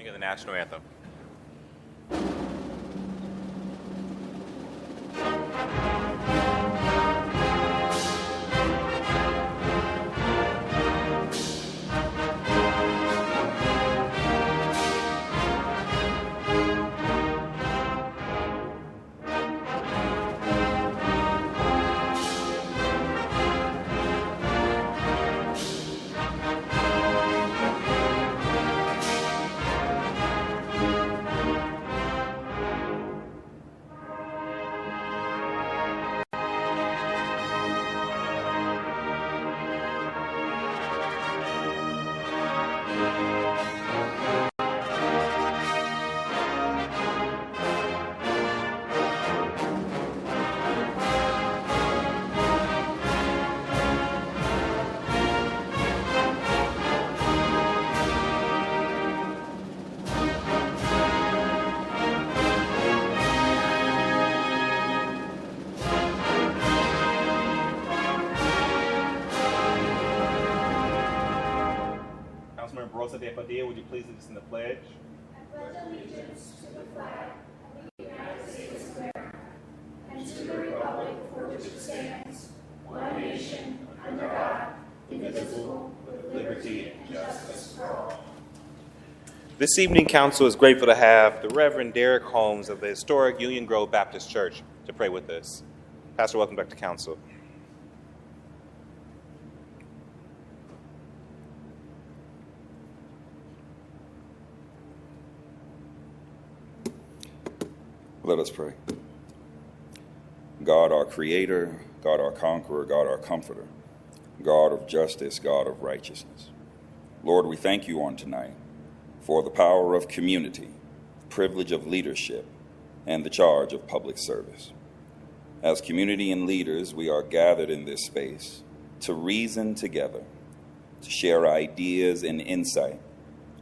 Playing of the national anthem. Would you please lead us in the pledge? I pledge allegiance to the flag of the United States of America and to the republic for which it stands, one nation, under God, indivisible, with liberty and justice for all. This evening, Council is grateful to have the Reverend Derek Holmes of the historic Union Grove Baptist Church to pray with us. Pastor, welcome back to Council. Let us pray. God, our Creator, God, our Conqueror, God, our Comforter, God of justice, God of righteousness. Lord, we thank you on tonight for the power of community, privilege of leadership, and the charge of public service. As community and leaders, we are gathered in this space to reason together, to share ideas and insight,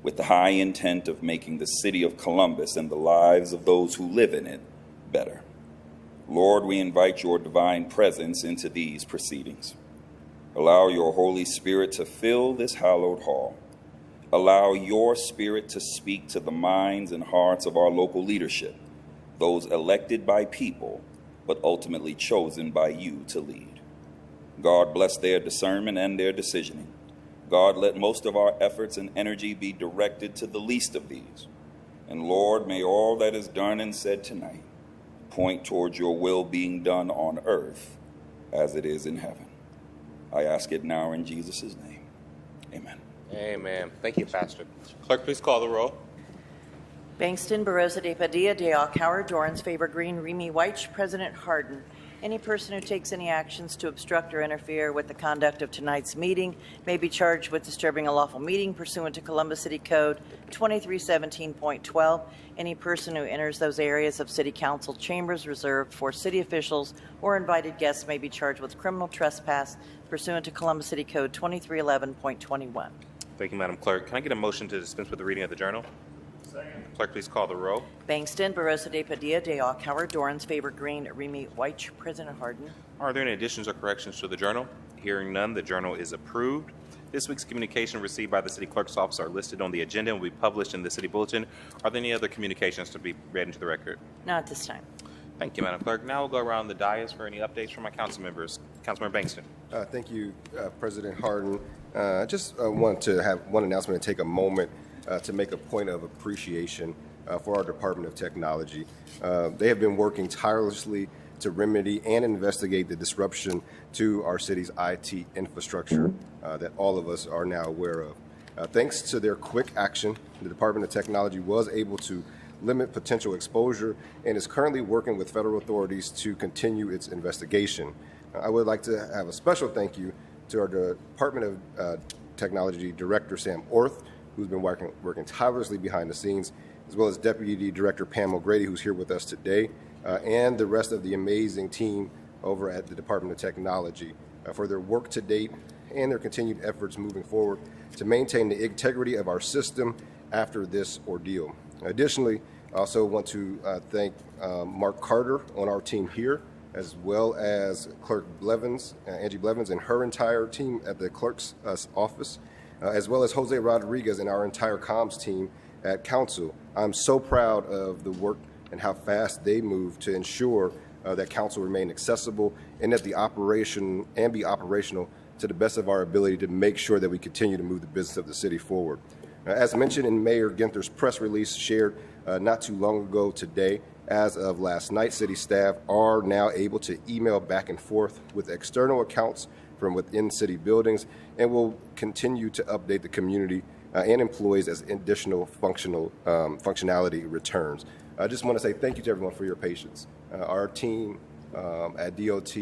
with the high intent of making the city of Columbus and the lives of those who live in it better. Lord, we invite your divine presence into these proceedings. Allow your Holy Spirit to fill this hallowed hall. Allow your Spirit to speak to the minds and hearts of our local leadership, those elected by people, but ultimately chosen by you to lead. God, bless their discernment and their decisioning. God, let most of our efforts and energy be directed to the least of these. And Lord, may all that is done and said tonight point towards your will being done on earth as it is in heaven. I ask it now in Jesus' name. Amen. Amen. Thank you, Pastor. Clerk, please call the roll. Bangston, Barosa de Padilla, de Alcala, Dorans, Faber Green, Remy White, President Hardin. Any person who takes any actions to obstruct or interfere with the conduct of tonight's meeting may be charged with disturbing a lawful meeting pursuant to Columbus City Code 2317.12. Any person who enters those areas of City Council chambers reserved for city officials or invited guests may be charged with criminal trespass pursuant to Columbus City Code 2311.21. Thank you, Madam Clerk. Can I get a motion to dispense with the reading of the journal? Second. Clerk, please call the roll. Bangston, Barosa de Padilla, de Alcala, Dorans, Faber Green, Remy White, President Hardin. Are there any additions or corrections to the journal? Hearing none, the journal is approved. This week's communication received by the City Clerk's office are listed on the agenda and will be published in the City Bulletin. Are there any other communications to be read into the record? Not at this time. Thank you, Madam Clerk. Now we'll go around the dais for any updates from my council members. Councilmember Bangston. Thank you, President Hardin. I just want to have one announcement and take a moment to make a point of appreciation for our Department of Technology. They have been working tirelessly to remedy and investigate the disruption to our city's IT infrastructure that all of us are now aware of. Thanks to their quick action, the Department of Technology was able to limit potential exposure and is currently working with federal authorities to continue its investigation. I would like to have a special thank you to our Department of Technology Director, Sam Orth, who's been working tirelessly behind the scenes, as well as Deputy Director Pam O'Grady, who's here with us today, and the rest of the amazing team over at the Department of Technology for their work to date and their continued efforts moving forward to maintain the integrity of our system after this ordeal. Additionally, I also want to thank Mark Carter on our team here, as well as Clerk Blevins, Angie Blevins, and her entire team at the clerk's office, as well as Jose Rodriguez and our entire comms team at council. I'm so proud of the work and how fast they move to ensure that council remain accessible and that the operation and be operational to the best of our ability to make sure that we continue to move the business of the city forward. As mentioned in Mayor Ginther's press release shared not too long ago today, as of last night, city staff are now able to email back and forth with external accounts from within city buildings and will continue to update the community and employees as additional functionality returns. I just want to say thank you to everyone for your patience. Our team at DOT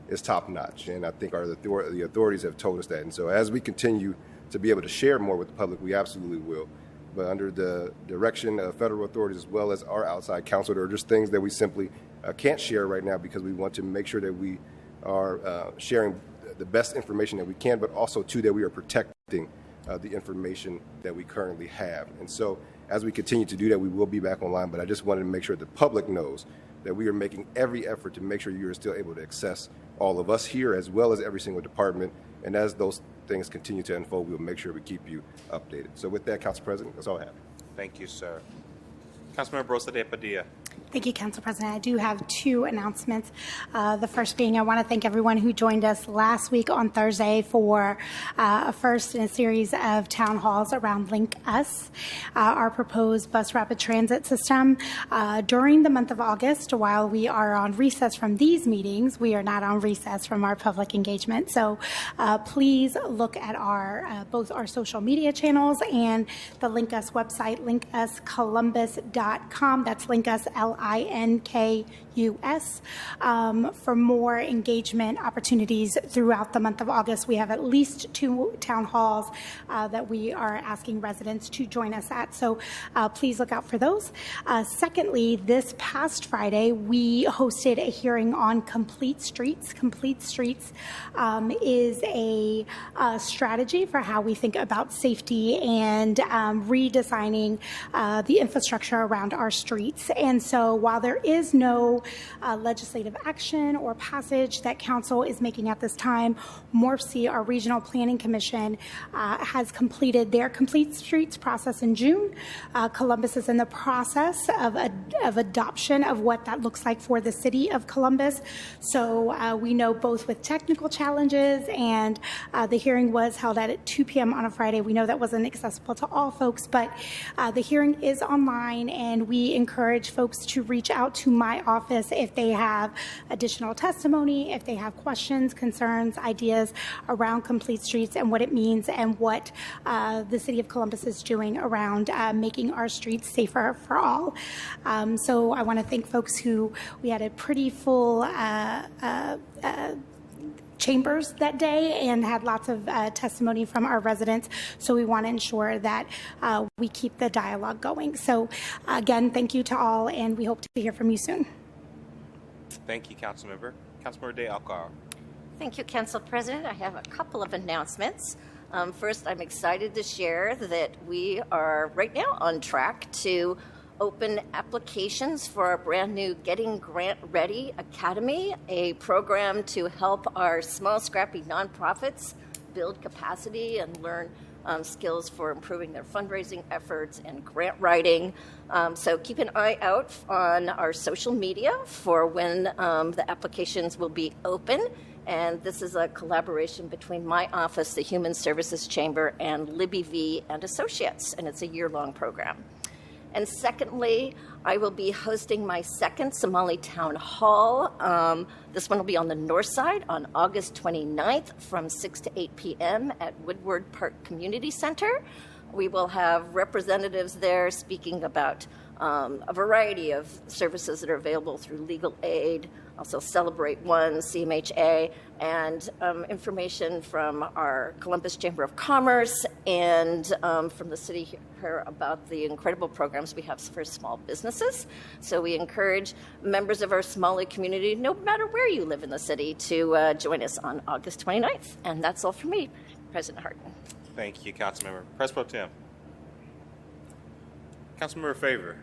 is top notch, and I think the authorities have told us that. And so as we continue to be able to share more with the public, we absolutely will. But under the direction of federal authorities as well as our outside counsel, there are just things that we simply can't share right now because we want to make sure that we are sharing the best information that we can, but also, too, that we are protecting the information that we currently have. And so as we continue to do that, we will be back online, but I just wanted to make sure the public knows that we are making every effort to make sure you are still able to access all of us here as well as every single department. And as those things continue to unfold, we will make sure we keep you updated. So with that, Council President, that's all I have. Thank you, sir. Councilmember Rosa de Padilla. Thank you, Council President. I do have two announcements. The first being I want to thank everyone who joined us last week on Thursday for a first in a series of town halls around Link Us, our proposed bus rapid transit system. During the month of August, while we are on recess from these meetings, we are not on recess from our public engagement. So please look at our both our social media channels and the Link Us website, linkuscolumbus.com. That's Link Us, LINKUS, for more engagement opportunities throughout the month of August. We have at least 2 town halls that we are asking residents to join us at, so please look out for those. Secondly, this past Friday, we hosted a hearing on Complete Streets. Complete Streets is a strategy for how we think about safety and redesigning the infrastructure around our streets. And so while there is no legislative action or passage that council is making at this time, MORPC, our Regional Planning Commission, has completed their Complete Streets process in June. Columbus is in the process of adoption of what that looks like for the city of Columbus. So we know both with technical challenges and the hearing was held at 2 p.m. on a Friday. We know that wasn't accessible to all folks, but the hearing is online, and we encourage folks to reach out to my office if they have additional testimony, if they have questions, concerns, ideas around Complete Streets and what it means and what the city of Columbus is doing around making our streets safer for all. So I want to thank folks who, we had a pretty full chambers that day and had lots of testimony from our residents. So we want to ensure that we keep the dialogue going. So again, thank you to all, and we hope to hear from you soon. Thank you, Councilmember. Councilmember De Alcar. Thank you, Council President. I have a couple of announcements. First, I'm excited to share that we are right now on track to open applications for our brand new Getting Grant Ready Academy, a program to help our small, scrappy nonprofits build capacity and learn skills for improving their fundraising efforts and grant writing. So keep an eye out on our social media for when the applications will be open. And this is a collaboration between my office, the Human Services Chamber, and Libby V. and Associates, and it's a year-long program. And secondly, I will be hosting my second Somali Town Hall. This one will be on the north side on August 29th from 6 to 8 p.m. at Woodward Park Community Center. We will have representatives there speaking about a variety of services that are available through legal aid, also Celebrate One, CMHA, and information from our Columbus Chamber of Commerce and from the city here about the incredible programs we have for small businesses. So we encourage members of our Somali community, no matter where you live in the city, to join us on August 29th. And that's all for me, President Harden. Thank you, Councilmember. Press Pro Tem. Councilmember Favor.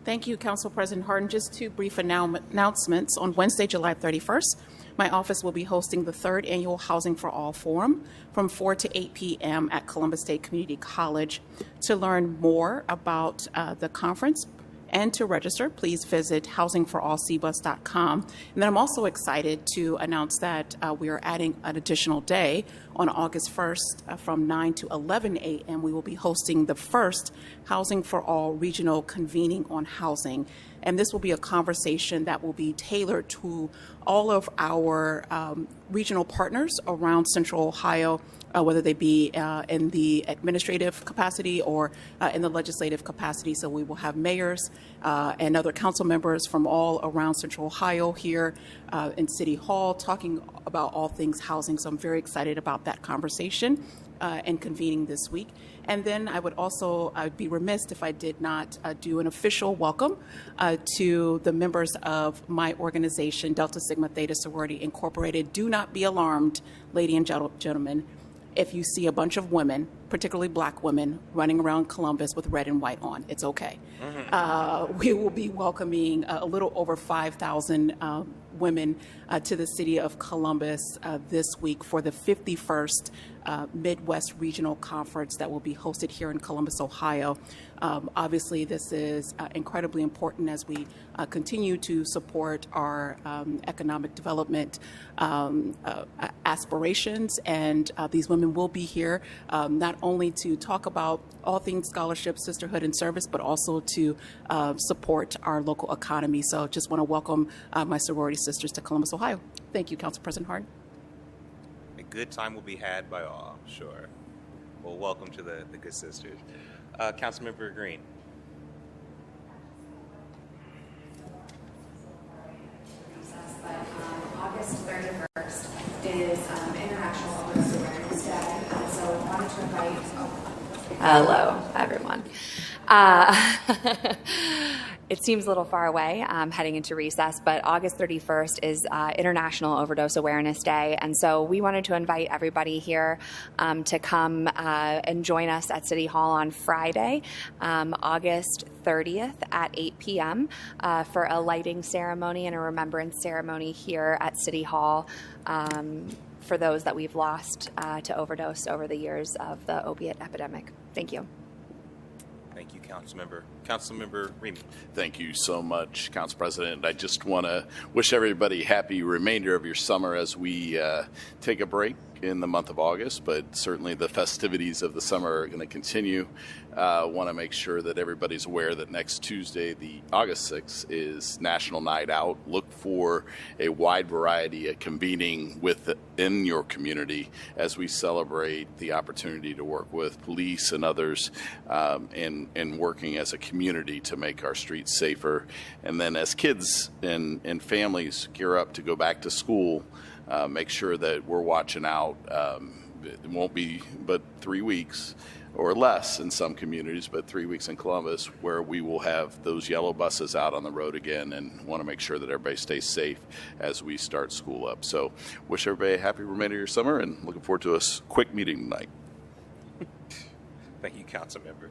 Thank you, Council President Harden. Just two brief announcements. On Wednesday, July 31st, my office will be hosting the third annual Housing for All Forum from 4 to 8 p.m. at Columbus State Community College. To learn more about the conference and to register, please visit housingforallcbus.com. And then I'm also excited to announce that we are adding an additional day on August 1st from 9 to 11 a.m. We will be hosting the first Housing for All regional convening on housing. And this will be a conversation that will be tailored to all of our regional partners around Central Ohio, whether they be in the administrative capacity or in the legislative capacity. So we will have mayors and other council members from all around Central Ohio here in City Hall talking about all things housing. So I'm very excited about that conversation and convening this week. And then I would also be remiss if I did not do an official welcome to the members of my organization, Delta Sigma Theta Sorority Incorporated. Do not be alarmed, ladies and gentlemen, if you see a bunch of women, particularly black women, running around Columbus with red and white on. It's okay. We will be welcoming a little over 5,000 women to the city of Columbus this week for the 51st Midwest Regional Conference that will be hosted here in Columbus, Ohio. Obviously, this is incredibly important as we continue to support our economic development aspirations. And these women will be here not only to talk about all things scholarship, sisterhood, and service, but also to support our local economy. So just want to welcome my sorority sisters to Columbus, Ohio. Thank you, Council President Harden. A good time will be had by all, I'm sure. Well, welcome to the good sisters. Councilmember Green. August 31st is International Overdose Awareness Day, so I wanted to invite. Hello, everyone. It seems a little far away heading into recess, but August 31st is International Overdose Awareness Day. And so we wanted to invite everybody here to come and join us at City Hall on Friday, August 30th at 8 p.m. For a lighting ceremony and a remembrance ceremony here at City Hall for those that we've lost to overdose over the years of the opiate epidemic. Thank you. Thank you, Councilmember. Councilmember Remy. Thank you so much, Council President. I just want to wish everybody happy remainder of your summer as we take a break in the month of August, but certainly the festivities of the summer are going to continue. Want to make sure that everybody's aware that next Tuesday, the August 6th, is National Night Out. Look for a wide variety of convening within your community as we celebrate the opportunity to work with police and others and working as a community to make our streets safer. And then as kids and families gear up to go back to school, make sure that we're watching out. It won't be but 3 weeks or less in some communities, but 3 weeks in Columbus, where we will have those yellow buses out on the road again and want to make sure that everybody stays safe as we start school up. So wish everybody a happy remainder of your summer and looking forward to a quick meeting tonight. Thank you, Councilmember.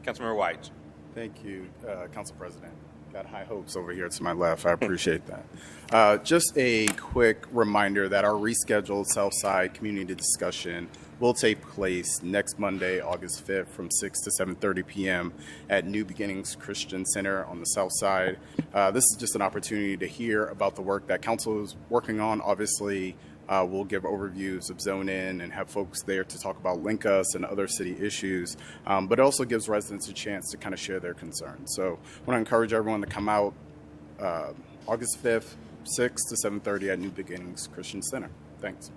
Councilmember White. Thank you, Council President. Got high hopes over here to my left. I appreciate that. Just a quick reminder that our rescheduled Southside community discussion will take place next Monday, August 5th from 6 to 7:30 p.m. at New Beginnings Christian Center on the South Side. This is just an opportunity to hear about the work that Council is working on. Obviously, we'll give overviews of Zone In and have folks there to talk about Link Us and other city issues, but it also gives residents a chance to kind of share their concerns. So I want to encourage everyone to come out August 5th, 6 to 7:30 at New Beginnings Christian Center. Thanks.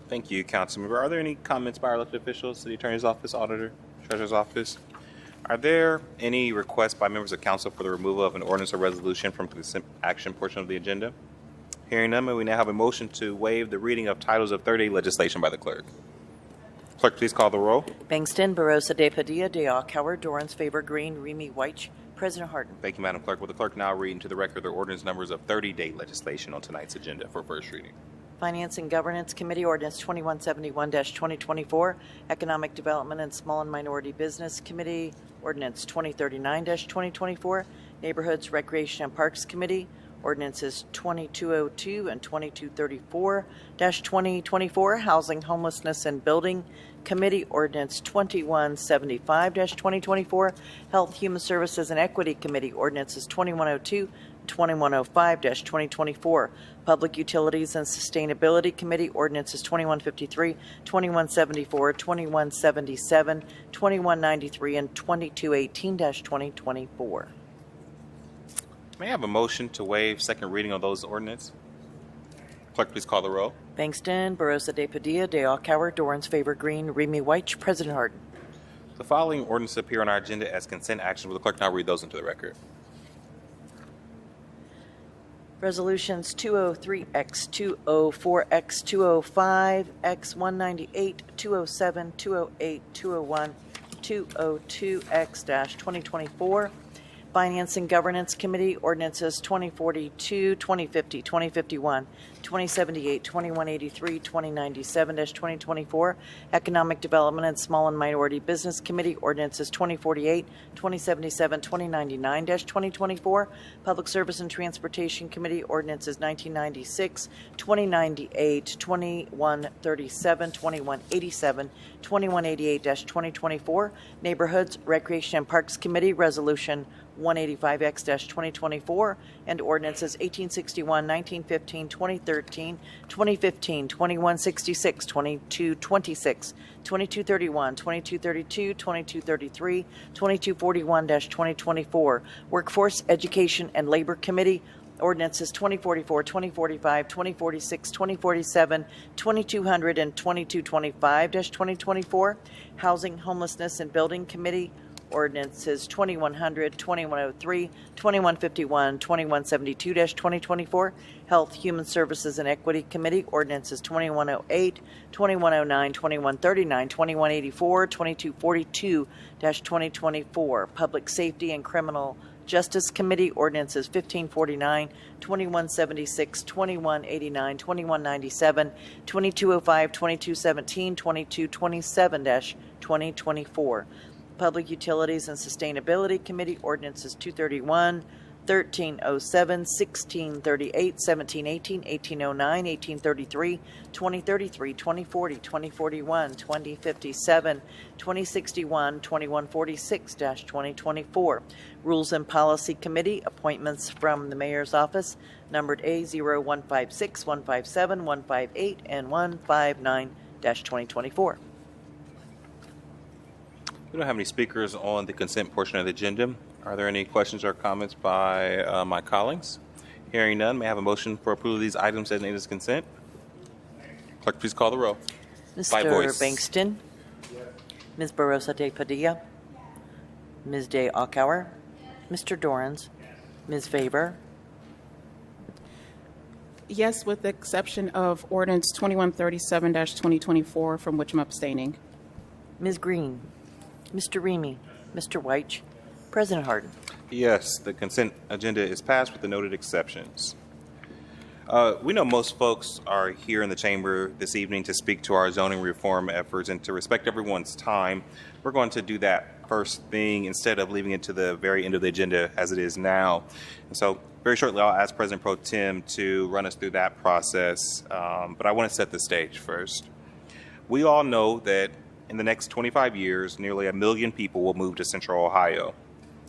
Thank you, Councilmember. Are there any comments by our elected officials, City Attorney's Office, Auditor, Treasurer's Office? Are there any requests by members of Council for the removal of an ordinance or resolution from the consent action portion of the agenda? Hearing none, may we now have a motion to waive the reading of titles of third-day legislation by the clerk. Clerk, please call the roll. Bangston, Barosa de Padilla, de Alcauer, Dorans, Favor Green, Remy White, President Harden. Thank you, Madam Clerk. Will the clerk now read into the record the ordinance numbers of 30-day legislation on tonight's agenda for first reading? Finance and Governance Committee, Ordinance 2171-2024. Economic Development and Small and Minority Business Committee, Ordinance 2039-2024. Neighborhoods, Recreation and Parks Committee, Ordinances 2202 and 2234-2024. Housing, Homelessness and Building Committee, Ordinance 2175-2024. Health, Human Services and Equity Committee, Ordinances 2102 2105-2024. Public Utilities and Sustainability Committee, Ordinances 2153, 2174, 2177, 2193, and 2218-2024. May I have a motion to waive second reading on those ordinance? Clerk, please call the roll. Bangston, Barosa de Padilla, de Alcauer, Dorans, Favor Green, Remy White, President Harden. The following ordinances appear on our agenda as consent action. Will the clerk now read those into the record? Resolutions 203X, 204X, 205X, 198, 207, 208, 201, 202X-2024. Finance and Governance Committee, Ordinances 2042, 2050, 2051, 2078, 2183, 2097-2024. Economic Development and Small and Minority Business Committee, Ordinances 2048, 2077, 2099-2024. Public Service and Transportation Committee, Ordinances 1996, 2098, 2137, 2187, 2188-2024. Neighborhoods, Recreation and Parks Committee, Resolution 185X-2024, and ordinances 1861, 1915, 2013, 2015, 2166, 2226, 2231, 2232, 2233, 2241-2024. Workforce, Education, and Labor Committee, ordinances 2044, 2045, 2046, 2047, 2200, and 2225-2024. Housing, Homelessness, and Building Committee, ordinances 2100, 2103, 2151, 2172-2024. Health, Human Services, and Equity Committee, ordinances 2108, 2109, 2139, 2184, 2242-2024. Public Safety and Criminal Justice Committee, ordinances 1549, 2176, 2189, 2197, 2205, 2217, 2227-2024. Public Utilities and Sustainability Committee, ordinances 231, 1307, 1638, 1718, 1809, 1833, 2033, 2040, 2041, 2057, 2061, 2146-2024. Rules and Policy Committee, appointments from the Mayor's Office, numbered A0156, 157, 158, and 159-2024. We don't have any speakers on the consent portion of the agenda. Are there any questions or comments by my colleagues? Hearing none, may I have a motion for approval of these items as named as consent? Clerk, please call the roll. By Mr. voice. Bangston? Ms. Barosa de Padilla? Ms. de Alcauer? Mr. Dorans? Ms. Faber? Yes, with the exception of ordinance 2137-2024, from which I'm abstaining. Ms. Green? Mr. Remy? Mr. White? President Harden. Yes, the consent agenda is passed with the noted exceptions. We know most folks are here in the chamber this evening to speak to our zoning reform efforts, and to respect everyone's time, we're going to do that first thing instead of leaving it to the very end of the agenda as it is now. And so very shortly, I'll ask President Pro Tem to run us through that process, but I want to set the stage first. We all know that in the next 25 years, nearly 1 million people will move to Central Ohio,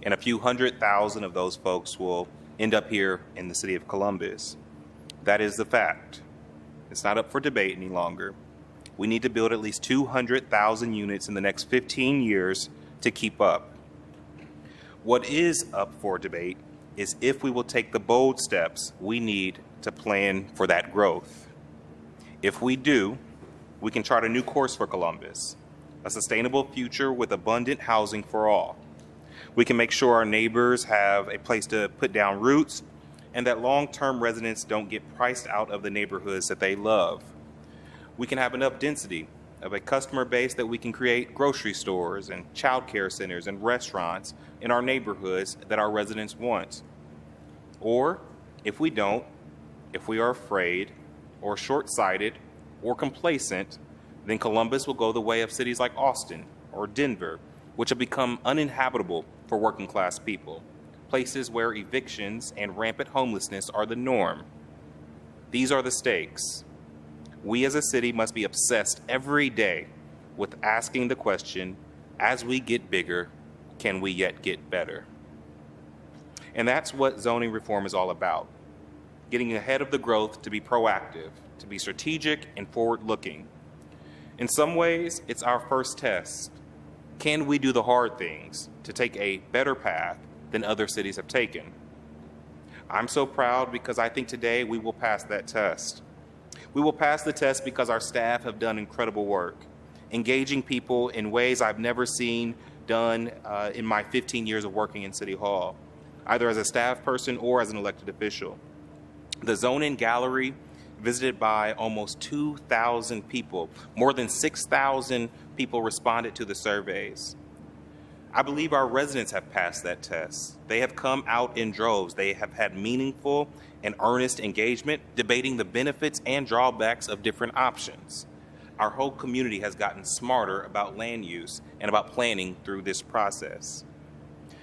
and a few 100,000 of those folks will end up here in the city of Columbus. That is the fact. It's not up for debate any longer. We need to build at least 200,000 units in the next 15 years to keep up. What is up for debate is if we will take the bold steps we need to plan for that growth. If we do, we can chart a new course for Columbus, a sustainable future with abundant housing for all. We can make sure our neighbors have a place to put down roots and that long-term residents don't get priced out of the neighborhoods that they love. We can have enough density of a customer base that we can create grocery stores and child care centers and restaurants in our neighborhoods that our residents want. Or if we don't, if we are afraid, or short-sighted or complacent, then Columbus will go the way of cities like Austin or Denver, which have become uninhabitable for working-class people, places where evictions and rampant homelessness are the norm. These are the stakes. We as a city must be obsessed every day with asking the question, as we get bigger, can we yet get better? And that's what zoning reform is all about. Getting ahead of the growth to be proactive, to be strategic and forward-looking. In some ways, it's our first test. Can we do the hard things to take a better path than other cities have taken? I'm so proud because I think today we will pass that test. We will pass the test because our staff have done incredible work, engaging people in ways I've never seen done in my 15 years of working in City Hall, either as a staff person or as an elected official. The zoning gallery, visited by almost 2,000 people, more than 6,000 people responded to the surveys. I believe our residents have passed that test. They have come out in droves. They have had meaningful and earnest engagement, debating the benefits and drawbacks of different options. Our whole community has gotten smarter about land use and about planning through this process.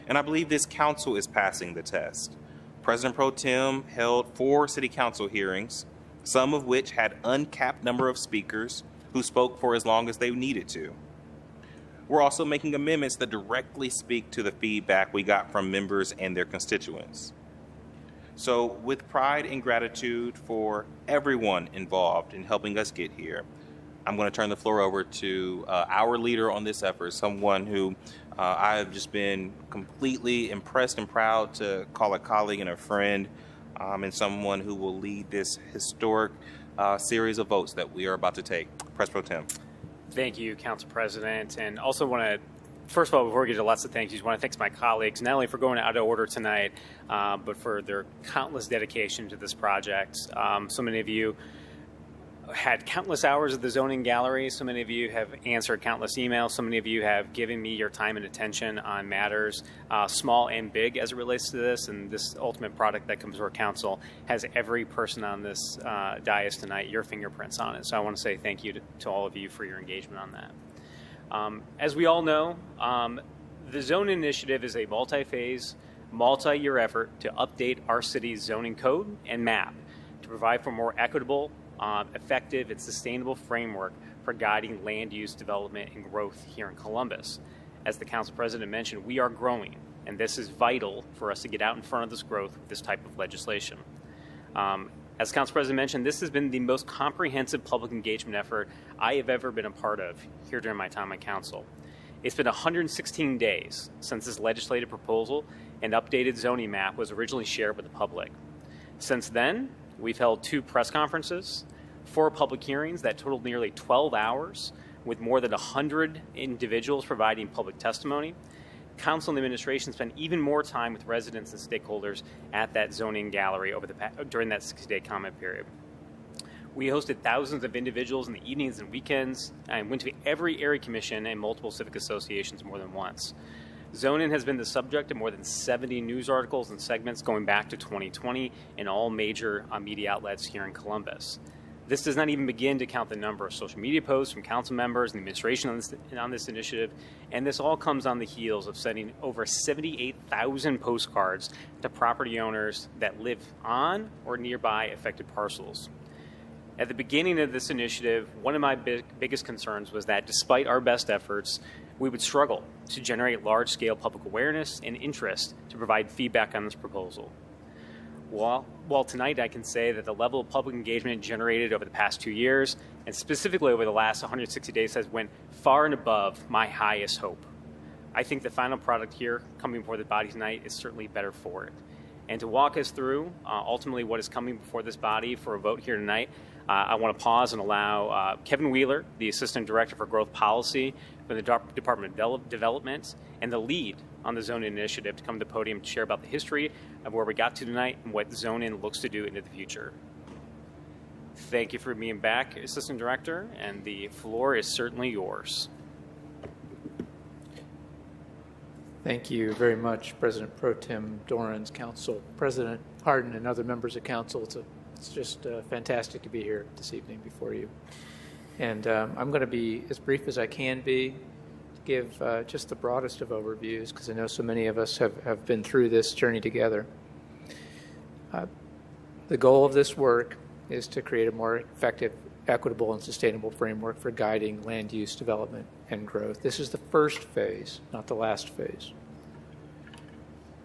And I believe this council is passing the test. President Pro Tem held 4 city council hearings, some of which had uncapped number of speakers who spoke for as long as they needed to. We're also making amendments that directly speak to the feedback we got from members and their constituents. So with pride and gratitude for everyone involved in helping us get here, I'm going to turn the floor over to our leader on this effort, someone who I have just been completely impressed and proud to call a colleague and a friend, and someone who will lead this historic series of votes that we are about to take. Press Pro Tem. Thank you, Council President. And also want to, first of all, before we get to lots of thank yous, want to thank my colleagues, not only for going out of order tonight, but for their countless dedication to this project. So many of you had countless hours at the zoning gallery. So many of you have answered countless emails. So many of you have given me your time and attention on matters small and big as it relates to this. And this ultimate product that comes to our council has every person on this dais tonight, your fingerprints on it. So I want to say thank you to all of you for your engagement on that. As we all know, the zone initiative is a multi-phase, multi-year effort to update our city's zoning code and map to provide for more equitable, effective and sustainable framework for guiding land use development and growth here in Columbus. As the Council President mentioned, we are growing, and this is vital for us to get out in front of this growth with this type of legislation. As Council President mentioned, this has been the most comprehensive public engagement effort I have ever been a part of here during my time on Council. It's been 116 days since this legislative proposal and updated zoning map was originally shared with the public. Since then, we've held 2 press conferences, 4 public hearings that totaled nearly 12 hours, with more than 100 individuals providing public testimony. Council and the administration spent even more time with residents and stakeholders at that zoning gallery during that 60-day comment period. We hosted thousands of individuals in the evenings and weekends and went to every area commission and multiple civic associations more than once. Zoning has been the subject of more than 70 news articles and segments going back to 2020 in all major media outlets here in Columbus. This does not even begin to count the number of social media posts from council members and the administration on this initiative, and this all comes on the heels of sending over 78,000 postcards to property owners that live on or nearby affected parcels. At the beginning of this initiative, one of my biggest concerns was that despite our best efforts, we would struggle to generate large-scale public awareness and interest to provide feedback on this proposal. While tonight I can say that the level of public engagement generated over the past 2 years, and specifically over the last 160 days, has went far and above my highest hope. I think the final product here coming before the body tonight is certainly better for it. And to walk us through ultimately what is coming before this body for a vote here tonight, I want to pause and allow Kevin Wheeler, the Assistant Director for Growth Policy for the Department of Development, and the lead on the zoning initiative to come to the podium to share about the history of where we got to tonight and what zoning looks to do into the future. Thank you for being back, Assistant Director, and the floor is certainly yours. Thank you very much, President Pro Tem Dorans, Council President Hardin, and other members of Council. It's a It's just fantastic to be here this evening before you. And I'm going to be as brief as I can be, to give just the broadest of overviews, because I know so many of us have been through this journey together. The goal of this work is to create a more effective, equitable, and sustainable framework for guiding land use development and growth. This is the first phase, not the last phase.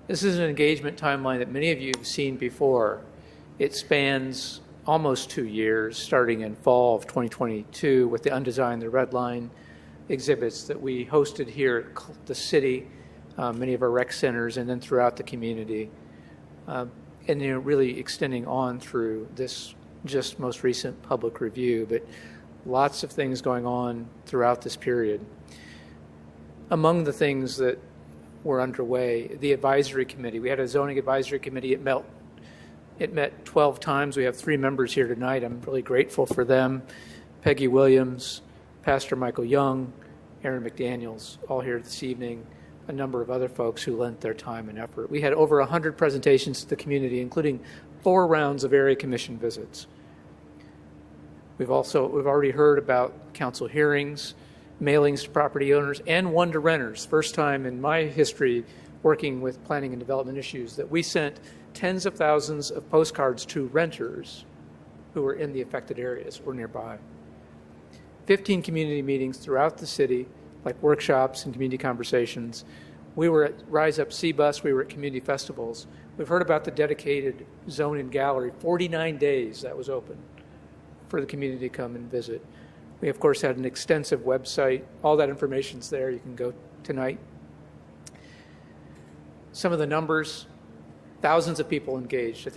This is an engagement timeline that many of you have seen before. It spans almost 2 years, starting in fall of 2022 with the Undesigned, the Red Line exhibits that we hosted here at the city, many of our rec centers, and then throughout the community. And really extending on through this just most recent public review, but lots of things going on throughout this period. Among the things that were underway, the advisory committee. We had a zoning advisory committee. It met 12 times. We have 3 members here tonight. I'm really grateful for them. Peggy Williams, Pastor Michael Young, Aaron McDaniels, all here this evening, a number of other folks who lent their time and effort. We had over 100 presentations to the community, including 4 rounds of area commission visits. We've already heard about council hearings, mailings to property owners, and one to renters. First time in my history working with planning and development issues that we sent tens of thousands of postcards to renters who were in the affected areas or nearby. 15 community meetings throughout the city, like workshops and community conversations. We were at Rise Up C-Bus. We were at community festivals. We've heard about the dedicated zone and gallery, 49 days that was open for the community to come and visit. We, of course, had an extensive website. All that information's there. You can go tonight. Some of the numbers, thousands of people engaged. I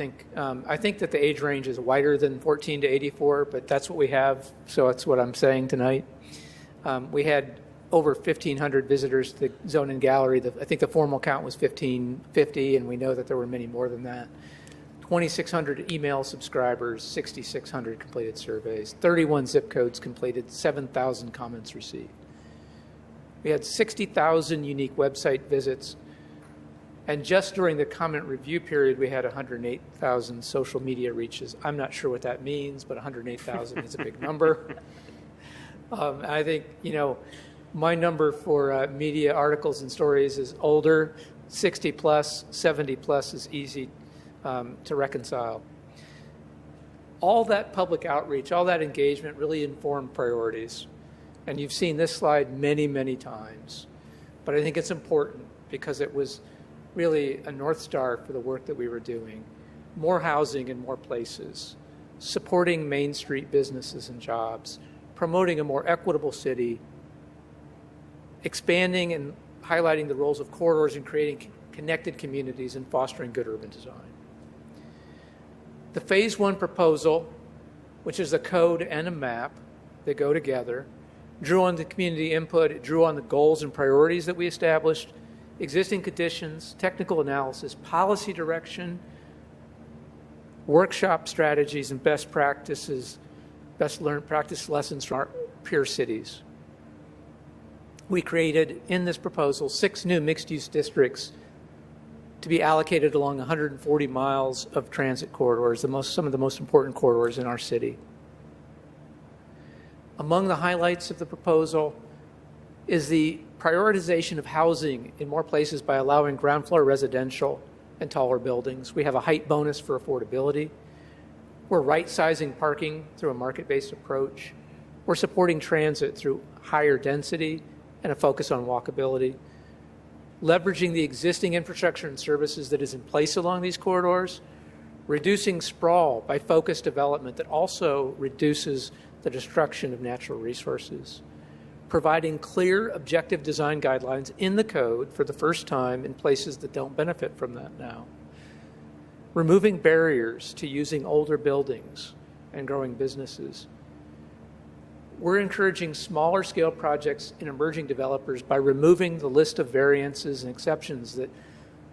think that the age range is wider than 14 to 84, but that's what we have, so that's what I'm saying tonight. We had over 1,500 visitors to the zone and gallery. I think the formal count was 1,550, and we know that there were many more than that. 2,600 email subscribers, 6,600 completed surveys, 31 zip codes completed, 7,000 comments received. We had 60,000 unique website visits, and just during the comment review period, we had 108,000 social media reaches. I'm not sure what that means, but 108,000 is a big number. I think, my number for media articles and stories is older, 60 plus, 70 plus is easy to reconcile. All that public outreach, all that engagement really informed priorities. And you've seen this slide many, many times. But I think it's important because it was really a North Star for the work that we were doing. More housing in more places, supporting Main Street businesses and jobs, promoting a more equitable city, expanding and highlighting the roles of corridors and creating connected communities and fostering good urban design. The Phase 1 proposal, which is a code and a map that go together, drew on the community input, it drew on the goals and priorities that we established, existing conditions, technical analysis, policy direction, workshop strategies, and best practices, best learned practice lessons from our peer cities. We created, in this proposal, 6 new mixed-use districts to be allocated along 140 miles of transit corridors, some of the most important corridors in our city. Among the highlights of the proposal is the prioritization of housing in more places by allowing ground floor residential and taller buildings. We have a height bonus for affordability. We're right-sizing parking through a market-based approach. We're supporting transit through higher density and a focus on walkability. Leveraging the existing infrastructure and services that is in place along these corridors. Reducing sprawl by focused development that also reduces the destruction of natural resources. Providing clear, objective design guidelines in the code for the first time in places that don't benefit from that now. Removing barriers to using older buildings and growing businesses. We're encouraging smaller scale projects in emerging developers by removing the list of variances and exceptions that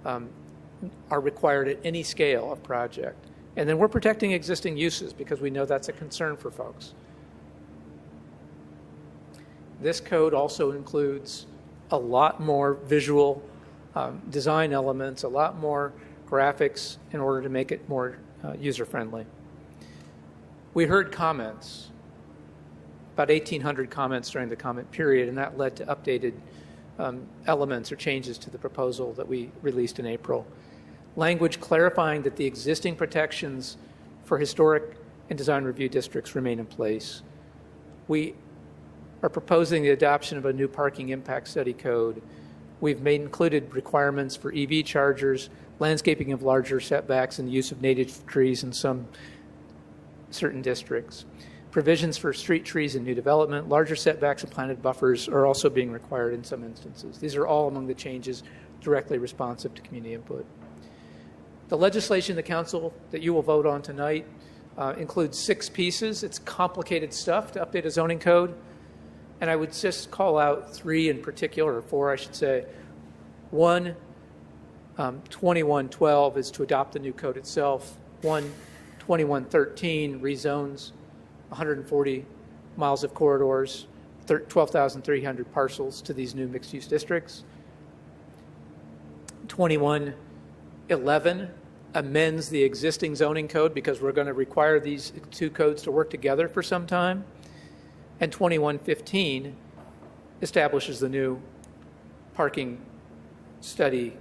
are required at any scale of project. And then we're protecting existing uses because we know that's a concern for folks. This code also includes a lot more visual design elements, a lot more graphics in order to make it more user-friendly. We heard comments, about 1,800 comments during the comment period, and that led to updated elements or changes to the proposal that we released in April. Language clarifying that the existing protections for historic and design review districts remain in place. We are proposing the adoption of a new parking impact study code. We've included requirements for EV chargers, landscaping of larger setbacks, and the use of native trees in some certain districts. Provisions for street trees in new development, larger setbacks and planted buffers are also being required in some instances. These are all among the changes directly responsive to community input. The legislation the council that you will vote on tonight includes 6 pieces. It's complicated stuff to update a zoning code. And I would just call out 3 in particular, or 4, I should say. 1, 2112 is to adopt the new code itself. 2113 rezones 140 miles of corridors, 12,300 parcels to these new mixed-use districts. 2111 amends the existing zoning code because we're going to require these 2 codes to work together for some time. And 2115 establishes the new parking study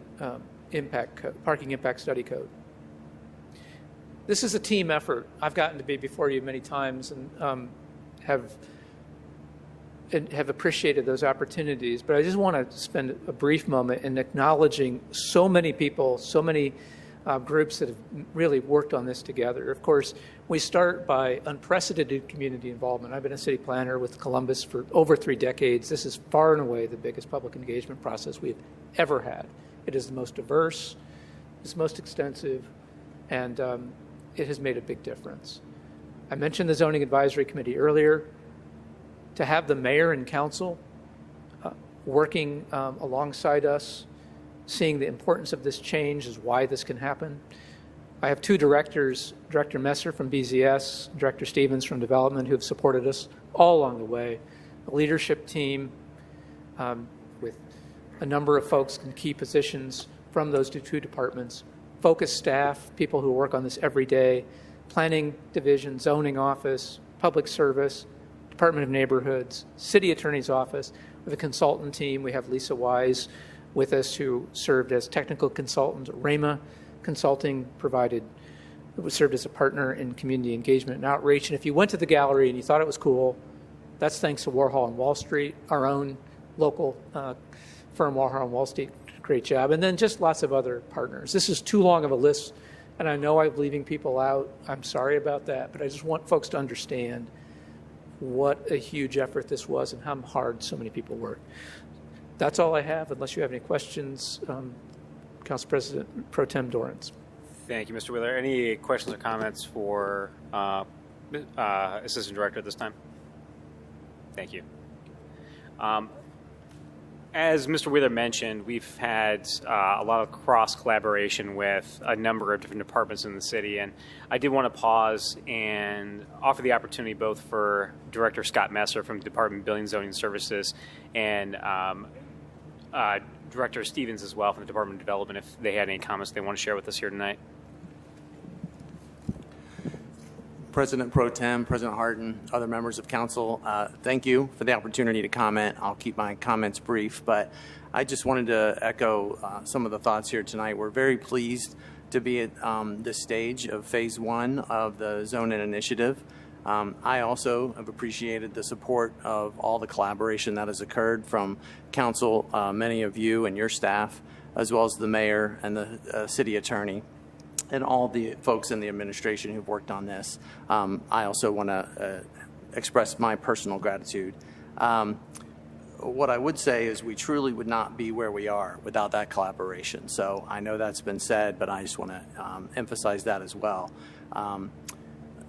parking impact study code. This is a team effort. I've gotten to be before you many times and have appreciated those opportunities. But I just want to spend a brief moment in acknowledging so many people, so many groups that have really worked on this together. Of course, we start by unprecedented community involvement. I've been a city planner with Columbus for over 3 decades. This is far and away the biggest public engagement process we've ever had. It is the most diverse, it's most extensive, and it has made a big difference. I mentioned the Zoning Advisory Committee earlier. To have the mayor and council working alongside us, seeing the importance of this change is why this can happen. I have 2 directors, Director Messer from BZS, Director Stevens from Development, who have supported us all along the way. A leadership team with a number of folks in key positions from those 2 departments, focused staff, people who work on this every day, planning division, zoning office, public service, Department of Neighborhoods, city attorney's office. With a consultant team, we have Lisa Wise with us, who served as technical consultant. Rama Consulting served as a partner in community engagement and outreach. And if you went to the gallery and you thought it was cool, that's thanks to Warhol on Wall Street, our own local firm, Warhol on Wall Street. Great job. And then just lots of other partners. This is too long of a list, and I know I'm leaving people out. I'm sorry about that, but I just want folks to understand what a huge effort this was and how hard so many people worked. That's all I have, unless you have any questions. Council President Pro Tem Dorrance. Thank you, Mr. Wheeler. Any questions or comments for Assistant Director at this time? Thank you. As Mr. Wheeler mentioned, we've had a lot of cross-collaboration with a number of different departments in the city, and I did want to pause and offer the opportunity both for Director Scott Messer from the Department of Building and Zoning Services and Director Stevens as well from the Department of Development if they had any comments they want to share with us here tonight. President Pro Tem, President Hardin, other members of council, thank you for the opportunity to comment. I'll keep my comments brief, but I just wanted to echo some of the thoughts here tonight. We're very pleased to be at this stage of phase 1 of the Zone In initiative. I also have appreciated the support of all the collaboration that has occurred from council, many of you and your staff, as well as the mayor and the city attorney, and all the folks in the administration who've worked on this. I also want to express my personal gratitude. What I would say is we truly would not be where we are without that collaboration. So I know that's been said, but I just want to emphasize that as well.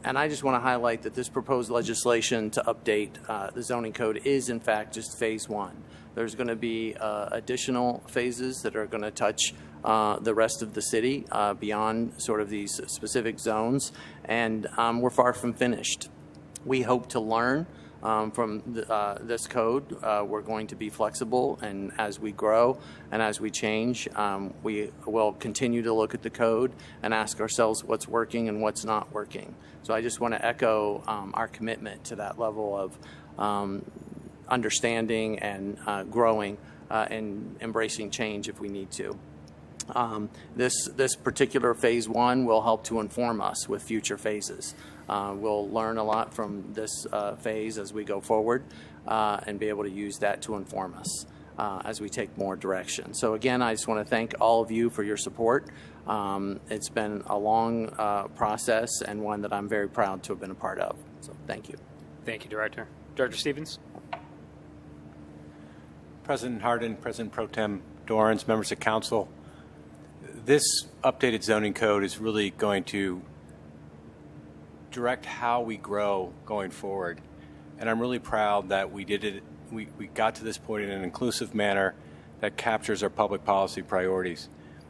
And I just want to highlight that this proposed legislation to update the zoning code is, in fact, just phase 1. There's going to be additional phases that are going to touch the rest of the city beyond sort of these specific zones, and we're far from finished. We hope to learn this code. We're going to be flexible, and as we grow and as we change, we will continue to look at the code and ask ourselves what's working and what's not working. So I just want to echo our commitment to that level of understanding and growing and embracing change if we need to. This particular phase 1 will help to inform us with future phases. We'll learn a lot from this phase as we go forward and be able to use that to inform us as we take more direction. So again, I just want to thank all of you for your support. It's been a long process and one that I'm very proud to have been a part of. So thank you. Thank you, Director. Director Stevens? President Hardin, President Pro Tem Dorans, members of council, this updated zoning code is really going to direct how we grow going forward. And I'm really proud that we did it. We got to this point in an inclusive manner that captures our public policy priorities.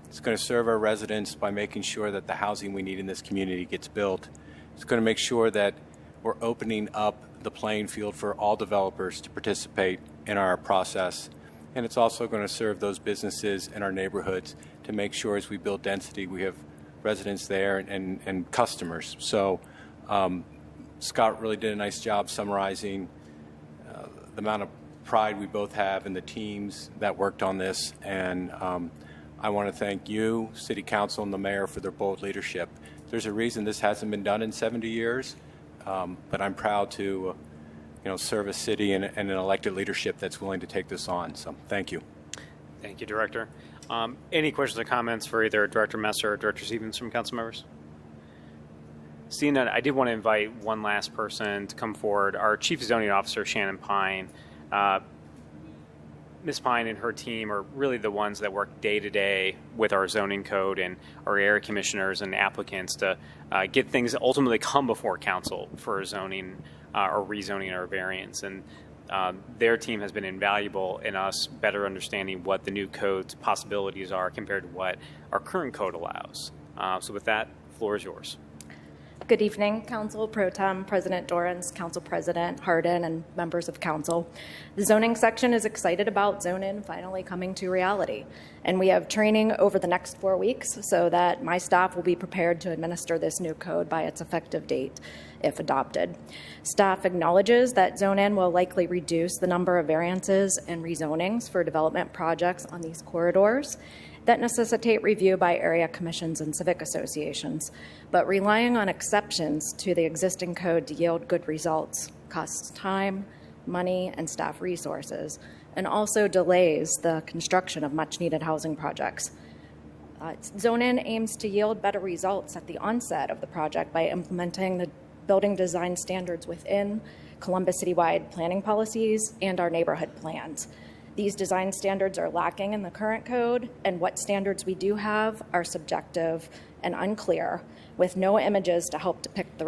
It's going to serve our residents by making sure that the housing we need in this community gets built. It's going to make sure that we're opening up the playing field for all developers to participate in our process. And it's also going to serve those businesses in our neighborhoods to make sure as we build density, we have residents there and customers. So Scott really did a nice job summarizing the amount of pride we both have in the teams that worked on this. And I want to thank you, City Council, and the Mayor for their bold leadership. There's a reason this hasn't been done in 70 years, but I'm proud to serve a city and an elected leadership that's willing to take this on. So thank you. Thank you, Director. Any questions or comments for either Director Messer or Director Stevens from council members? Seeing that, I did want to invite one last person to come forward. Our Chief Zoning Officer, Shannon Pine. Ms. Pine and her team are really the ones that work day to day with our zoning code and our area commissioners and applicants to get things that ultimately come before council for zoning or rezoning or variance. And their team has been invaluable in us better understanding what the new code's possibilities are compared to what our current code allows. So with that, the floor is yours. Good evening, Council Pro Tem, President Dorans, Council President Hardin, and members of Council. The zoning section is excited about zoning finally coming to reality, and we have training over the next 4 weeks so that my staff will be prepared to administer this new code by its effective date if adopted. Staff acknowledges that zoning will likely reduce the number of variances and rezonings for development projects on these corridors that necessitate review by area commissions and civic associations, but relying on exceptions to the existing code to yield good results costs time, money, and staff resources, and also delays the construction of much-needed housing projects. Zoning aims to yield better results at the onset of the project by implementing the building design standards within Columbus citywide planning policies and our neighborhood plans. These design standards are lacking in the current code, and what standards we do have are subjective and unclear, with no images to help depict the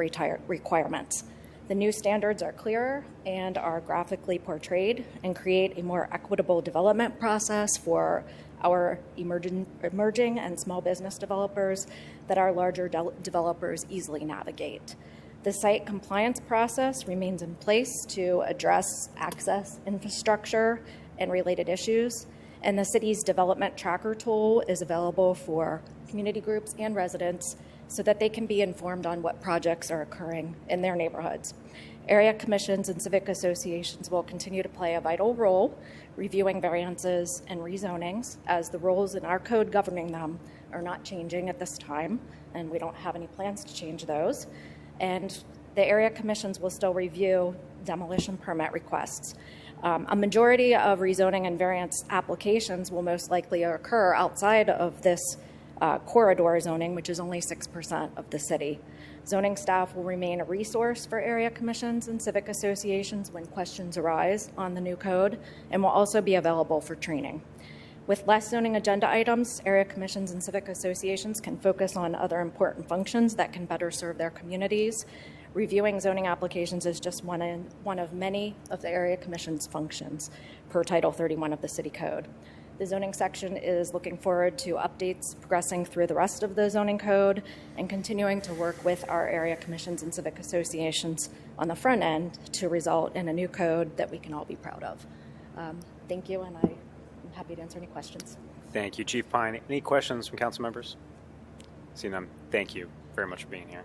requirements. The new standards are clearer and are graphically portrayed and create a more equitable development process for our emerging and small business developers that our larger developers easily navigate. The site compliance process remains in place to address access, infrastructure, and related issues, and the city's development tracker tool is available for community groups and residents so that they can be informed on what projects are occurring in their neighborhoods. Area commissions and civic associations will continue to play a vital role reviewing variances and rezonings, as the rules in our code governing them are not changing at this time, and we don't have any plans to change those. And the area commissions will still review demolition permit requests. A majority of rezoning and variance applications will most likely occur outside of this corridor zoning, which is only 6% of the city. Zoning staff will remain a resource for area commissions and civic associations when questions arise on the new code, and will also be available for training. With less zoning agenda items, area commissions and civic associations can focus on other important functions that can better serve their communities. Reviewing zoning applications is just one of many of the area commission's functions per Title 31 of the City Code. The zoning section is looking forward to updates progressing through the rest of the zoning code and continuing to work with our area commissions and civic associations on the front end to result in a new code that we can all be proud of. Thank you, and I'm happy to answer any questions. Thank you, Chief Pine. Any questions from council members? Seeing them, thank you very much for being here.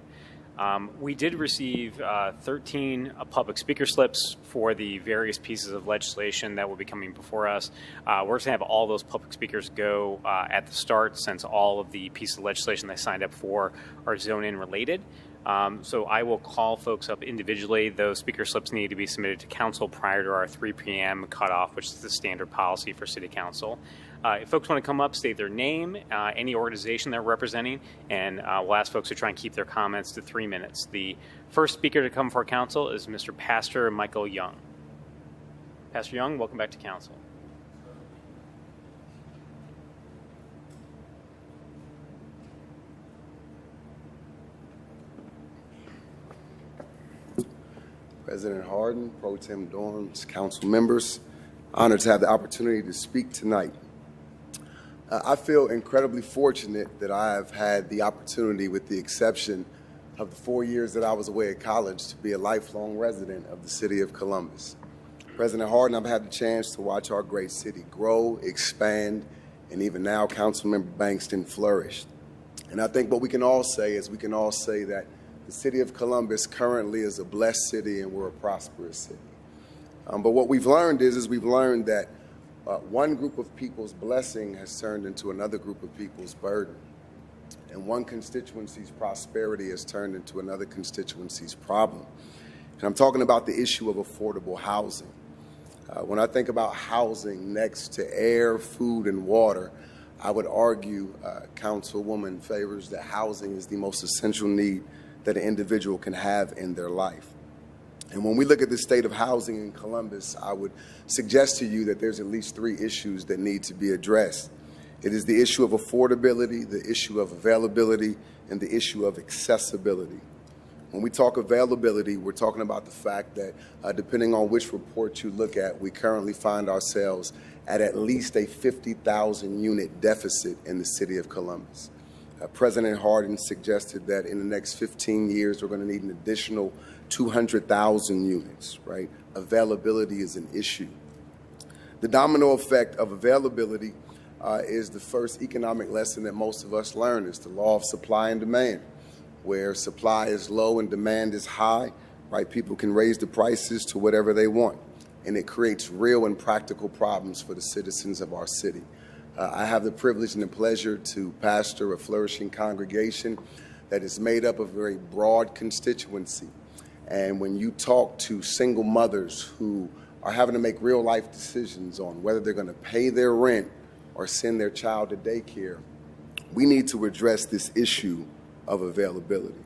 We did receive 13 public speaker slips for the various pieces of legislation that will be coming before us. We're going to have all those public speakers go at the start, since all of the pieces of legislation they signed up for are zone-in related. So I will call folks up individually. Those speaker slips need to be submitted to council prior to our 3 p.m. cutoff, which is the standard policy for city council. If folks want to come up, state their name, any organization they're representing, and we'll ask folks to try and keep their comments to 3 minutes. The first speaker to come before council is Mr. Pastor Michael Young. Pastor Young, welcome back to council. President Harden, Pro Tem Dorns, council members, honored to have the opportunity to speak tonight. I feel incredibly fortunate that I have had the opportunity, with the exception of the 4 years that I was away at college, to be a lifelong resident of the city of Columbus. President Harden, I've had the chance to watch our great city grow, expand, and even now Councilmember Bankston flourish. And I think what we can all say is that the city of Columbus currently is a blessed city and we're a prosperous city. But what we've learned is we've learned that one group of people's blessing has turned into another group of people's burden. And one constituency's prosperity has turned into another constituency's problem. And I'm talking about the issue of affordable housing. When I think about housing next to air, food, and water, I would argue, Councilwoman Favors, that housing is the most essential need that an individual can have in their life. And when we look at the state of housing in Columbus, I would suggest to you that there's at least 3 issues that need to be addressed. It is the issue of affordability, the issue of availability, and the issue of accessibility. When we talk availability, we're talking about the fact that depending on which report you look at, we currently find ourselves at least a 50,000 unit deficit in the city of Columbus. President Harden suggested that in the next 15 years, we're going to need an additional 200,000 units, right? Availability is an issue. The domino effect of availability is the first economic lesson that most of us learn. It's the law of supply and demand. Where supply is low and demand is high, right? People can raise the prices to whatever they want, and it creates real and practical problems for the citizens of our city. I have the privilege and the pleasure to pastor a flourishing congregation that is made up of a very broad constituency. And when you talk to single mothers who are having to make real life decisions on whether they're going to pay their rent or send their child to daycare, we need to address this issue of availability.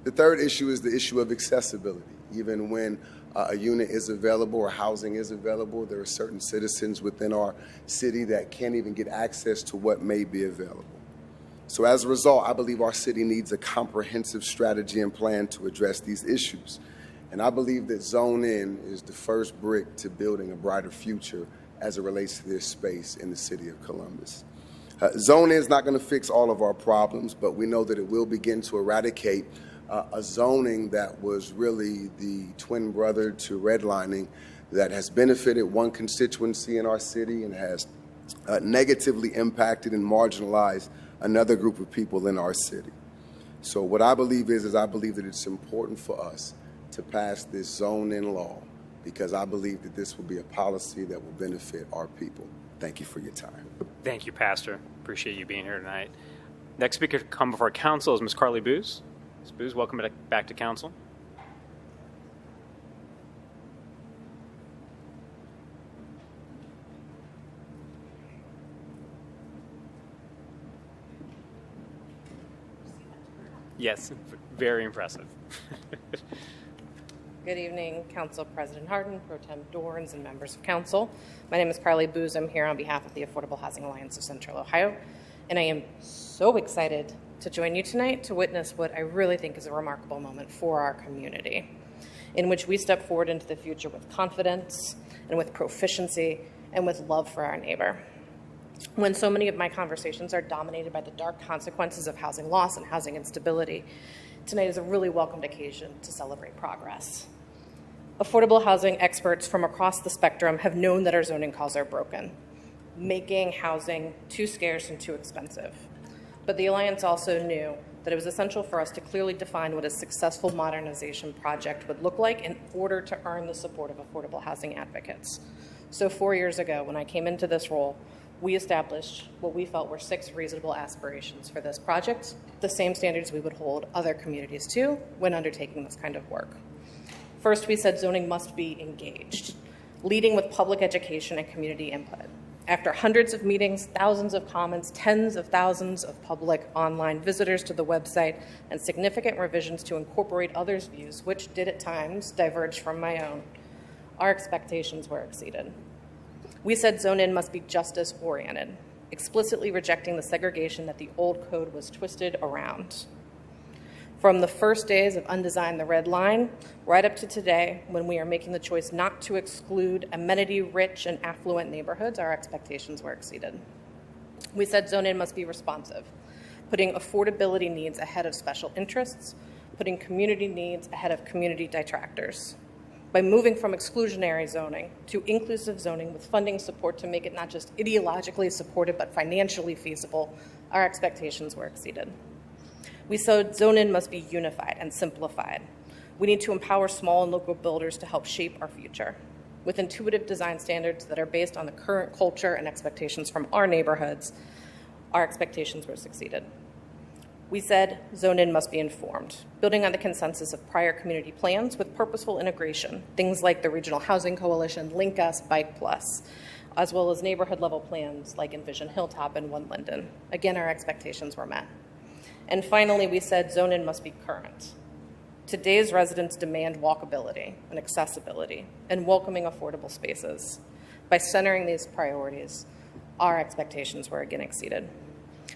The third issue is the issue of accessibility. Even when a unit is available or housing is available, there are certain citizens within our city that can't even get access to what may be available. So as a result, I believe our city needs a comprehensive strategy and plan to address these issues. And I believe that Zone In is the first brick to building a brighter future as it relates to this space in the city of Columbus. Zone In is not going to fix all of our problems, but we know that it will begin to eradicate a zoning that was really the twin brother to redlining that has benefited one constituency in our city and has negatively impacted and marginalized another group of people in our city. So what I believe is I believe that it's important for us to pass this zone-in law because I believe that this will be a policy that will benefit our people. Thank you for your time. Thank you, Pastor. Appreciate you being here tonight. Next speaker to come before council is Ms. Carly Booz. Ms. Booz, welcome back to council. Yes, very impressive. Good evening, Council President Harden, Pro Tem Dorns, and members of Council. My name is Carly Booz. I'm here on behalf of the Affordable Housing Alliance of Central Ohio, and I am so excited to join you tonight to witness what I really think is a remarkable moment for our community, in which we step forward into the future with confidence and with proficiency and with love for our neighbor. When so many of my conversations are dominated by the dark consequences of housing loss and housing instability, tonight is a really welcomed occasion to celebrate progress. Affordable housing experts from across the spectrum have known that our zoning calls are broken, making housing too scarce and too expensive. But the Alliance also knew that it was essential for us to clearly define what a successful modernization project would look like in order to earn the support of affordable housing advocates. So 4 years ago, when I came into this role, we established what we felt were 6 reasonable aspirations for this project, the same standards we would hold other communities to when undertaking this kind of work. First, we said zoning must be engaged, leading with public education and community input. After hundreds of meetings, thousands of comments, tens of thousands of public online visitors to the website, and significant revisions to incorporate others' views, which did at times diverge from my own, our expectations were exceeded. We said zone-in must be justice-oriented, explicitly rejecting the segregation that the old code was twisted around. From the first days of Undesign the Red Line, right up to today, when we are making the choice not to exclude amenity-rich and affluent neighborhoods, our expectations were exceeded. We said zone-in must be responsive, putting affordability needs ahead of special interests, putting community needs ahead of community detractors. By moving from exclusionary zoning to inclusive zoning with funding support to make it not just ideologically supported but financially feasible, our expectations were exceeded. We said zone-in must be unified and simplified. We need to empower small and local builders to help shape our future with intuitive design standards that are based on the current culture and expectations from our neighborhoods. Our expectations were succeeded. We said zone-in must be informed, building on the consensus of prior community plans with purposeful integration, things like the Regional Housing Coalition, Link Us, Bike Plus, as well as neighborhood-level plans like Envision Hilltop and One Linden. Again, our expectations were met. And finally, we said zone-in must be current. Today's residents demand walkability and accessibility and welcoming affordable spaces. By centering these priorities, our expectations were again exceeded.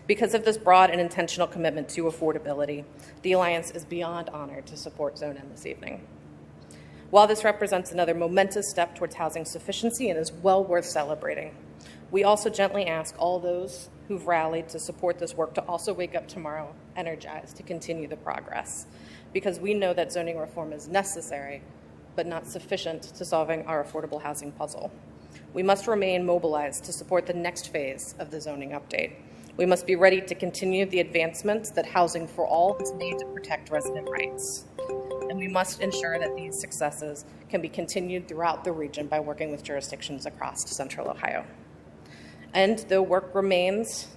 Because of this broad and intentional commitment to affordability, the Alliance is beyond honored to support zone-in this evening. While this represents another momentous step towards housing sufficiency and is well worth celebrating, we also gently ask all those who've rallied to support this work to also wake up tomorrow energized to continue the progress, because we know that zoning reform is necessary but not sufficient to solving our affordable housing puzzle. We must remain mobilized to support the next phase of the zoning update. We must be ready to continue the advancements that Housing for All has made to protect resident rights. And we must ensure that these successes can be continued throughout the region by working with jurisdictions across Central Ohio. And though work remains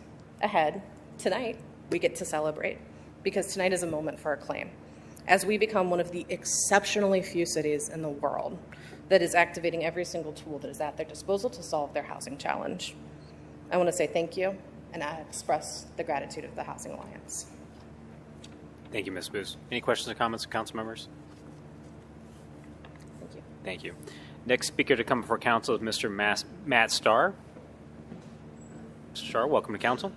ahead, tonight we get to celebrate, because tonight is a moment for acclaim, as we become one of the exceptionally few cities in the world that is activating every single tool that is at their disposal to solve their housing challenge. I want to say thank you, and I express the gratitude of the Housing Alliance. Thank you, Ms. Booz. Any questions or comments from council members? Thank you. Thank you. Next speaker to come before council is Mr. Matt Starr. Mr. Starr, welcome to council.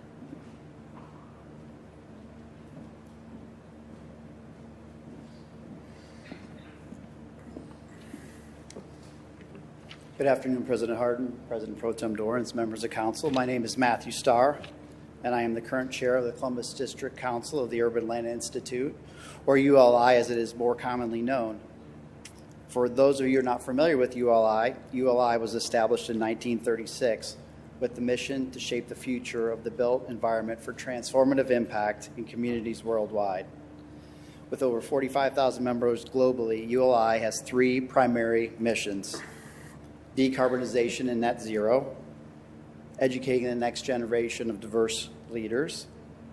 Good afternoon, President Hardin, President Pro Tem Dorans, members of council. My name is Matthew Starr, and I am the current chair of the Columbus District Council of the Urban Land Institute, or ULI as it is more commonly known. For those of you who are not familiar with ULI, ULI was established in 1936 with the mission to shape the future of the built environment for transformative impact in communities worldwide. With over 45,000 members globally, ULI has 3 primary missions: decarbonization and net zero, educating the next generation of diverse leaders,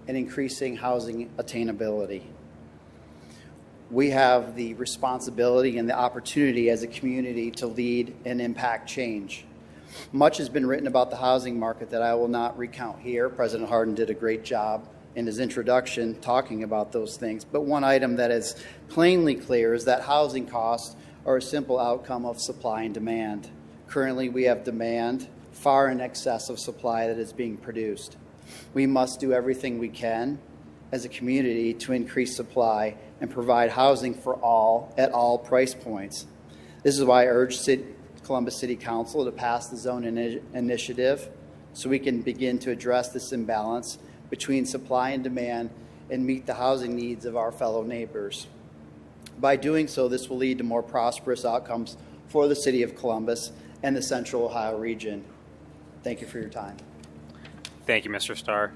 and increasing housing attainability. We have the responsibility and the opportunity as a community to lead and impact change. Much has been written about the housing market that I will not recount here. President Hardin did a great job in his introduction talking about those things. But one item that is plainly clear is that housing costs are a simple outcome of supply and demand. Currently, we have demand far in excess of supply that is being produced. We must do everything we can as a community to increase supply and provide housing for all at all price points. This is why I urge Columbus City Council to pass the zone initiative so we can begin to address this imbalance between supply and demand and meet the housing needs of our fellow neighbors. By doing so, this will lead to more prosperous outcomes for the City of Columbus and the Central Ohio region. Thank you for your time. Thank you, Mr. Starr.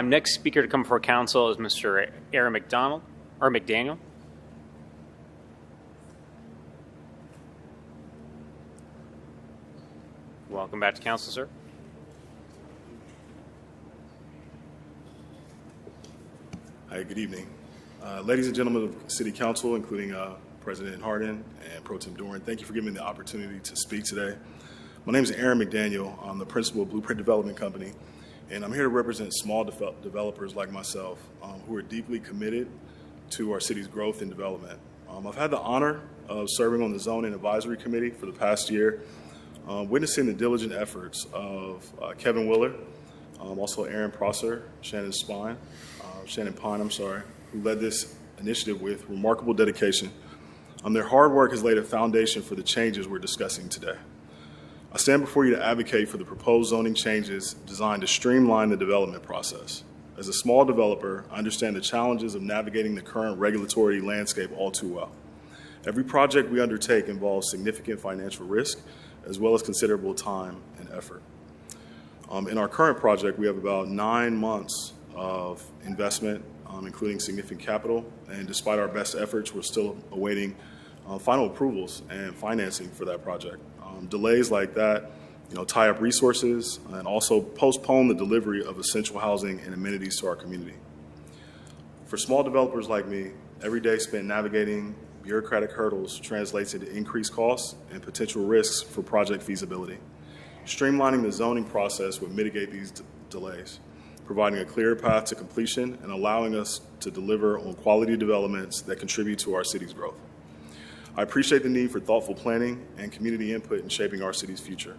Next speaker to come before council is Mr. Aaron McDaniel. Welcome back to council, sir. Hi, good evening. Ladies and gentlemen of City Council, including President Hardin and Pro Tem Doran, thank you for giving me the opportunity to speak today. My name is Aaron McDaniel. I'm the principal of Blueprint Development Company, and I'm here to represent small developers like myself who are deeply committed to our city's growth and development. I've had the honor of serving on the Zoning Advisory Committee for the past year, witnessing the diligent efforts of Kevin Willer, also Aaron Prosser, Shannon Pine, who led this initiative with remarkable dedication. Their hard work has laid a foundation for the changes we're discussing today. I stand before you to advocate for the proposed zoning changes designed to streamline the development process. As a small developer, I understand the challenges of navigating the current regulatory landscape all too well. Every project we undertake involves significant financial risk, as well as considerable time and effort. In our current project, we have about 9 months of investment, including significant capital, and despite our best efforts, we're still awaiting final approvals and financing for that project. Delays like that, tie up resources and also postpone the delivery of essential housing and amenities to our community. For small developers like me, every day spent navigating bureaucratic hurdles translates into increased costs and potential risks for project feasibility. Streamlining the zoning process would mitigate these delays, providing a clearer path to completion and allowing us to deliver on quality developments that contribute to our city's growth. I appreciate the need for thoughtful planning and community input in shaping our city's future.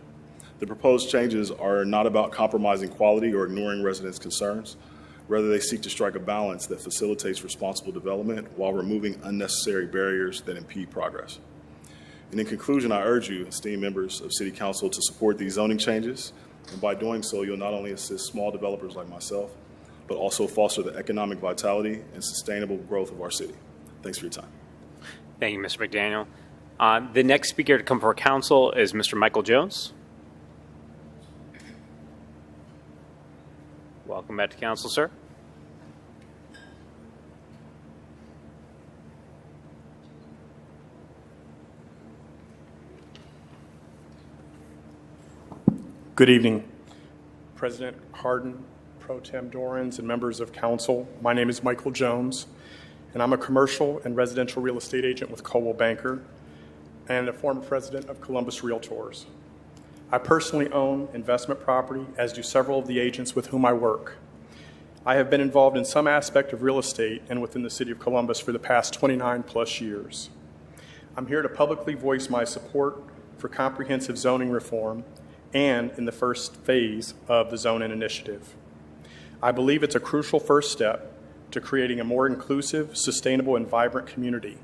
The proposed changes are not about compromising quality or ignoring residents' concerns. Rather, they seek to strike a balance that facilitates responsible development while removing unnecessary barriers that impede progress. And in conclusion, I urge you, esteemed members of City Council, to support these zoning changes. And by doing so, you'll not only assist small developers like myself, but also foster the economic vitality and sustainable growth of our city. Thanks for your time. Thank you, Mr. McDaniel. The next speaker to come before council is Mr. Michael Jones. Welcome back to council, sir. Good evening, President Hardin, Pro Tem Dorans, and members of council. My name is Michael Jones, and I'm a commercial and residential real estate agent with Coldwell Banker and a former president of Columbus Realtors. I personally own investment property, as do several of the agents with whom I work. I have been involved in some aspect of real estate and within the city of Columbus for the past 29 plus years. I'm here to publicly voice my support for comprehensive zoning reform and in the first phase of the zoning initiative. I believe it's a crucial first step to creating a more inclusive, sustainable, and vibrant community.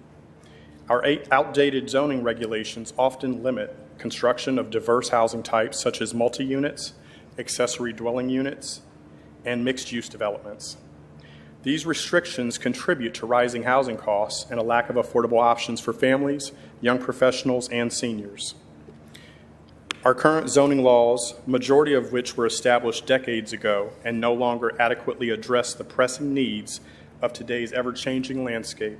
Our outdated zoning regulations often limit construction of diverse housing types such as multi-units, accessory dwelling units, and mixed-use developments. These restrictions contribute to rising housing costs and a lack of affordable options for families, young professionals, and seniors. Our current zoning laws, majority of which were established decades ago and no longer adequately address the pressing needs of today's ever-changing landscape.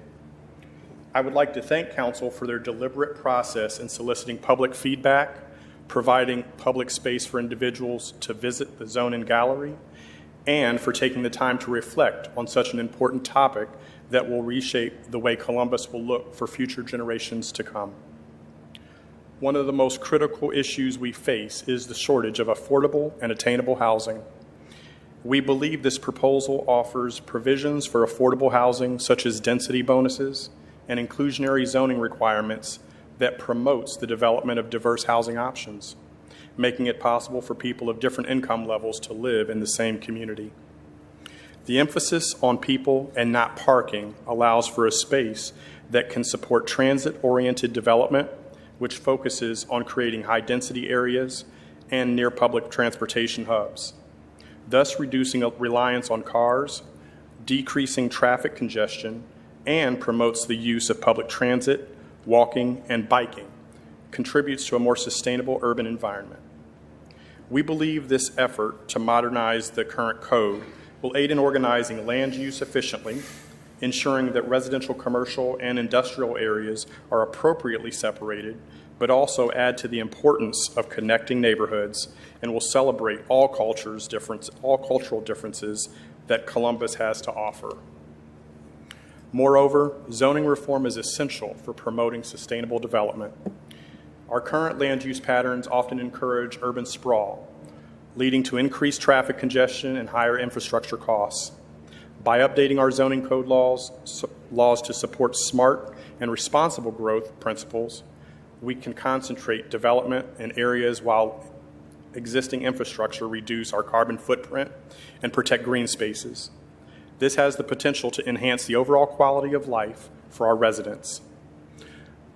I would like to thank Council for their deliberate process in soliciting public feedback, providing public space for individuals to visit the zoning gallery, and for taking the time to reflect on such an important topic that will reshape the way Columbus will look for future generations to come. One of the most critical issues we face is the shortage of affordable and attainable housing. We believe this proposal offers provisions for affordable housing, such as density bonuses and inclusionary zoning requirements that promotes the development of diverse housing options, making it possible for people of different income levels to live in the same community. The emphasis on people and not parking allows for a space that can support transit-oriented development, which focuses on creating high-density areas and near public transportation hubs, thus reducing reliance on cars, decreasing traffic congestion, and promotes the use of public transit, walking, and biking, contributes to a more sustainable urban environment. We believe this effort to modernize the current code will aid in organizing land use efficiently, ensuring that residential, commercial, and industrial areas are appropriately separated, but also add to the importance of connecting neighborhoods and will celebrate all cultural differences that Columbus has to offer. Moreover, zoning reform is essential for promoting sustainable development. Our current land use patterns often encourage urban sprawl, leading to increased traffic congestion and higher infrastructure costs. By updating our zoning code laws to support smart and responsible growth principles, we can concentrate development in areas while existing infrastructure reduce our carbon footprint and protect green spaces. This has the potential to enhance the overall quality of life for our residents.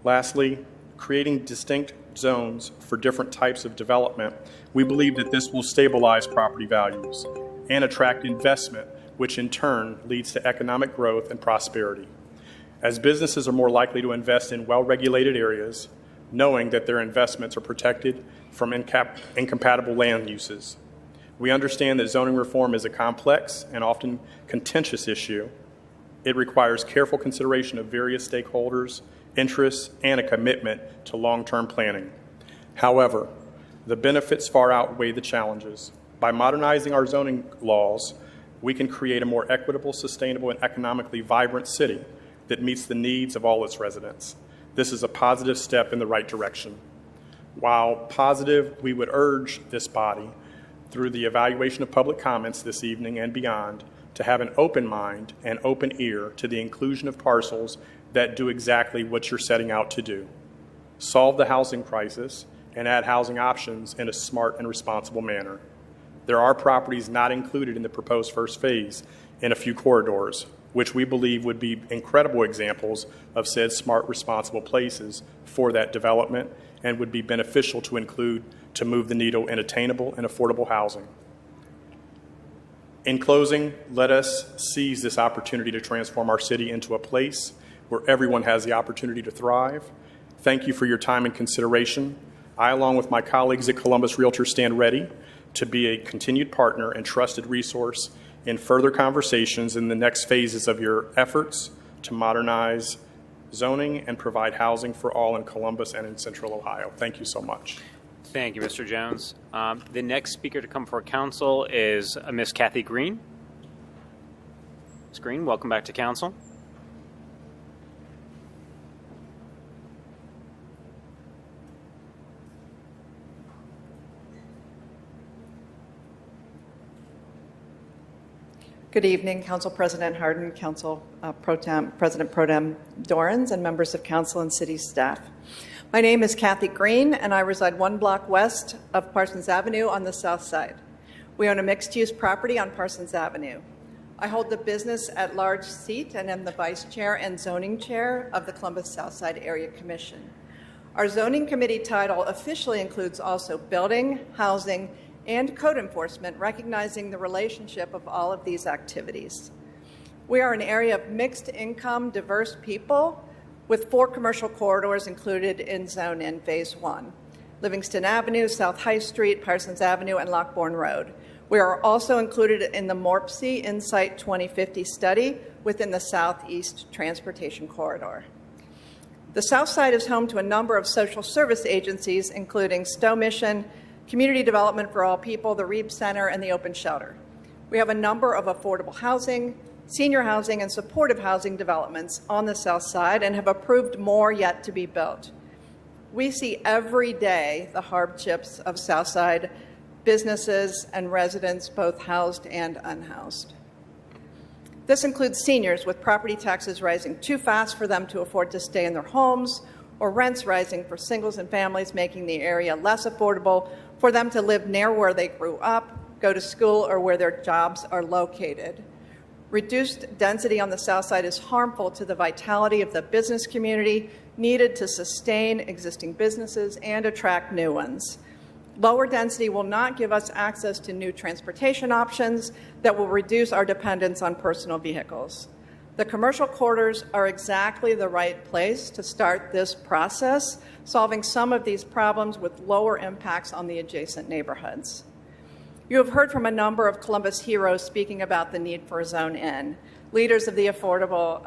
Lastly, creating distinct zones for different types of development, we believe that this will stabilize property values and attract investment, which in turn leads to economic growth and prosperity. As businesses are more likely to invest in well-regulated areas, knowing that their investments are protected from incompatible land uses. We understand that zoning reform is a complex and often contentious issue. It requires careful consideration of various stakeholders, interests, and a commitment to long-term planning. However, the benefits far outweigh the challenges. By modernizing our zoning laws, we can create a more equitable, sustainable, and economically vibrant city that meets the needs of all its residents. This is a positive step in the right direction. While positive, we would urge this body, through the evaluation of public comments this evening and beyond, to have an open mind and open ear to the inclusion of parcels that do exactly what you're setting out to do. Solve the housing crisis and add housing options in a smart and responsible manner. There are properties not included in the proposed first phase in a few corridors, which we believe would be incredible examples of said smart, responsible places for that development and would be beneficial to include to move the needle in attainable and affordable housing. In closing, let us seize this opportunity to transform our city into a place where everyone has the opportunity to thrive. Thank you for your time and consideration. I, along with my colleagues at Columbus Realtors, stand ready to be a continued partner and trusted resource in further conversations in the next phases of your efforts to modernize zoning and provide housing for all in Columbus and in Central Ohio. Thank you so much. Thank you, Mr. Jones. The next speaker to come before council is Ms. Kathy Green. Ms. Green, welcome back to council. Good evening, Council President Hardin, Council President Pro Tem Dorans, and members of council and city staff. My name is Kathy Green, and I reside 1 block west of Parsons Avenue on the south side. We own a mixed-use property on Parsons Avenue. I hold the business at large seat and am the vice chair and zoning chair of the Columbus Southside Area Commission. Our zoning committee title officially includes also building, housing, and code enforcement, recognizing the relationship of all of these activities. We are an area of mixed income, diverse people, with 4 commercial corridors included in Zone N Phase 1, Livingston Avenue, South High Street, Parsons Avenue, and Lockbourne Road. We are also included in the MORPC Insight 2050 study within the Southeast Transportation Corridor. The South Side is home to a number of social service agencies, including Stowe Mission, Community Development for All People, the Reeb Center, and the Open Shelter. We have a number of affordable housing, senior housing, and supportive housing developments on the South Side and have approved more yet to be built. We see every day the hardships of South Side businesses and residents, both housed and unhoused. This includes seniors with property taxes rising too fast for them to afford to stay in their homes, or rents rising for singles and families, making the area less affordable for them to live near where they grew up, go to school, or where their jobs are located. Reduced density on the South Side is harmful to the vitality of the business community needed to sustain existing businesses and attract new ones. Lower density will not give us access to new transportation options that will reduce our dependence on personal vehicles. The commercial corridors are exactly the right place to start this process, solving some of these problems with lower impacts on the adjacent neighborhoods. You have heard from a number of Columbus heroes speaking about the need for a Zone N, leaders of the Affordable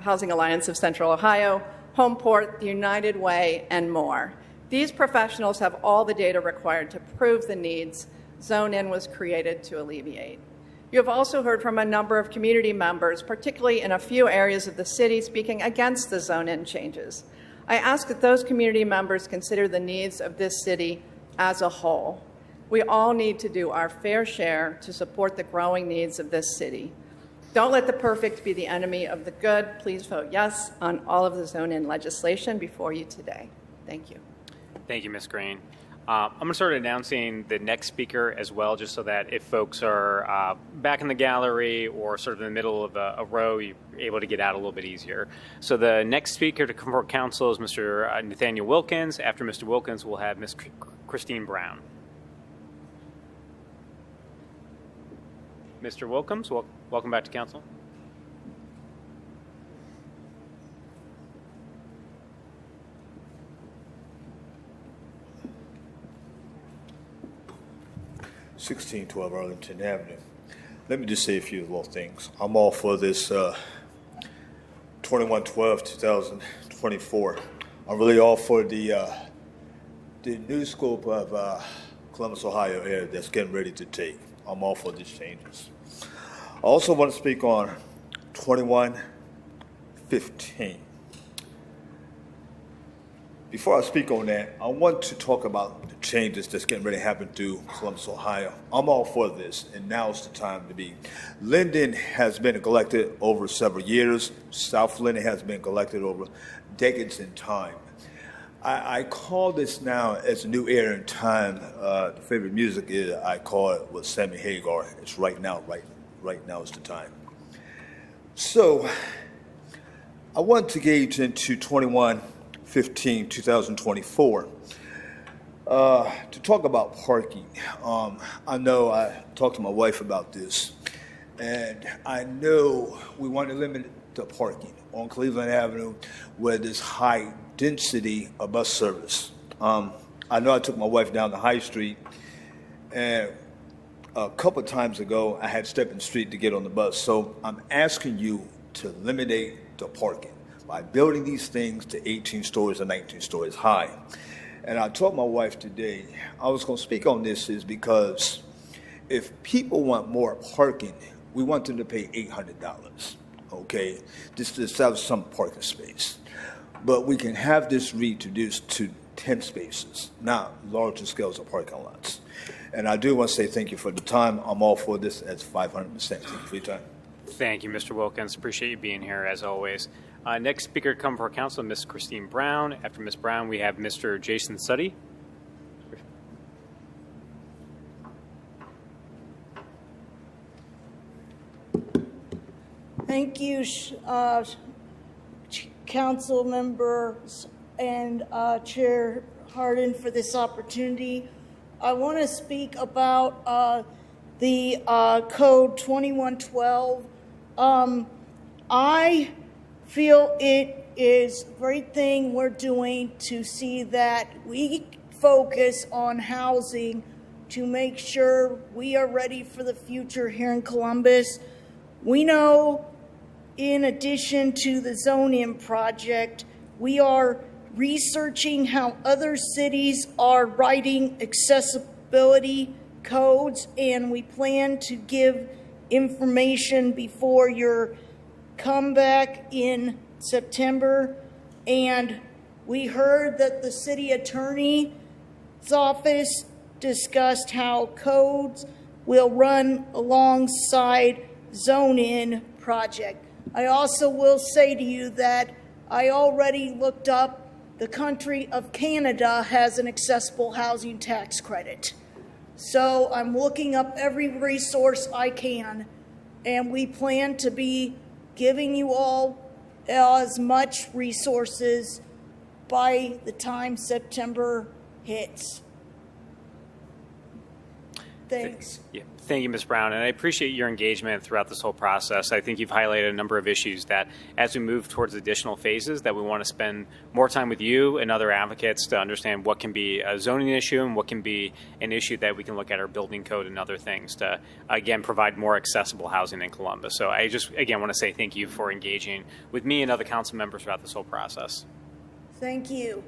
Housing Alliance of Central Ohio, Homeport, the United Way, and more. These professionals have all the data required to prove the needs Zone N was created to alleviate. You have also heard from a number of community members, particularly in a few areas of the city, speaking against the Zone N changes. I ask that those community members consider the needs of this city as a whole. We all need to do our fair share to support the growing needs of this city. Don't let the perfect be the enemy of the good. Please vote yes on all of the Zone N legislation before you today. Thank you. Thank you, Ms. Green. I'm going to start announcing the next speaker as well, just so that if folks are back in the gallery or sort of in the middle of a row, you're able to get out a little bit easier. So the next speaker to come before council is Mr. Nathaniel Wilkins. After Mr. Wilkins, we'll have Ms. Christine Brown. Mr. Wilkins, welcome back to council. (1612) Arlington Avenue. Let me just say a few little things. I'm all for this 21/12/2024. I'm really all for the new scope of Columbus, Ohio area that's getting ready to take. I'm all for these changes. I also want to speak on 2115. Before I speak on that, I want to talk about the changes that's getting ready to happen through Columbus, Ohio. I'm all for this, and now's the time to be. Linden has been neglected over several years. South Linden has been neglected over decades in time. I call this now as a new era in time. The favorite music is I call it with Sammy Hagar. It's right now. Right now is the time. So I want to gauge into 21/15/2024 to talk about parking. I know I talked to my wife about this, and I know we want to limit the parking on Cleveland Avenue where there's high density of bus service. I know I took my wife down the High Street, and a couple of times ago I had to step in the street to get on the bus. So I'm asking you to eliminate the parking by building these things to 18 stories or 19 stories high. And I told my wife today, I was going to speak on this is because if people want more parking, we want them to pay $800, okay, just to have some parking space. But we can have this reduced to 10 spaces, not larger scales of parking lots. And I do want to say thank you for the time. I'm all for this at 500%. Thank you for your time. Thank you, Mr. Wilkins. Appreciate you being here as always. Next speaker to come before council, Ms. Christine Brown. After Ms. Brown, we have Mr. Jason Suddy. Thank you, council members and Chair Hardin for this opportunity. I want to speak about the code 2112. I feel it is a great thing we're doing to see that we focus on housing to make sure we are ready for the future here in Columbus. We know, in addition to the Zone In project, we are researching how other cities are writing accessibility codes, and we plan to give information before your comeback in September. And we heard that the city attorney's office discussed how codes will run alongside Zone In project. I also will say to you that I already looked up the country of Canada has an accessible housing tax credit. So I'm looking up every resource I can, and we plan to be giving you all as much resources by the time September hits. Thanks. Yeah. Thank you, Ms. Brown, and I appreciate your engagement throughout this whole process. I think you've highlighted a number of issues that, as we move towards additional phases, that we want to spend more time with you and other advocates to understand what can be a zoning issue and what can be an issue that we can look at our building code and other things to, again, provide more accessible housing in Columbus. So I just, again, want to say thank you for engaging with me and other council members throughout this whole process. Thank you.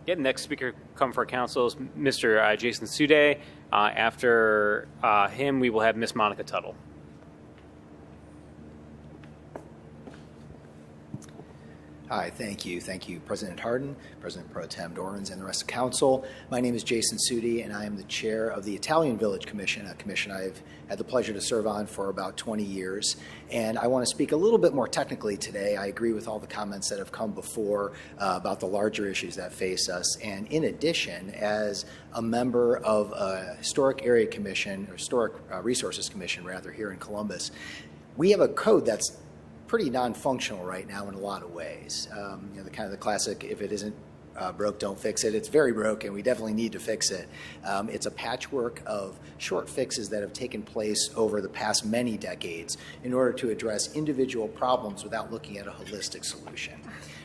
Next speaker come for council is Mr. Jason Sude. After him, we will have Ms. Monica Tuttle. Hi, thank you. Thank you, President Hardin, President Pro Tem Dorans, and the rest of council. My name is Jason Sudi, and I am the chair of the Italian Village Commission, a commission I've had the pleasure to serve on for about 20 years. And I want to speak a little bit more technically today. I agree with all the comments that have come before about the larger issues that face us. And in addition, as a member of a historic area commission, or historic resources commission, rather, here in Columbus, we have a code that's pretty non-functional right now in a lot of ways. The kind of the classic, if it isn't broke, don't fix it. It's very broken. We definitely need to fix it. It's a patchwork of short fixes that have taken place over the past many decades in order to address individual problems without looking at a holistic solution.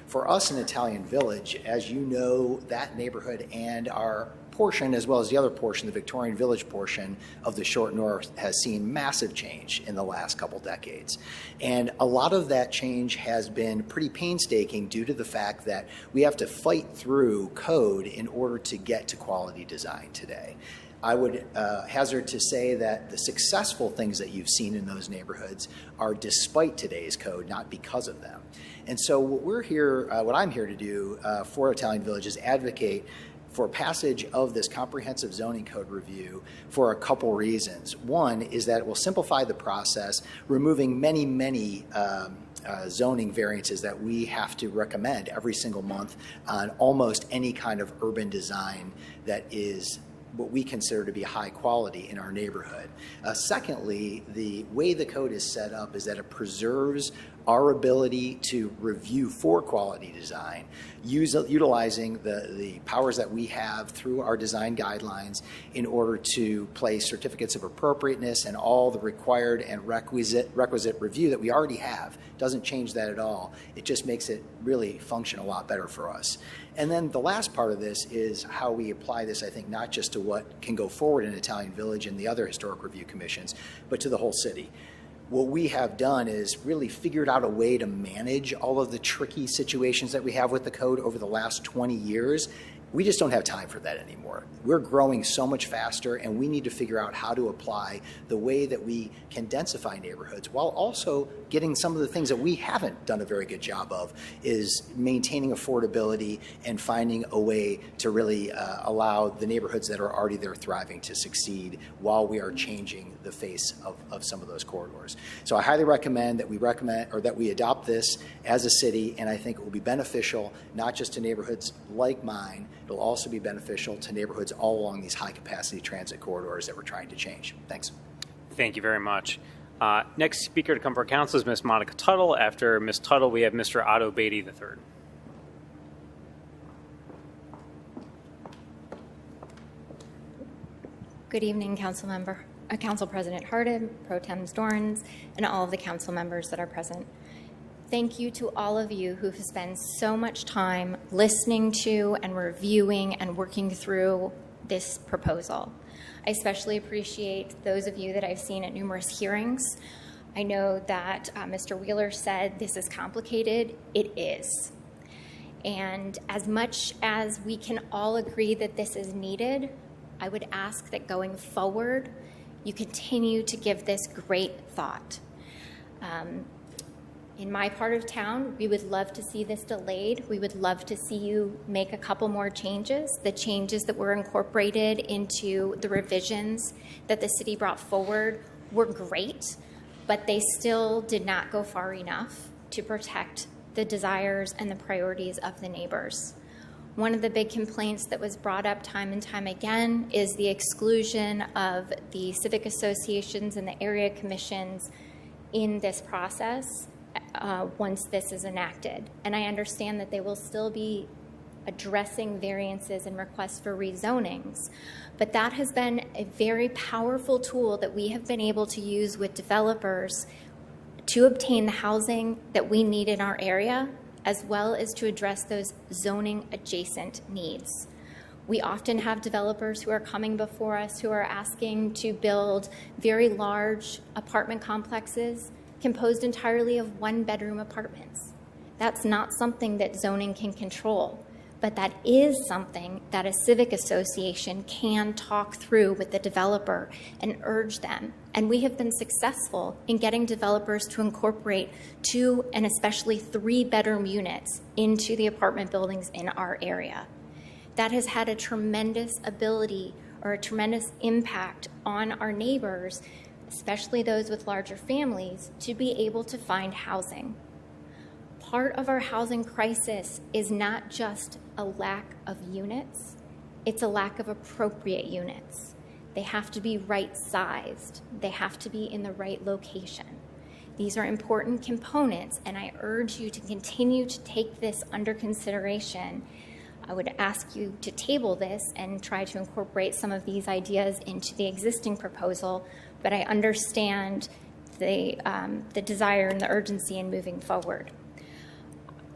For us in Italian Village, as you know, that neighborhood and our portion, as well as the other portion, the Victorian Village portion of the Short North, has seen massive change in the last couple decades. And a lot of that change has been pretty painstaking due to the fact that we have to fight through code in order to get to quality design today. I would hazard to say that the successful things that you've seen in those neighborhoods are despite today's code, not because of them. And so what I'm here to do for Italian Village is advocate for passage of this comprehensive zoning code review for a couple reasons. One is that it will simplify the process, removing many zoning variances that we have to recommend every single month on almost any kind of urban design that is what we consider to be high quality in our neighborhood. Secondly, the way the code is set up is that it preserves our ability to review for quality design, utilizing the powers that we have through our design guidelines in order to place certificates of appropriateness and all the required and requisite review that we already have. Doesn't change that at all. It just makes it really function a lot better for us. And then the last part of this is how we apply this, I think, not just to what can go forward in Italian Village and the other historic review commissions, but to the whole city. What we have done is really figured out a way to manage all of the tricky situations that we have with the code over the last 20 years. We just don't have time for that anymore. We're growing so much faster, and we need to figure out how to apply the way that we can densify neighborhoods while also getting some of the things that we haven't done a very good job of, is maintaining affordability and finding a way to really allow the neighborhoods that are already there thriving to succeed while we are changing the face of some of those corridors. So I highly recommend that we adopt this as a city, and I think it will be beneficial not just to neighborhoods like mine. It'll also be beneficial to neighborhoods all along these high-capacity transit corridors that we're trying to change. Thanks. Thank you very much. Next speaker to come for council is Ms. Monica Tuttle. After Ms. Tuttle, we have Mr. Otto Beatty III. Good evening, Council President Hardin, Pro Tem Dorans, and all of the council members that are present. Thank you to all of you who have spent so much time listening to and reviewing and working through this proposal. I especially appreciate those of you that I've seen at numerous hearings. I know that Mr. Wheeler said this is complicated. It is. And as much as we can all agree that this is needed, I would ask that going forward, you continue to give this great thought. In my part of town, we would love to see this delayed. We would love to see you make a couple more changes. The changes that were incorporated into the revisions that the city brought forward were great, but they still did not go far enough to protect the desires and the priorities of the neighbors. One of the big complaints that was brought up time and time again is the exclusion of the civic associations and the area commissions in this process once this is enacted. And I understand that they will still be addressing variances and requests for rezonings. But that has been a very powerful tool that we have been able to use with developers to obtain the housing that we need in our area, as well as to address those zoning adjacent needs. We often have developers who are coming before us who are asking to build very large apartment complexes composed entirely of one-bedroom apartments. That's not something that zoning can control, but that is something that a civic association can talk through with the developer and urge them. And we have been successful in getting developers to incorporate 2 and especially 3-bedroom units into the apartment buildings in our area. That has had a tremendous ability or a tremendous impact on our neighbors, especially those with larger families, to be able to find housing. Part of our housing crisis is not just a lack of units, it's a lack of appropriate units. They have to be right-sized. They have to be in the right location. These are important components, and I urge you to continue to take this under consideration. I would ask you to table this and try to incorporate some of these ideas into the existing proposal, but I understand the desire and the urgency in moving forward.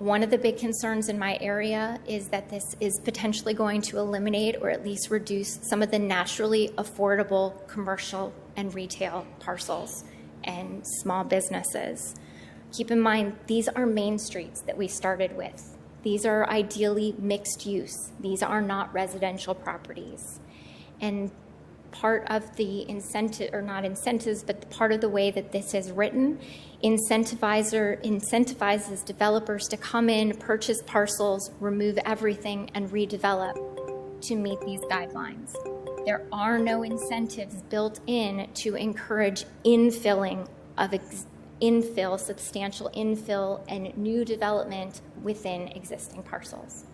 One of the big concerns in my area is that this is potentially going to eliminate or at least reduce some of the naturally affordable commercial and retail parcels and small businesses. Keep in mind, these are main streets that we started with. These are ideally mixed use. These are not residential properties. And part of the incentive, or not incentives, but part of the way that this is written incentivizes developers to come in, purchase parcels, remove everything, and redevelop to meet these guidelines. There are no incentives built in to encourage infilling of substantial infill and new development within existing parcels.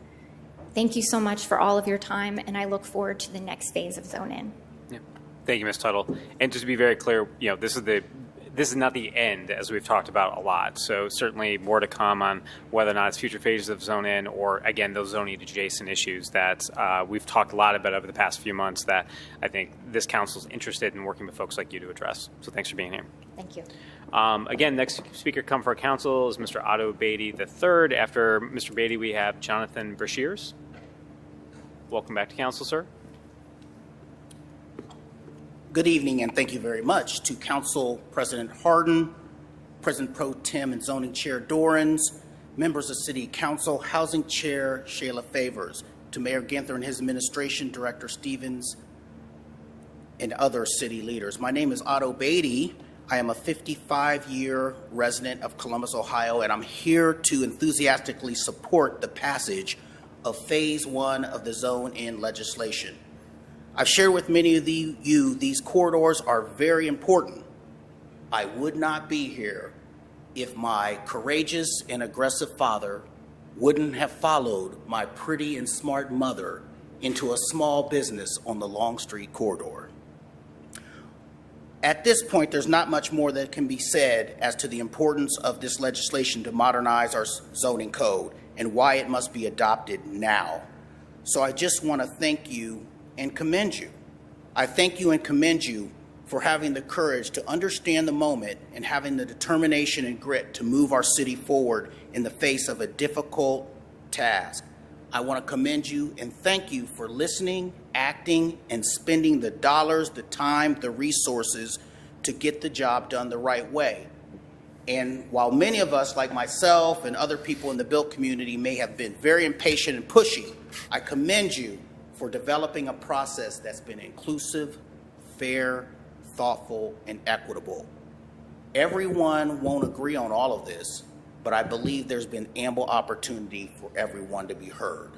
Thank you so much for all of your time, and I look forward to the next phase of Zone In. Yeah. Thank you, Ms. Tuttle. And just to be very clear, this is not the end, as we've talked about a lot. So certainly more to come on whether or not it's future phases of Zone In or, again, those zoning adjacent issues that we've talked a lot about over the past few months that I think this council is interested in working with folks like you to address. So thanks for being here. Thank you. Again, next speaker come for our council is Mr. Otto Beatty III. After Mr. Beatty, we have Jonathan Brashears. Welcome back to council, sir. Good evening, and thank you very much to Council President Hardin, President Pro Tem and Zoning Chair Dorans, members of City Council, Housing Chair Shayla Favors, to Mayor Ginther and his administration, Director Stevens, and other city leaders. My name is Otto Beatty. I am a 55-year resident of Columbus, Ohio, and I'm here to enthusiastically support the passage of Phase 1 of the Zone In legislation. I've shared with many of you these corridors are very important. I would not be here if my courageous and aggressive father wouldn't have followed my pretty and smart mother into a small business on the Longstreet corridor. At this point, there's not much more that can be said as to the importance of this legislation to modernize our zoning code and why it must be adopted now. So I just want to thank you and commend you. I thank you and commend you for having the courage to understand the moment and having the determination and grit to move our city forward in the face of a difficult task. I want to commend you and thank you for listening, acting, and spending the dollars, the time, the resources to get the job done the right way. And while many of us, like myself and other people in the built community, may have been very impatient and pushy, I commend you for developing a process that's been inclusive, fair, thoughtful, and equitable. Everyone won't agree on all of this, but I believe there's been ample opportunity for everyone to be heard.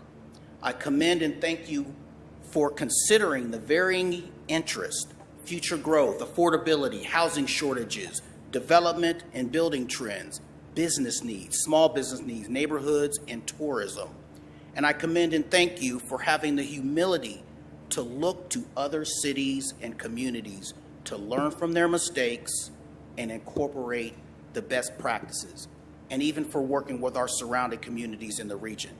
I commend and thank you for considering the varying interests, future growth, affordability, housing shortages, development and building trends, business needs, small business needs, neighborhoods, and tourism. And I commend and thank you for having the humility to look to other cities and communities to learn from their mistakes and incorporate the best practices, and even for working with our surrounding communities in the region.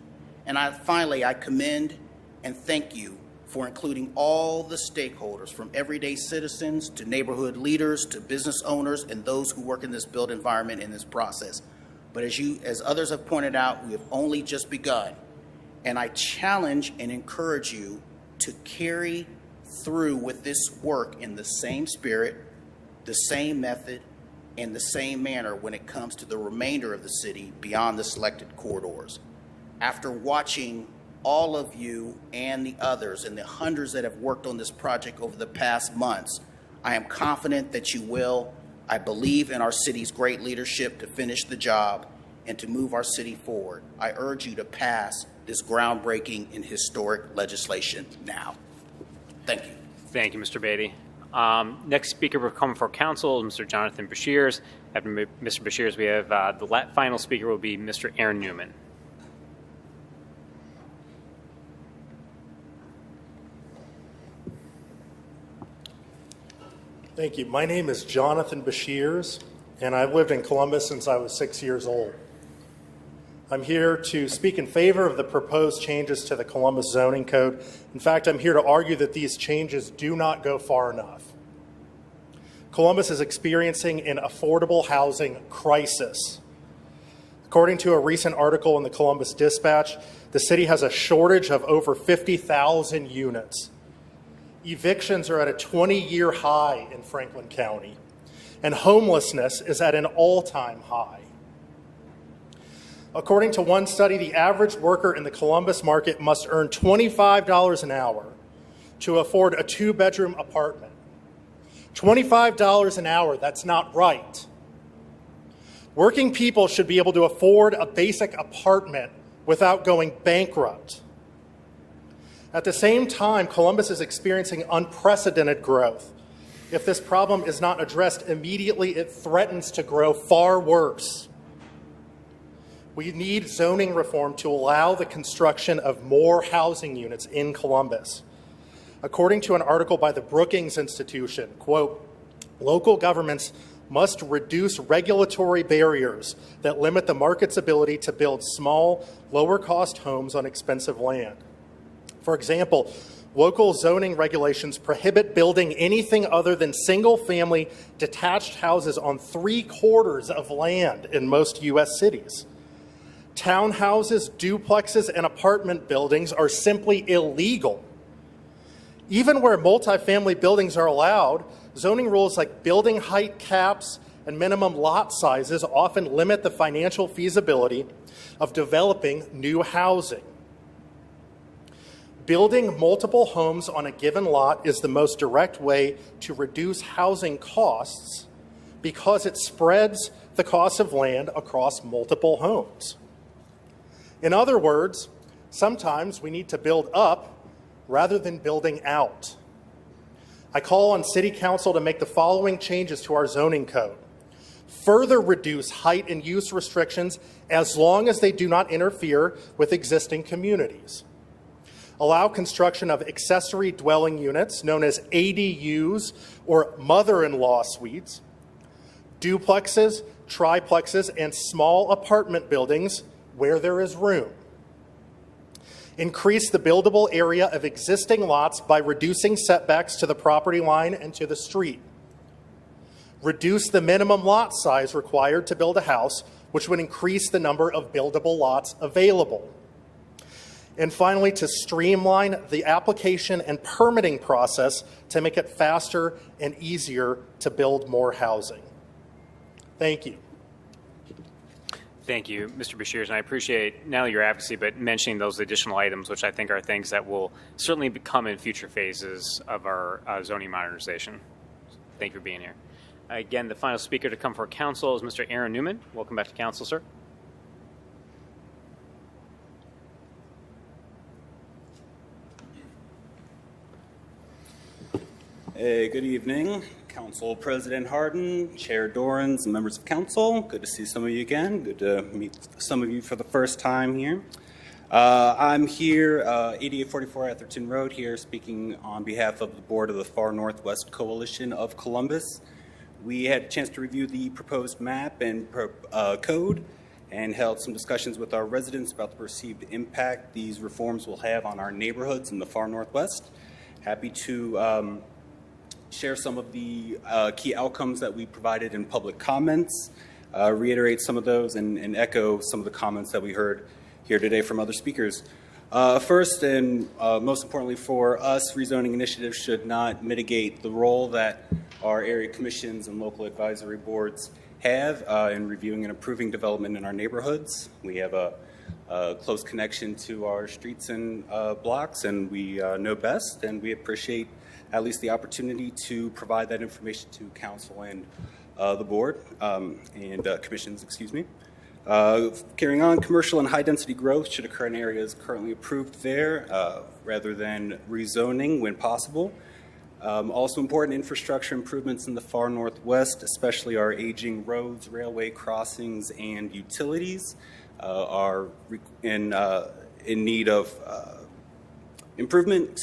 And finally, I commend and thank you for including all the stakeholders, from everyday citizens to neighborhood leaders to business owners and those who work in this built environment in this process. But as others have pointed out, we have only just begun. And I challenge and encourage you to carry through with this work in the same spirit, the same method, and the same manner when it comes to the remainder of the city beyond the selected corridors. After watching all of you and the others and the hundreds that have worked on this project over the past months, I am confident that you will. I believe in our city's great leadership to finish the job and to move our city forward. I urge you to pass this groundbreaking and historic legislation now. Thank you. Thank you, Mr. Beatty. Next speaker will come for council is Mr. Jonathan Bashirs. After Mr. Bashirs, we have the final speaker will be Mr. Aaron Newman. Thank you. My name is Jonathan Bashirs, and I've lived in Columbus since I was 6 years old. I'm here to speak in favor of the proposed changes to the Columbus zoning code. In fact, I'm here to argue that these changes do not go far enough. Columbus is experiencing an affordable housing crisis. According to a recent article in the Columbus Dispatch, the city has a shortage of over 50,000 units. Evictions are at a 20-year high in Franklin County, and homelessness is at an all-time high. According to one study, the average worker in the Columbus market must earn $25 an hour to afford a two-bedroom apartment. $25 an hour, that's not right. Working people should be able to afford a basic apartment without going bankrupt. At the same time, Columbus is experiencing unprecedented growth. If this problem is not addressed immediately, it threatens to grow far worse. We need zoning reform to allow the construction of more housing units in Columbus. According to an article by the Brookings Institution, quote, local governments must reduce regulatory barriers that limit the market's ability to build small, lower-cost homes on expensive land. For example, local zoning regulations prohibit building anything other than single-family detached houses on 3/4 of land in most U.S. cities. Townhouses, duplexes, and apartment buildings are simply illegal. Even where multifamily buildings are allowed, zoning rules like building height caps and minimum lot sizes often limit the financial feasibility of developing new housing. Building multiple homes on a given lot is the most direct way to reduce housing costs because it spreads the cost of land across multiple homes. In other words, sometimes we need to build up rather than building out. I call on City Council to make the following changes to our zoning code. Further reduce height and use restrictions as long as they do not interfere with existing communities. Allow construction of accessory dwelling units, known as ADUs or mother-in-law suites, duplexes, triplexes, and small apartment buildings where there is room. Increase the buildable area of existing lots by reducing setbacks to the property line and to the street. Reduce the minimum lot size required to build a house, which would increase the number of buildable lots available. And finally, to streamline the application and permitting process to make it faster and easier to build more housing. Thank you. Thank you, Mr. Bashirs, and I appreciate not only your advocacy, but mentioning those additional items, which I think are things that will certainly become in future phases of our zoning modernization. Thank you for being here. Again, the final speaker to come for council is Mr. Aaron Newman. Welcome back to council, sir. Hey, good evening, Council President Hardin, Chair Dorans, and members of council. Good to see some of you again. Good to meet some of you for the first time here. I'm here, 8844 Atherton Road here, speaking on behalf of the board of the Far Northwest Coalition of Columbus. We had a chance to review the proposed map and code, and held some discussions with our residents about the perceived impact these reforms will have on our neighborhoods in the far northwest. Happy to share some of the key outcomes that we provided in public comments, reiterate some of those, and echo some of the comments that we heard here today from other speakers. First and most importantly for us, rezoning initiatives should not mitigate the role that our area commissions and local advisory boards have in reviewing and approving development in our neighborhoods. We have a close connection to our streets and blocks, and we know best, and we appreciate at least the opportunity to provide that information to council and the board and commissions, excuse me. Carrying on, commercial and high-density growth should occur in areas currently approved there rather than rezoning when possible. Also important, infrastructure improvements in the far northwest, especially our aging roads, railway crossings, and utilities are in need of improvement,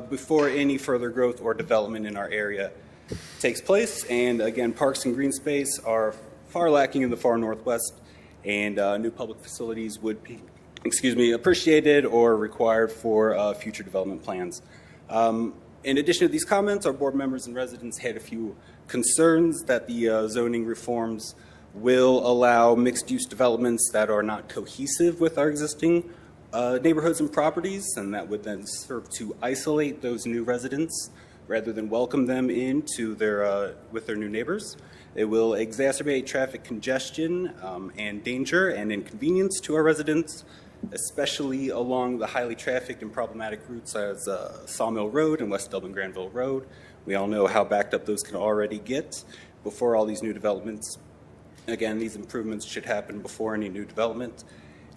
before any further growth or development in our area takes place. And again, parks and green space are far lacking in the far northwest, and new public facilities would be, appreciated or required for future development plans. In addition to these comments, our board members and residents had a few concerns that the zoning reforms will allow mixed-use developments that are not cohesive with our existing neighborhoods and properties, and that would then serve to isolate those new residents rather than welcome them into their with their new neighbors. It will exacerbate traffic congestion and danger and inconvenience to our residents, especially along the highly trafficked and problematic routes as Sawmill Road and West Dublin Granville Road. We all know how backed up those can already get before all these new developments. Again, these improvements should happen before any new development.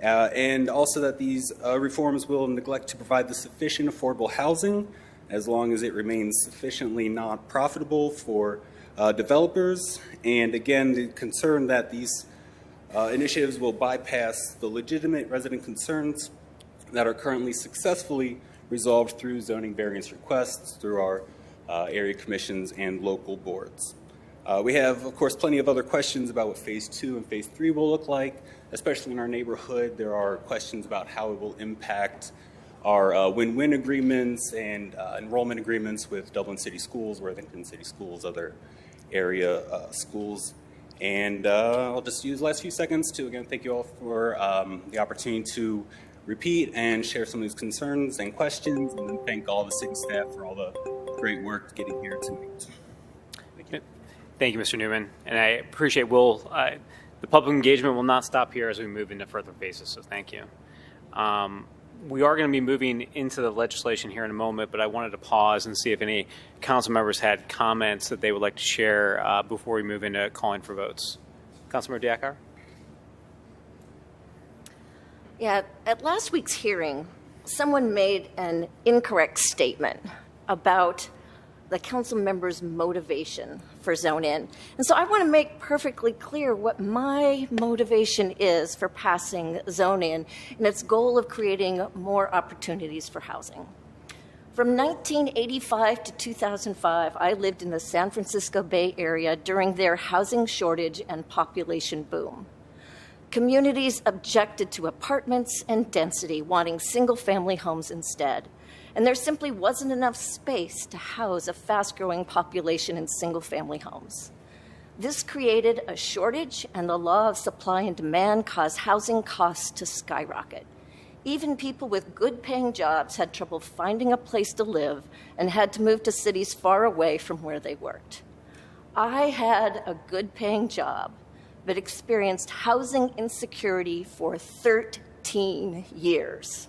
And also that these reforms will neglect to provide the sufficient affordable housing as long as it remains sufficiently not profitable for developers. And again, the concern that these initiatives will bypass the legitimate resident concerns that are currently successfully resolved through zoning variance requests through our area commissions and local boards. We have, of course, plenty of other questions about what Phase 2 and Phase 3 will look like, especially in our neighborhood. There are questions about how it will impact our win-win agreements and enrollment agreements with Dublin City Schools, Worthington City Schools, other area schools. And I'll just use the last few seconds to, again, thank you all for the opportunity to repeat and share some of these concerns and questions, and then thank all the city staff for all the great work getting here tonight. Thank you. Thank you, Mr. Newman. And I appreciate the public engagement will not stop here as we move into further phases, so thank you. We are going to be moving into the legislation here in a moment, but I wanted to pause and see if any council members had comments that they would like to share before we move into calling for votes. Councilmember Diakar? Yeah, at last week's hearing, someone made an incorrect statement about the council member's motivation for Zone In. And so I want to make perfectly clear what my motivation is for passing Zone In and its goal of creating more opportunities for housing. From 1985 to 2005, I lived in the San Francisco Bay Area during their housing shortage and population boom. Communities objected to apartments and density, wanting single-family homes instead. And there simply wasn't enough space to house a fast-growing population in single-family homes. This created a shortage, and the law of supply and demand caused housing costs to skyrocket. Even people with good-paying jobs had trouble finding a place to live and had to move to cities far away from where they worked. I had a good-paying job, but experienced housing insecurity for 13 years.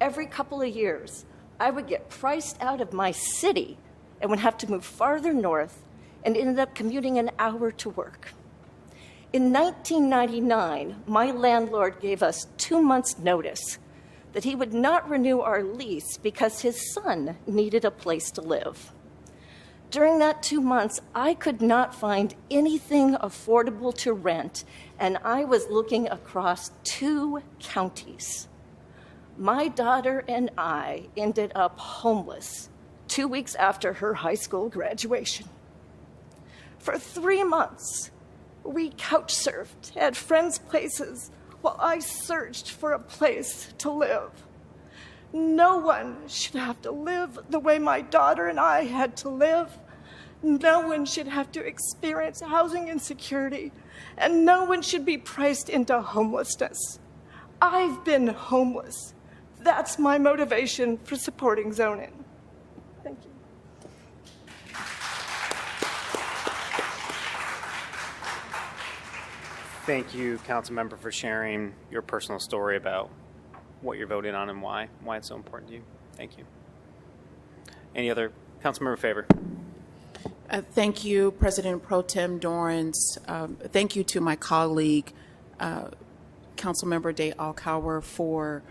Every couple of years, I would get priced out of my city and would have to move farther north and ended up commuting an hour to work. In 1999, my landlord gave us 2 months' notice that he would not renew our lease because his son needed a place to live. During that 2 months, I could not find anything affordable to rent, and I was looking across 2 counties. My daughter and I ended up homeless 2 weeks after her high school graduation. For 3 months, We couch surfed at friends' places while I searched for a place to live. No one should have to live the way my daughter and I had to live. No one should have to experience housing insecurity, and no one should be priced into homelessness. I've been homeless. That's my motivation for supporting Zone-In. Thank you. Thank you, Councilmember, for sharing your personal story about what you're voting on and why it's so important to you. Thank you. Any other? Councilmember Faber. Thank you, President Pro Tem Dorrance. Thank you to my colleague, Councilmember Day Alcower, for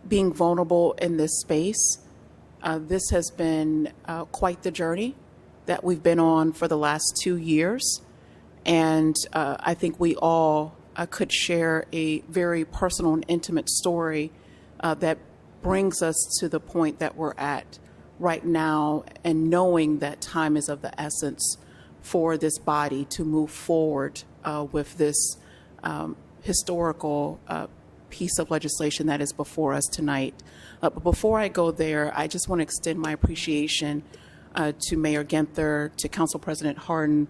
being vulnerable in this space. This has been quite the journey that we've been on for the last 2 years. And I think we all could share a very personal and intimate story that brings us to the point that we're at right now, and knowing that time is of the essence for this body to move forward with this historical piece of legislation that is before us tonight. But before I go there, I just want to extend my appreciation to Mayor Ginther, to Council President Harden,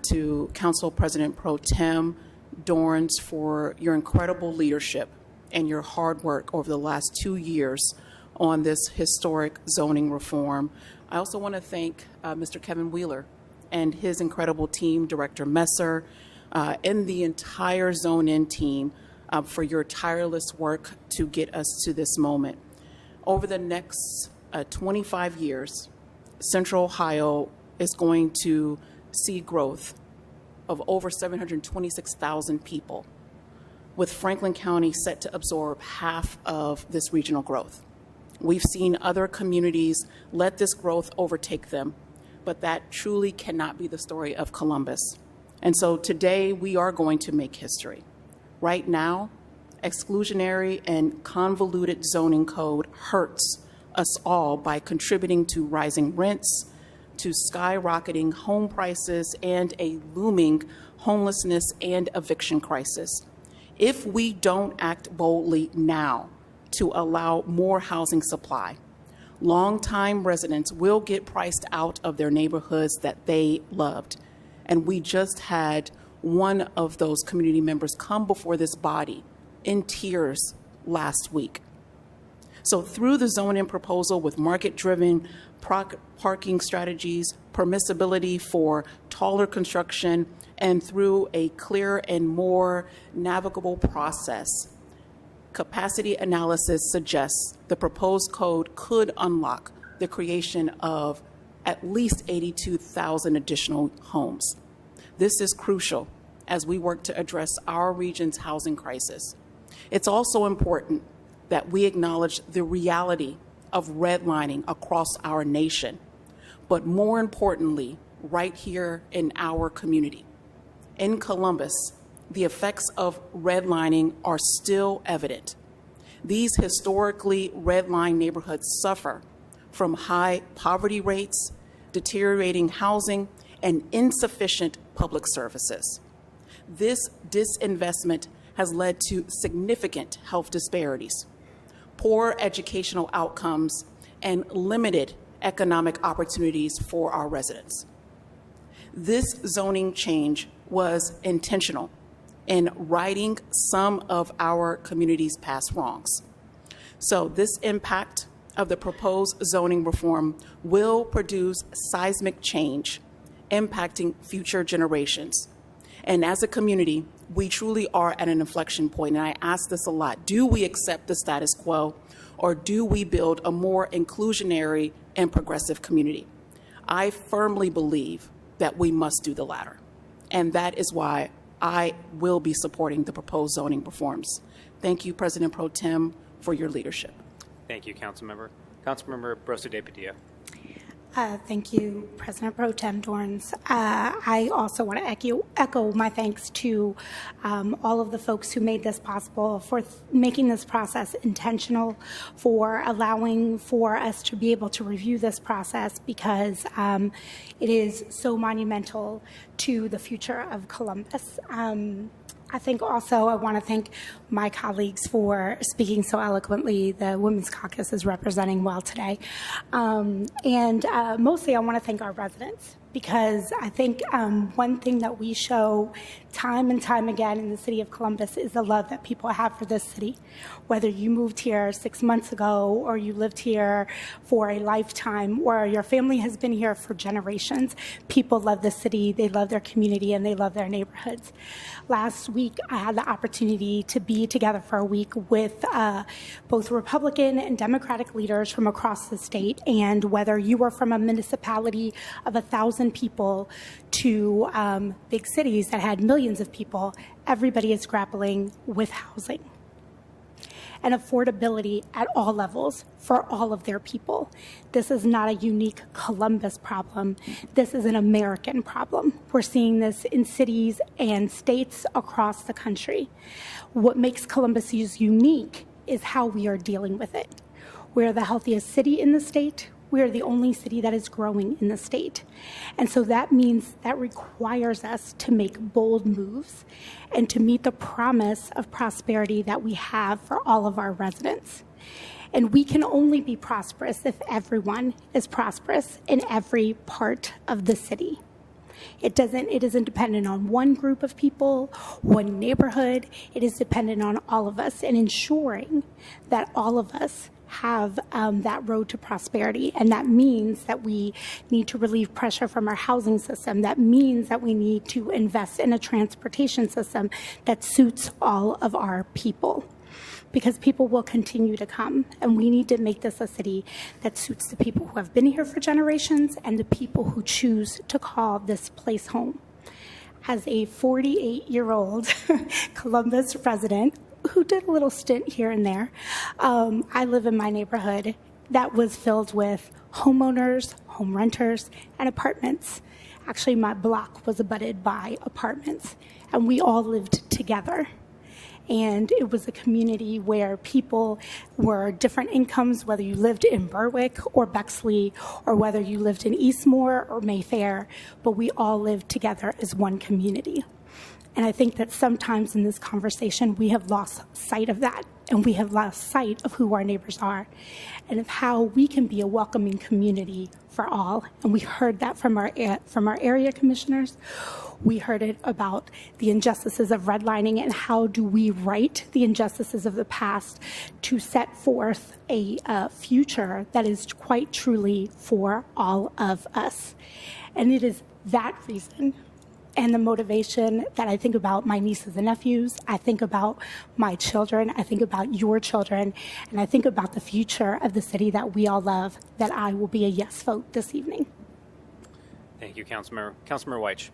to Council President Pro Tem Dorrance for your incredible leadership and your hard work over the last 2 years on this historic zoning reform. I also want to thank Mr. Kevin Wheeler and his incredible team, Director Messer, and the entire Zone-In team for your tireless work to get us to this moment. Over the next 25 years, Central Ohio is going to see growth of over 726,000 people, with Franklin County set to absorb half of this regional growth. We've seen other communities let this growth overtake them, but that truly cannot be the story of Columbus. And so today we are going to make history. Right now, exclusionary and convoluted zoning code hurts us all by contributing to rising rents, to skyrocketing home prices, and a looming homelessness and eviction crisis. If we don't act boldly now to allow more housing supply, longtime residents will get priced out of their neighborhoods that they loved. And we just had one of those community members come before this body in tears last week. So through the Zone-In proposal with market-driven parking strategies, permissibility for taller construction, and through a clearer and more navigable process, capacity analysis suggests the proposed code could unlock the creation of at least 82,000 additional homes. This is crucial as we work to address our region's housing crisis. It's also important that we acknowledge the reality of redlining across our nation, but more importantly, right here in our community. In Columbus, the effects of redlining are still evident. These historically redlined neighborhoods suffer from high poverty rates, deteriorating housing, and insufficient public services. This disinvestment has led to significant health disparities, poor educational outcomes, and limited economic opportunities for our residents. This zoning change was intentional in righting some of our community's past wrongs. So this impact of the proposed zoning reform will produce seismic change impacting future generations. And as a community, we truly are at an inflection point, and I ask this a lot. Do we accept the status quo, or do we build a more inclusionary and progressive community? I firmly believe that we must do the latter, and that is why I will be supporting the proposed zoning reforms. Thank you, President Pro Tem, for your leadership. Thank you, Councilmember. Councilmember Brosa de Padilla. Thank you, President Pro Tem Dorns. I also want to echo my thanks to all of the folks who made this possible, for making this process intentional, for allowing for us to be able to review this process, because it is so monumental to the future of Columbus. I think also I want to thank my colleagues for speaking so eloquently. The Women's Caucus is representing well today. And mostly I want to thank our residents, because I think one thing that we show time and time again in the city of Columbus is the love that people have for this city. Whether you moved here 6 months ago, or you lived here for a lifetime, or your family has been here for generations, people love the city, they love their community, and they love their neighborhoods. Last week, I had the opportunity to be together for a week with both Republican and Democratic leaders from across the state. And whether you were from a municipality of 1,000 people to big cities that had millions of people, everybody is grappling with housing and affordability at all levels for all of their people. This is not a unique Columbus problem. This is an American problem. We're seeing this in cities and states across the country. What makes Columbus unique is how we are dealing with it. We're the healthiest city in the state. We are the only city that is growing in the state. And so that means that requires us to make bold moves and to meet the promise of prosperity that we have for all of our residents. And we can only be prosperous if everyone is prosperous in every part of the city. It isn't dependent on one group of people, one neighborhood. It is dependent on all of us, and ensuring that all of us have that road to prosperity. And that means that we need to relieve pressure from our housing system. That means that we need to invest in a transportation system that suits all of our people, because people will continue to come. And we need to make this a city that suits the people who have been here for generations and the people who choose to call this place home. As a 48-year-old Columbus resident, who did a little stint here and there, I live in my neighborhood that was filled with homeowners, home renters, and apartments. Actually, my block was abutted by apartments, and we all lived together. And it was a community where people were different incomes, whether you lived in Berwick or Bexley, or whether you lived in Eastmore or Mayfair, but we all lived together as one community. And I think that sometimes in this conversation, we have lost sight of that, and we have lost sight of who our neighbors are and of how we can be a welcoming community for all. And we heard that from our area commissioners. We heard it about the injustices of redlining and how do we right the injustices of the past to set forth a future that is quite truly for all of us. And it is that reason and the motivation that I think about my nieces and nephews, I think about my children, I think about your children, and I think about the future of the city that we all love, that I will be a yes vote this evening. Thank you, Councilmember Weich.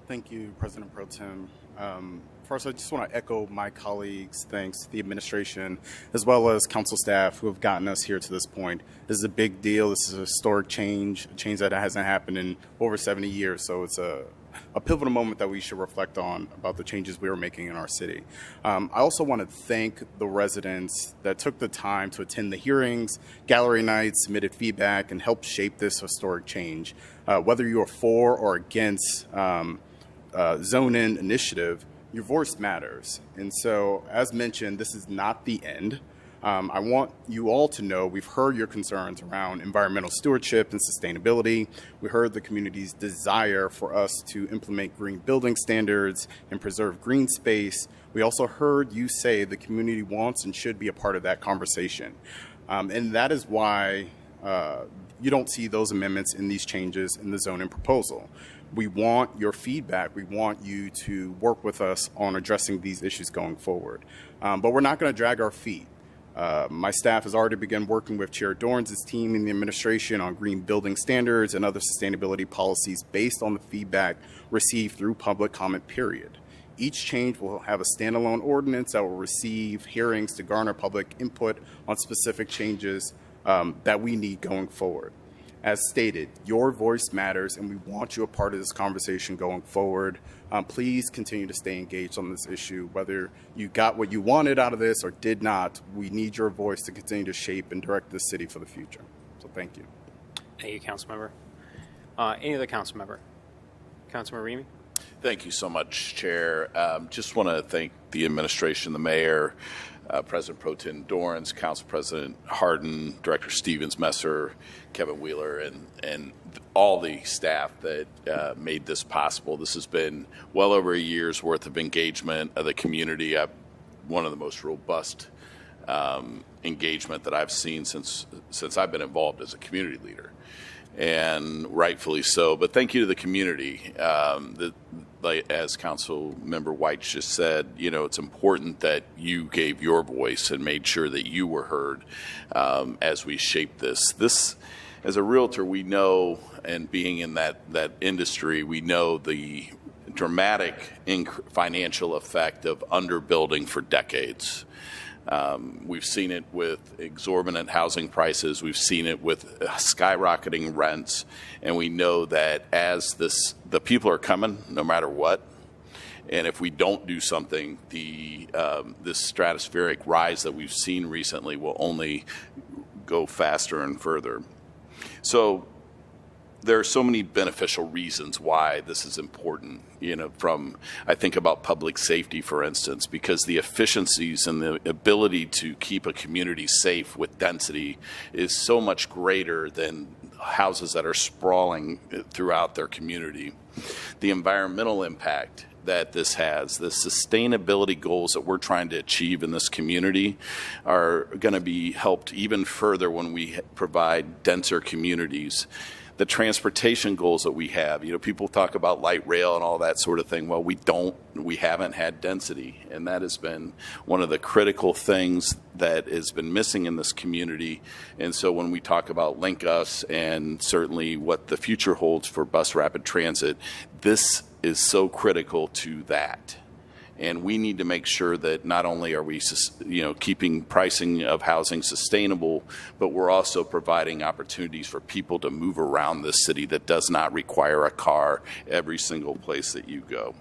Thank you, President Pro Tem. First, I just want to echo my colleagues' thanks to the administration as well as council staff who have gotten us here to this point. This is a big deal. This is a historic change, a change that hasn't happened in over 70 years. So it's a pivotal moment that we should reflect on about the changes we are making in our city. I also want to thank the residents that took the time to attend the hearings, gallery nights, submitted feedback, and helped shape this historic change. Whether you are for or against zone-in initiative, your voice matters. And so, as mentioned, this is not the end. I want you all to know we've heard your concerns around environmental stewardship and sustainability. We heard the community's desire for us to implement green building standards and preserve green space. We also heard you say the community wants and should be a part of that conversation. And that is why you don't see those amendments in these changes in the zoning proposal. We want your feedback. We want you to work with us on addressing these issues going forward. But we're not going to drag our feet. My staff has already begun working with Chair Dorns' team in the administration on green building standards and other sustainability policies based on the feedback received through public comment period. Each change will have a standalone ordinance that will receive hearings to garner public input on specific changes that we need going forward. As stated, your voice matters, and we want you a part of this conversation going forward. Please continue to stay engaged on this issue. Whether you got what you wanted out of this or did not, we need your voice to continue to shape and direct this city for the future. So thank you. Thank you, Councilmember. Any other Councilmember? Councilmember Remy? Thank you so much, Chair. Just want to thank the administration, the mayor, President Pro Tem Dorans, Council President Hardin, Director Stevens, Messer, Kevin Wheeler, and all the staff that made this possible. This has been well over a year's worth of engagement of the community. One of the most robust engagement that I've seen since I've been involved as a community leader, and rightfully so. But thank you to the community. As Council Member White just said, it's important that you gave your voice and made sure that you were heard as we shape this. This, as a realtor, we know, and being in that industry, we know the dramatic financial effect of underbuilding for decades. We've seen it with exorbitant housing prices. We've seen it with skyrocketing rents. And we know that as the people are coming, no matter what. And if we don't do something, this stratospheric rise that we've seen recently will only go faster and further. So there are so many beneficial reasons why this is important, I think about public safety, for instance, because the efficiencies and the ability to keep a community safe with density is so much greater than houses that are sprawling throughout their community. The environmental impact that this has, the sustainability goals that we're trying to achieve in this community are going to be helped even further when we provide denser communities. The transportation goals that we have, people talk about light rail and all that sort of thing. Well, we haven't had density, and that has been one of the critical things that has been missing in this community. And so when we talk about Link Us and certainly what the future holds for bus rapid transit, this is so critical to that. And we need to make sure that not only are we, keeping pricing of housing sustainable, but we're also providing opportunities for people to move around this city that does not require a car every single place that you go.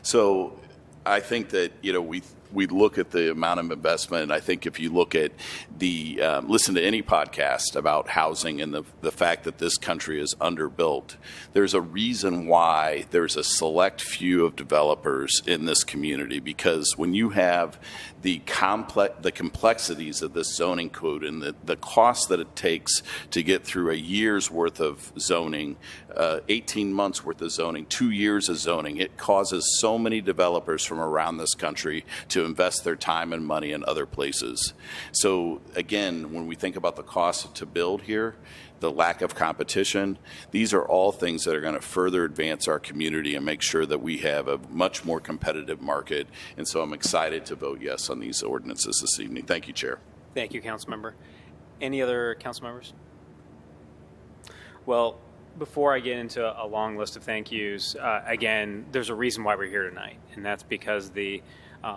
So I think that, we look at the amount of investment, and I think if you look at listen to any podcast about housing and the fact that this country is underbuilt, there's a reason why there's a select few of developers in this community, because when you have the complexities of this zoning code and the cost that it takes to get through a year's worth of zoning, 18 months worth of zoning, 2 years of zoning, it causes so many developers from around this country to invest their time and money in other places. So again, when we think about the cost to build here, the lack of competition, these are all things that are going to further advance our community and make sure that we have a much more competitive market. And so I'm excited to vote yes on these ordinances this evening. Thank you, Chair. Thank you, Councilmember. Any other council members? Well, before I get into a long list of thank yous, again, there's a reason why we're here tonight, and that's because the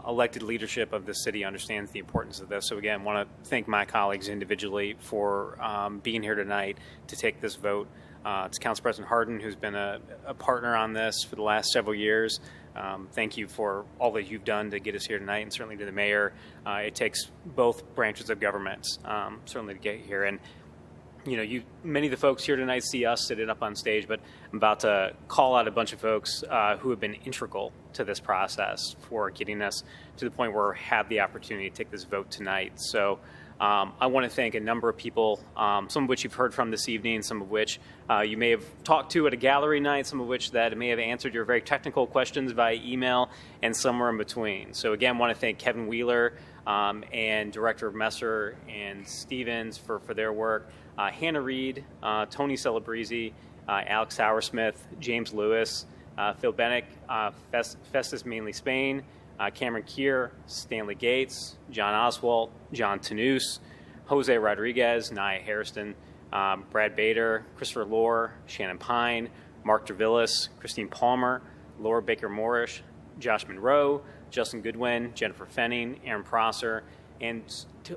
elected leadership of the city understands the importance of this. So again, I want to thank my colleagues individually for being here tonight to take this vote. It's Council President Hardin, who's been a partner on this for the last several years. Thank you for all that you've done to get us here tonight, and certainly to the mayor. It takes both branches of government certainly to get here. And many of the folks here tonight see us sitting up on stage, but I'm about to call out a bunch of folks who have been integral to this process for getting us to the point where we have the opportunity to take this vote tonight. So I want to thank a number of people, some of which you've heard from this evening, some of which you may have talked to at a gallery night, some of which that may have answered your very technical questions via email, and somewhere in between. So again, I want to thank Kevin Wheeler and Director Messer and Stevens for their work. Hannah Reed, Tony Celebrezzi, Alex Sauersmith, James Lewis, Phil Bennick, Festus Mainly Spain, Cameron Keir, Stanley Gates, John Oswalt, John Tanous, Jose Rodriguez, Nia Hairston, Brad Bader, Christopher Lohr, Shannon Pine, Mark Dravillis, Christine Palmer, Laura Baker Morrish, Josh Monroe, Justin Goodwin, Jennifer Fenning, Aaron Prosser, And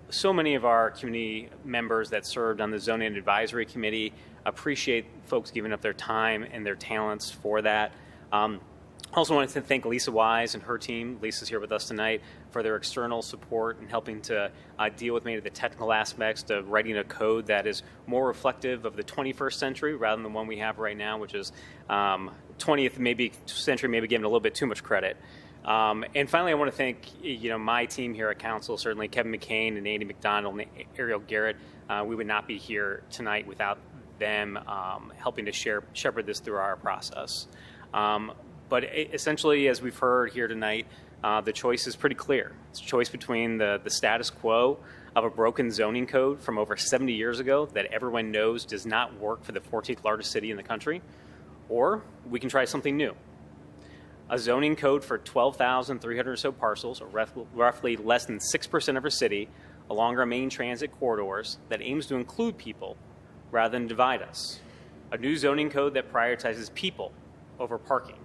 so many of our community members that served on the Zoning Advisory Committee appreciate folks giving up their time and their talents for that. Also wanted to thank Lisa Wise and her team, Lisa's here with us tonight, for their external support and helping to deal with many of the technical aspects of writing a code that is more reflective of the 21st century rather than the one we have right now, which is 20th century, maybe given a little bit too much credit. And finally, I want to thank my team here at Council, certainly Kevin McCain and Andy McDonald and Ariel Garrett. We would not be here tonight without them helping to shepherd this through our process. But essentially, as we've heard here tonight, the choice is pretty clear. It's a choice between the status quo of a broken zoning code from over 70 years ago that everyone knows does not work for the 14th largest city in the country, or we can try something new. A zoning code for 12,300 or so parcels, or roughly less than 6% of our city, along our main transit corridors that aims to include people rather than divide us. A new zoning code that prioritizes people over parking.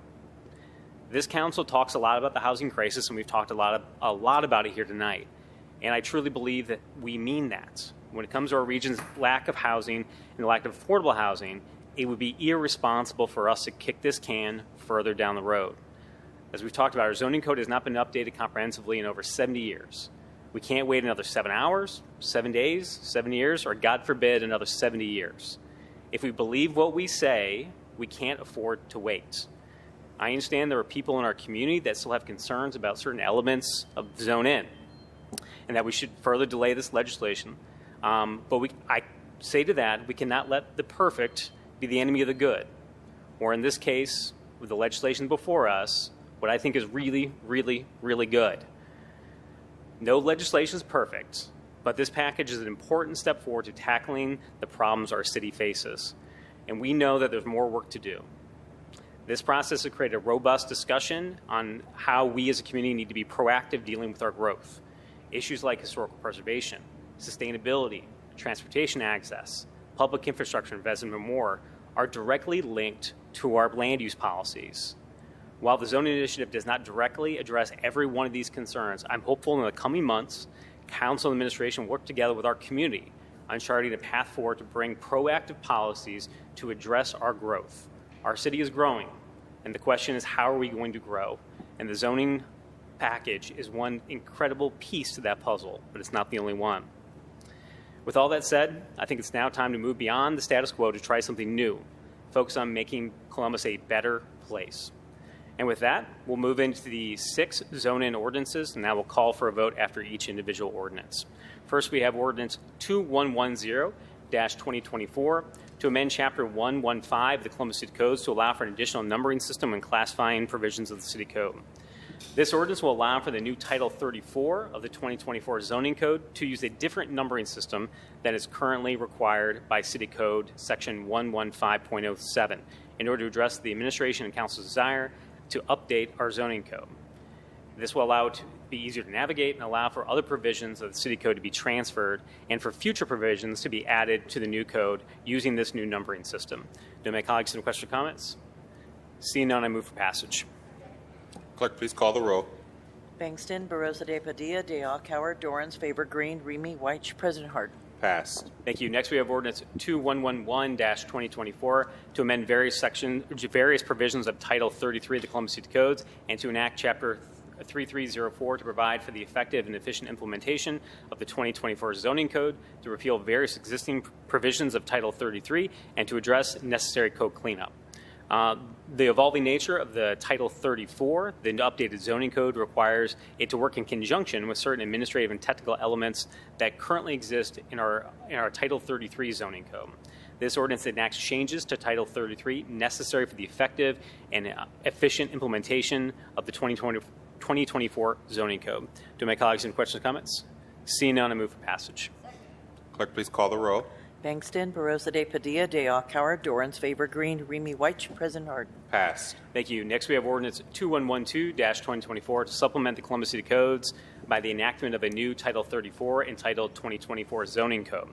This council talks a lot about the housing crisis, and we've talked a lot about it here tonight. And I truly believe that we mean that. When it comes to our region's lack of housing and the lack of affordable housing, it would be irresponsible for us to kick this can further down the road. As we've talked about, our zoning code has not been updated comprehensively in over 70 years. We can't wait another 7 hours, 7 days, 7 years, or God forbid, another 70 years. If we believe what we say, we can't afford to wait. I understand there are people in our community that still have concerns about certain elements of Zone In, and that we should further delay this legislation. But I say to that, we cannot let the perfect be the enemy of the good. Or in this case, with the legislation before us, what I think is really, really, really good. No legislation is perfect, but this package is an important step forward to tackling the problems our city faces. And we know that there's more work to do. This process has created a robust discussion on how we as a community need to be proactive dealing with our growth. Issues like historical preservation, sustainability, transportation access, public infrastructure investment, and more are directly linked to our land use policies. While the zoning initiative does not directly address every one of these concerns, I'm hopeful in the coming months, Council and administration work together with our community on charting a path forward to bring proactive policies to address our growth. Our city is growing, and the question is, how are we going to grow? And the zoning package is one incredible piece to that puzzle, but it's not the only one. With all that said, I think it's now time to move beyond the status quo to try something new, focus on making Columbus a better place. And with that, we'll move into the 6 zone-in ordinances, and now we'll call for a vote after each individual ordinance. First, we have Ordinance 2110-2024 to amend Chapter 115 of the Columbus City Codes to allow for an additional numbering system and classifying provisions of the City Code. This ordinance will allow for the new Title 34 of the 2024 Zoning Code to use a different numbering system than is currently required by City Code Section 115.07 in order to address the administration and council's desire to update our zoning code. This will allow it to be easier to navigate and allow for other provisions of the City Code to be transferred and for future provisions to be added to the new code using this new numbering system. Do my colleagues have any questions or comments? Seeing none, I move for passage. Clerk, please call the roll. Bangston, Barosa de Padilla, de Alcauer, Dorans, Favor Green, Remy White, President Hart. Passed. Thank you. Next, we have Ordinance 2111-2024 to amend various provisions of Title 33 of the Columbus City Codes and to enact Chapter 3304 to provide for the effective and efficient implementation of the 2024 Zoning Code, to repeal various existing provisions of Title 33, and to address necessary code cleanup. The evolving nature of the Title 34, the updated zoning code, requires it to work in conjunction with certain administrative and technical elements that currently exist in our Title 33 zoning code. This ordinance enacts changes to Title 33 necessary for the effective and efficient implementation of the 2024 zoning code. Do my colleagues have any questions or comments? Seeing none, I move for passage. Clerk, please call the roll. Bangston, Barosa de Padilla, de Alcauer, Dorans, Favor Green, Remy White, President Hart. Passed. Thank you. Next, we have Ordinance 2112-2024 to supplement the Columbus City Codes by the enactment of a new Title 34 entitled 2024 Zoning Code.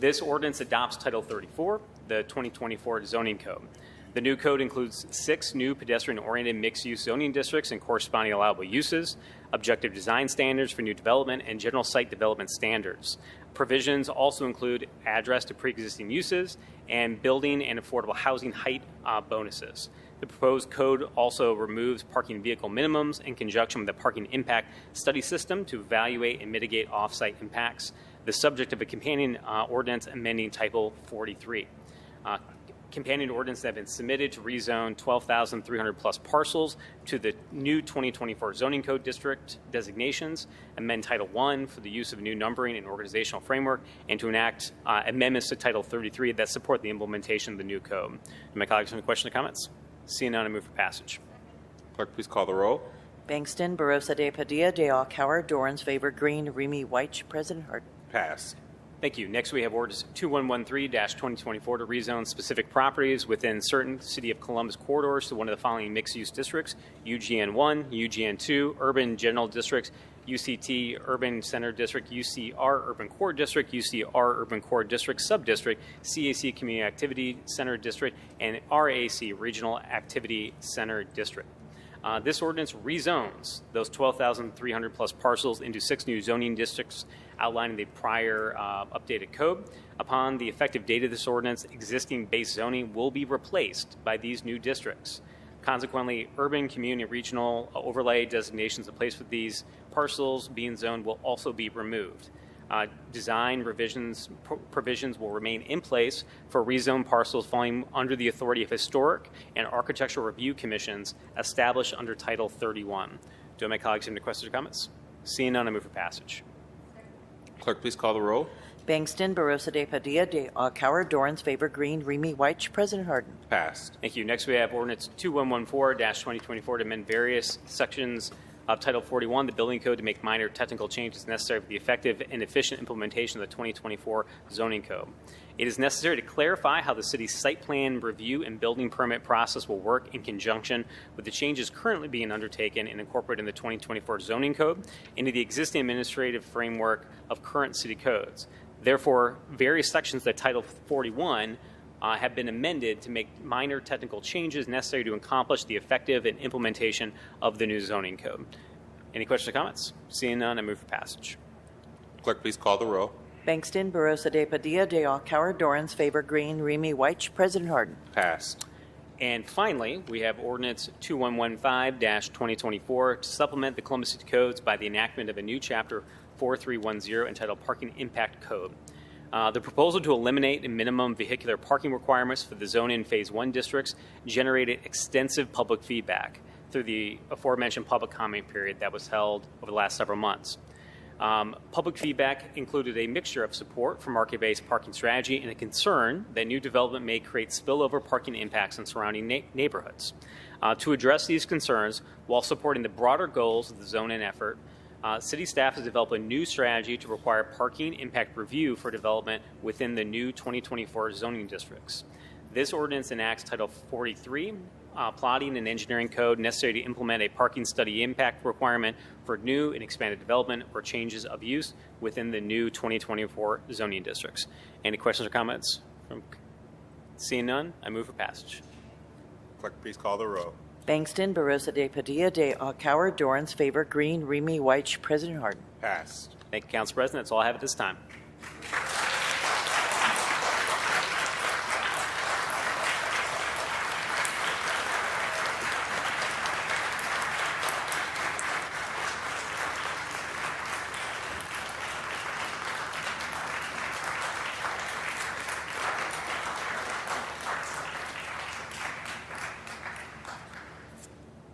This ordinance adopts Title 34, the 2024 Zoning Code. The new code includes 6 new pedestrian-oriented mixed-use zoning districts and corresponding allowable uses, objective design standards for new development, and general site development standards. Provisions also include address to pre-existing uses and building and affordable housing height bonuses. The proposed code also removes parking vehicle minimums in conjunction with the parking impact study system to evaluate and mitigate off-site impacts, the subject of a companion ordinance amending Title 43. Companion ordinance that have been submitted to rezone 12,300 plus parcels to the new 2024 zoning code district designations, amend Title I for the use of new numbering and organizational framework, and to enact amendments to Title 33 that support the implementation of the new code. Do my colleagues have any questions or comments? Seeing none, I move for passage. Clerk, please call the roll. Bangston, Barosa de Padilla, de Alcauer, Dorans, Favor Green, Remy White, President Harden. Passed. Thank you. Next, we have Ordinance 2113-2024 to rezone specific properties within certain City of Columbus corridors to one of the following mixed-use districts: UGN1, UGN2, Urban General Districts, UCT Urban Center District, UCR Urban Core District, UCR Urban Core District Subdistrict, CAC Community Activity Center District, and RAC Regional Activity Center District. This ordinance rezones those 12,300 plus parcels into 6 new zoning districts outlining the prior updated code. Upon the effective date of this ordinance, existing base zoning will be replaced by these new districts. Consequently, urban, community, regional overlay designations in place with these parcels being zoned will also be removed. Design revisions provisions will remain in place for rezoned parcels falling under the authority of historic and architectural review commissions established under Title 31. Do my colleagues have any questions or comments? Seeing none, I move for passage. Clerk, please call the roll. Bangston, Barosa de Padilla, de Alcauer, Dorans, Favor Green, Remy White, President Harden. Passed. Thank you. Next, we have Ordinance 2114-2024 to amend various sections of Title 41, the Building Code, to make minor technical changes necessary for the effective and efficient implementation of the 2024 Zoning Code. It is necessary to clarify how the city's site plan review and building permit process will work in conjunction with the changes currently being undertaken and incorporated in the 2024 Zoning Code into the existing administrative framework of current city codes. Therefore, various sections of Title 41 have been amended to make minor technical changes necessary to accomplish the effective and implementation of the new zoning code. Any questions or comments? Seeing none, I move for passage. Clerk, please call the roll. Bangston, Barosa de Padilla, de Alcauer, Dorans, Favor Green, Remy White, President Harden. Passed. And finally, we have Ordinance 2115-2024 to supplement the Columbus City Codes by the enactment of a new Chapter 4310 entitled Parking Impact Code. The proposal to eliminate minimum vehicular parking requirements for the zone-in Phase 1 districts generated extensive public feedback through the aforementioned public comment period that was held over the last several months. Public feedback included a mixture of support for market-based parking strategy and a concern that new development may create spillover parking impacts in surrounding neighborhoods. To address these concerns while supporting the broader goals of the zone-in effort, city staff has developed a new strategy to require parking impact review for development within the new 2024 zoning districts. This ordinance enacts Title 43, plotting and engineering code necessary to implement a parking study impact requirement for new and expanded development or changes of use within the new 2024 zoning districts. Any questions or comments? Seeing none, I move for passage. Clerk, please call the roll. Bangston, Barosa de Padilla, de Alcauer, Dorans, Favor Green, Remy White, President Harden. Passed. Thank you, Council President. That's all I have at this time.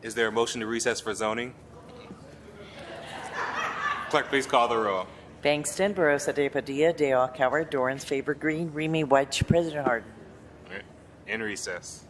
Is there a motion to recess for zoning? Clerk, please call the roll. Bangston, Barosa de Padilla, de Alcauer, Dorans, Favor Green, Remy White, President Harden. In recess.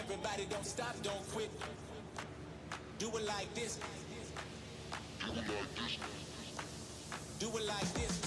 Everybody don't stop, don't quit. Do it like this. Do it like this. Do it like this.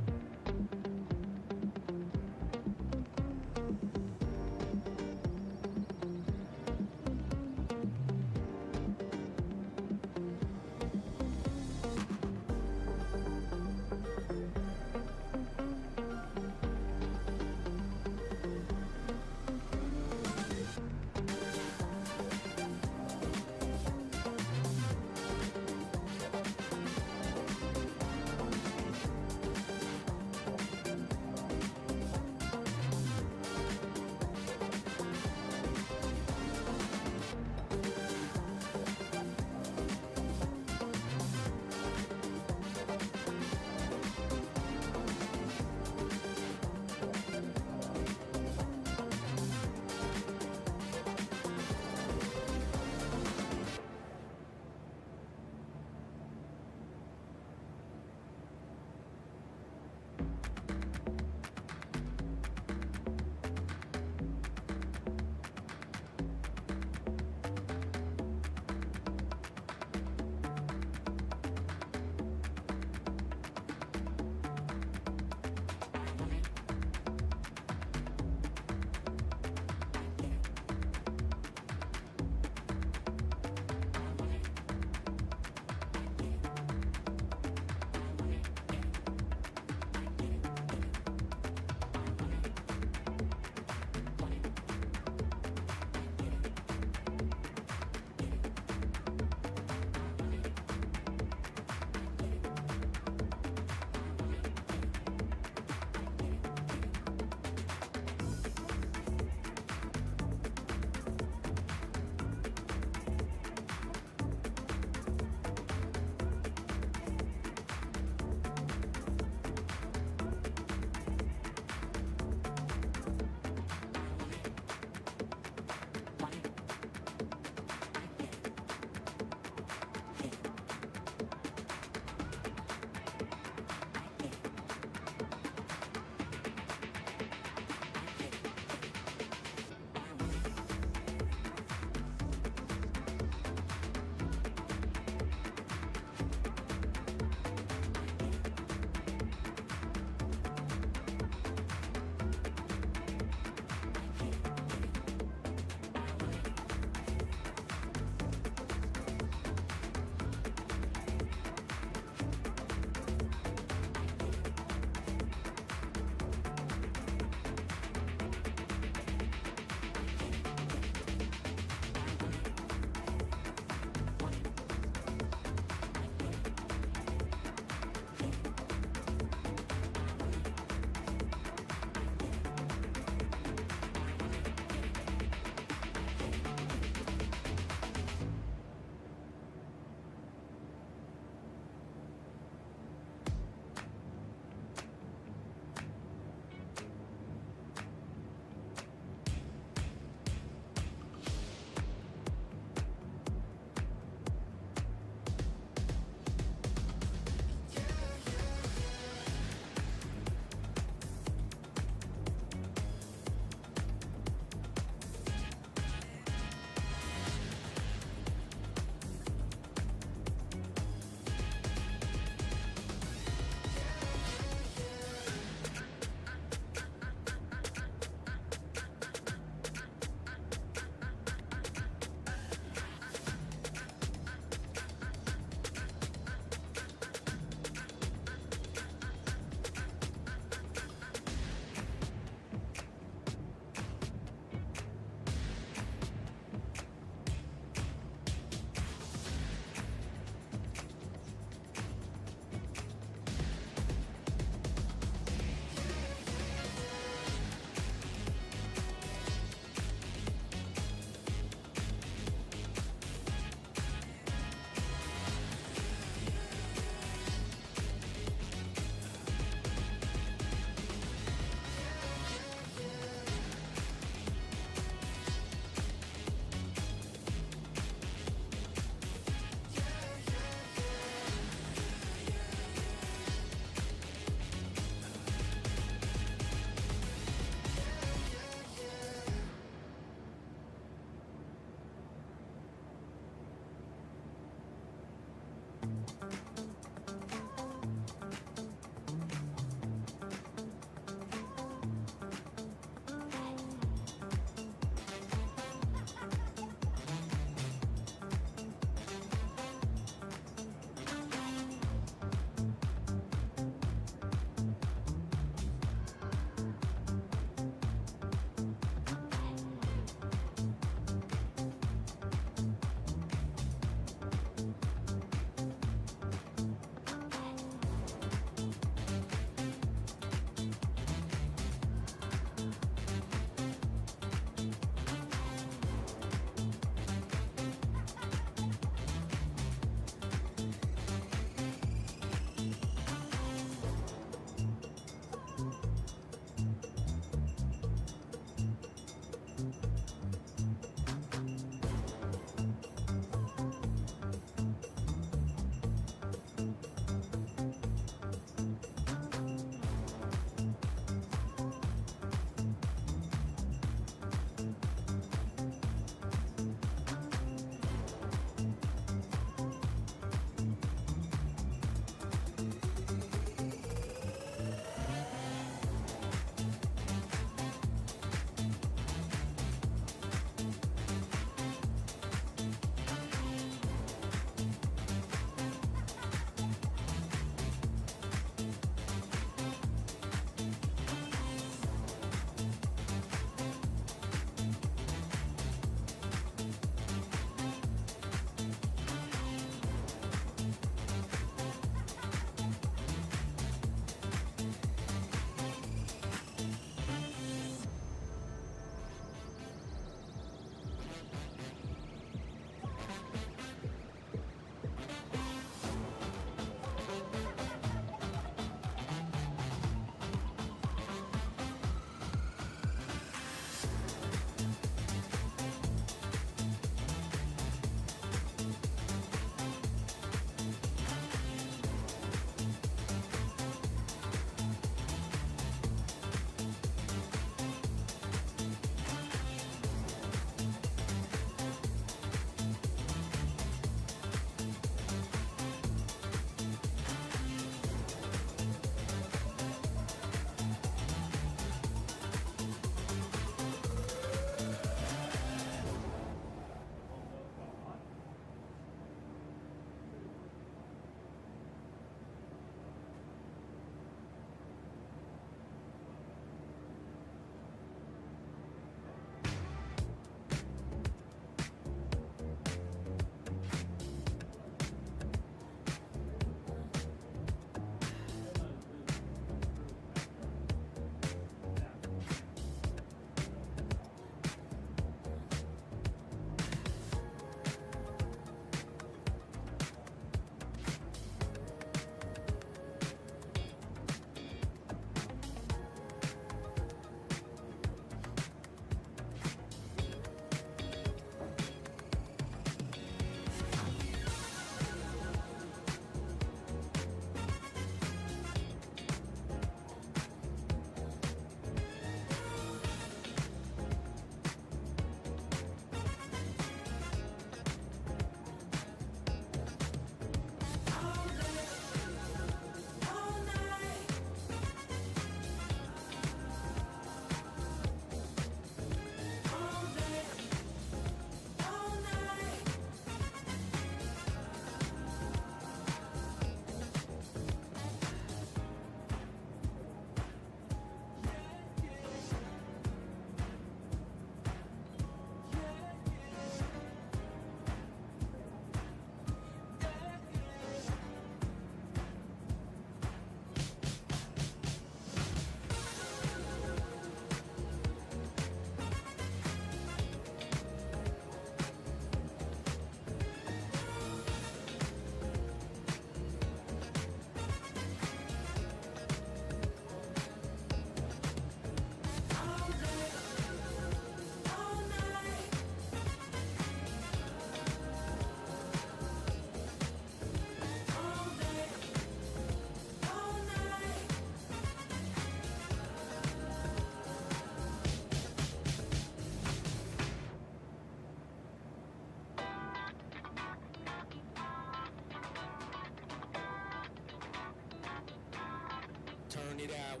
Turn it out.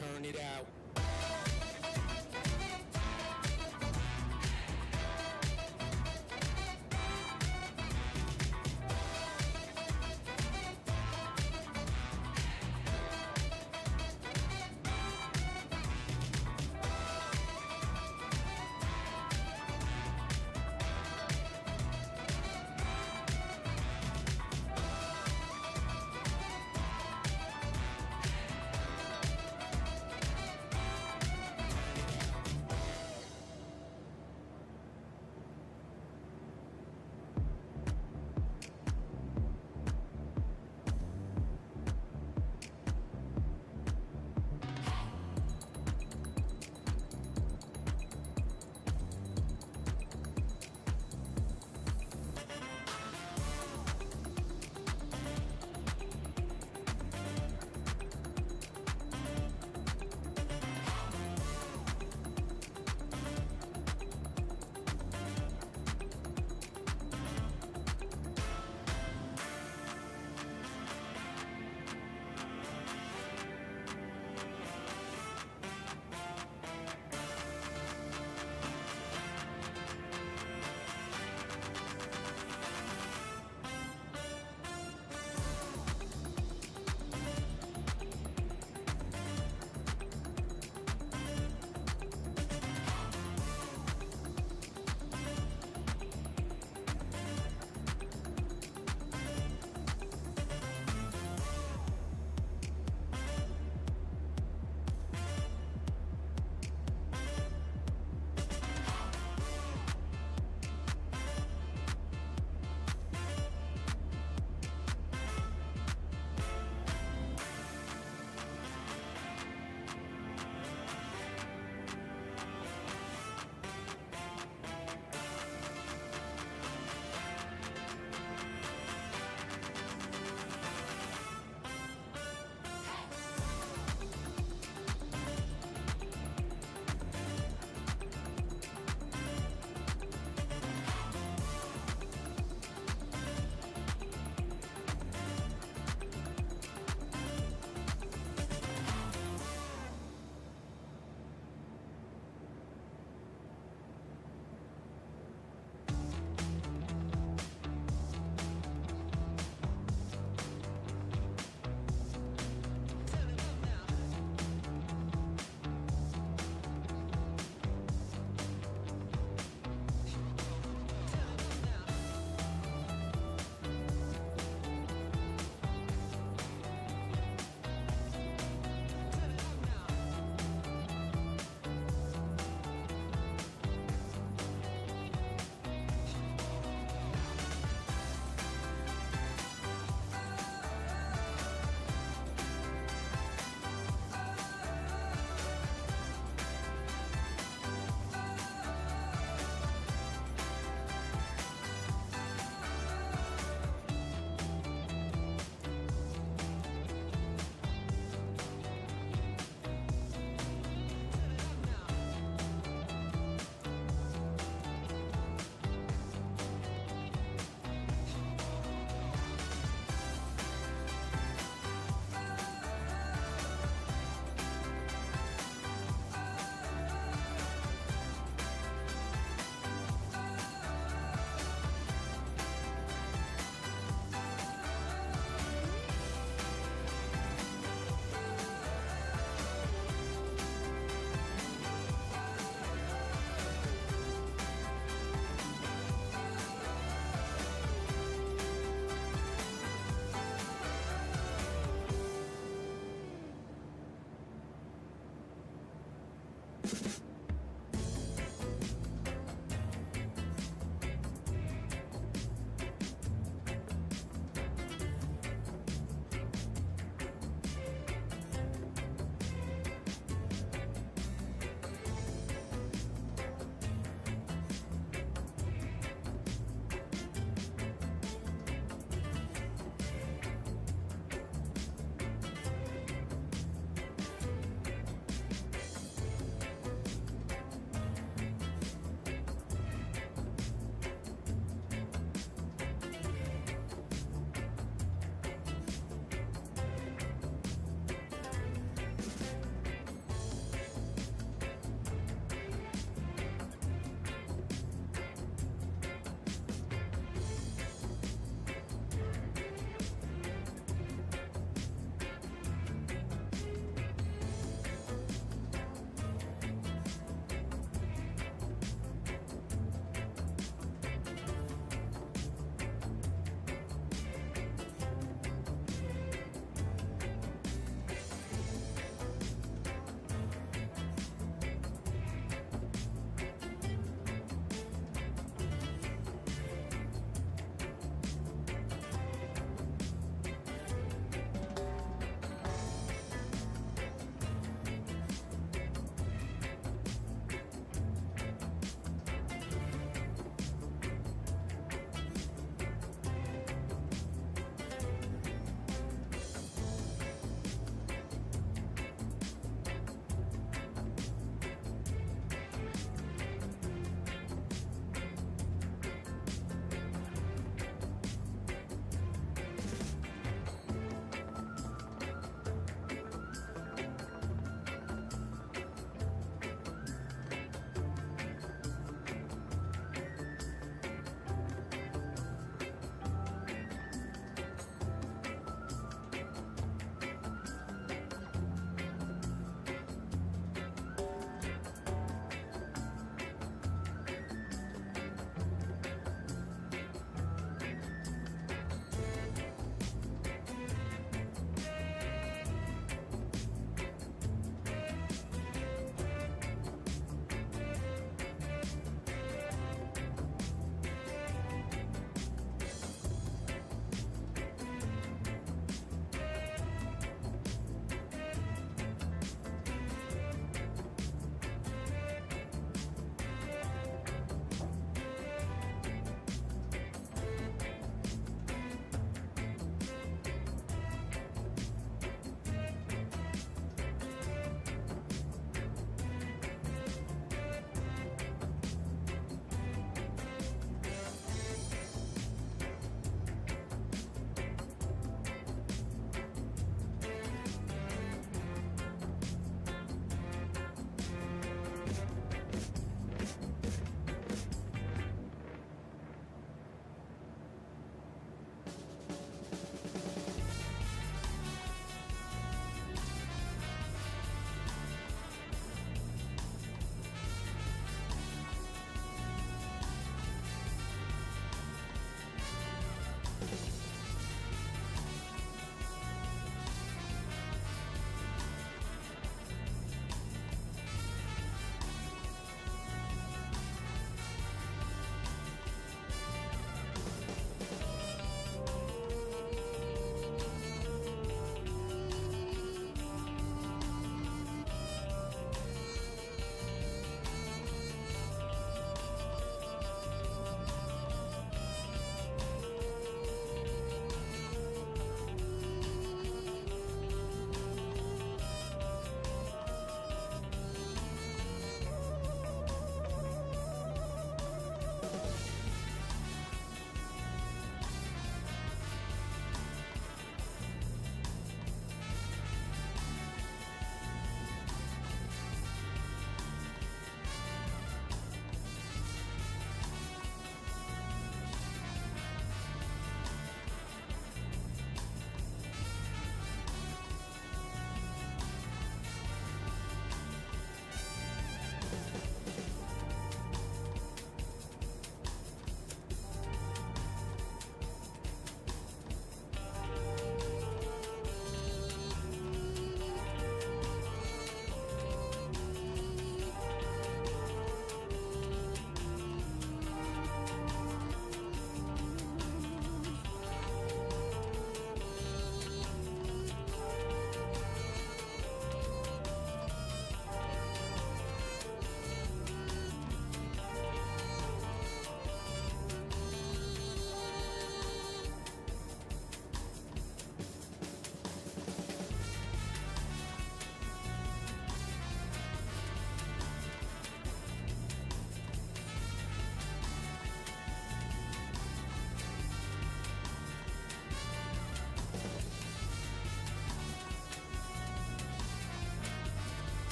Turn it out.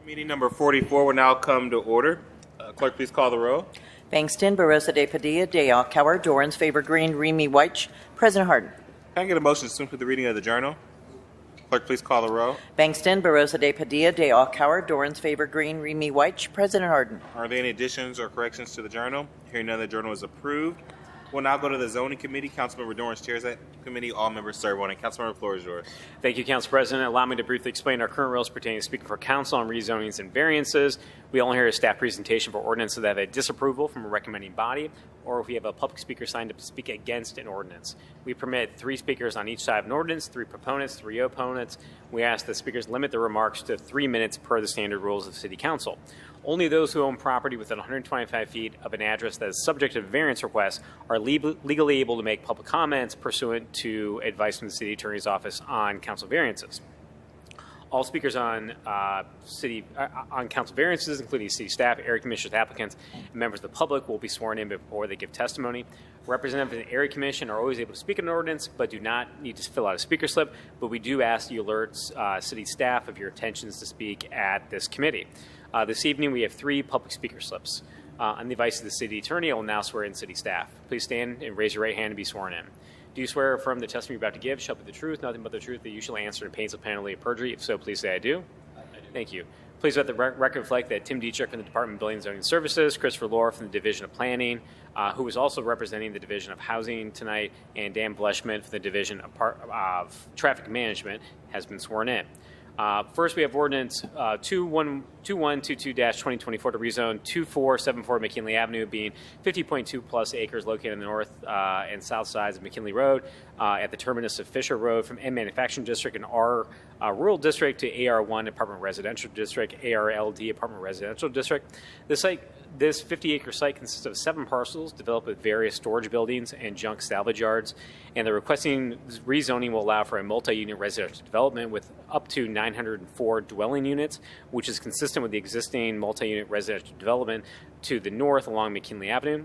Meeting number 44 will now come to order. Clerk, please call the roll. Bangston, Barosa de Padilla, de Alcauer, Dorans, Favor Green, Remy White. President Harden. Can I get a motion to conclude the reading of the journal? Clerk, please call the roll. Bangston, Barosa de Padilla, de Alcauer, Dorans, Favor Green, Remy White. President Harden. Are there any additions or corrections to the journal? Hearing none, the journal is approved. We'll now go to the Zoning Committee. Councilmember Dorrance chairs that committee. All members serve one. And Councilmember, the floor is yours. Thank you, Council President. Allow me to briefly explain our current rules pertaining to speaking for council on rezonings and variances. We only hear a staff presentation for ordinances that have a disapproval from a recommending body, or if we have a public speaker signed up to speak against an ordinance. We permit 3 speakers on each side of an ordinance, 3 proponents, 3 opponents. We ask that speakers limit their remarks to 3 minutes per the standard rules of City Council. Only those who own property within 125 feet of an address that is subject to variance request are legally able to make public comments pursuant to advice from the City Attorney's Office on council variances. All speakers on council variances, including city staff, area commissioners, applicants, and members of the public, will be sworn in before they give testimony. Representatives of the area commission are always able to speak on an ordinance, but do not need to fill out a speaker slip. But we do ask you alert city staff of your intentions to speak at this committee. This evening, we have 3 public speaker slips. On the advice of the city attorney, I will now swear in city staff. Please stand and raise your right hand to be sworn in. Do you swear or affirm the testimony you're about to give shall be the truth, nothing but the truth, that you shall answer in painful penalty of perjury? If so, please say I do. I do. Thank you. Please let the record reflect that Tim Dietrich from the Department of Building and Zoning Services, Christopher Lohr from the Division of Planning, who is also representing the Division of Housing tonight, and Dan Bleschman from the Division of Traffic Management, has been sworn in. First, we have Ordinance 2122-2024 to rezone 2474 McKinley Avenue, being 50.2 plus acres located on the north and south sides of McKinley Road at the terminus of Fisher Road, from M Manufacturing District and R Rural District to AR1 Apartment Residential District, ARLD Apartment Residential District. This 50-acre site consists of 7 parcels developed with various storage buildings and junk salvage yards, and the requesting rezoning will allow for a multi-unit residential development with up to 904 dwelling units, which is consistent with the existing multi-unit residential development to the north along McKinley Avenue.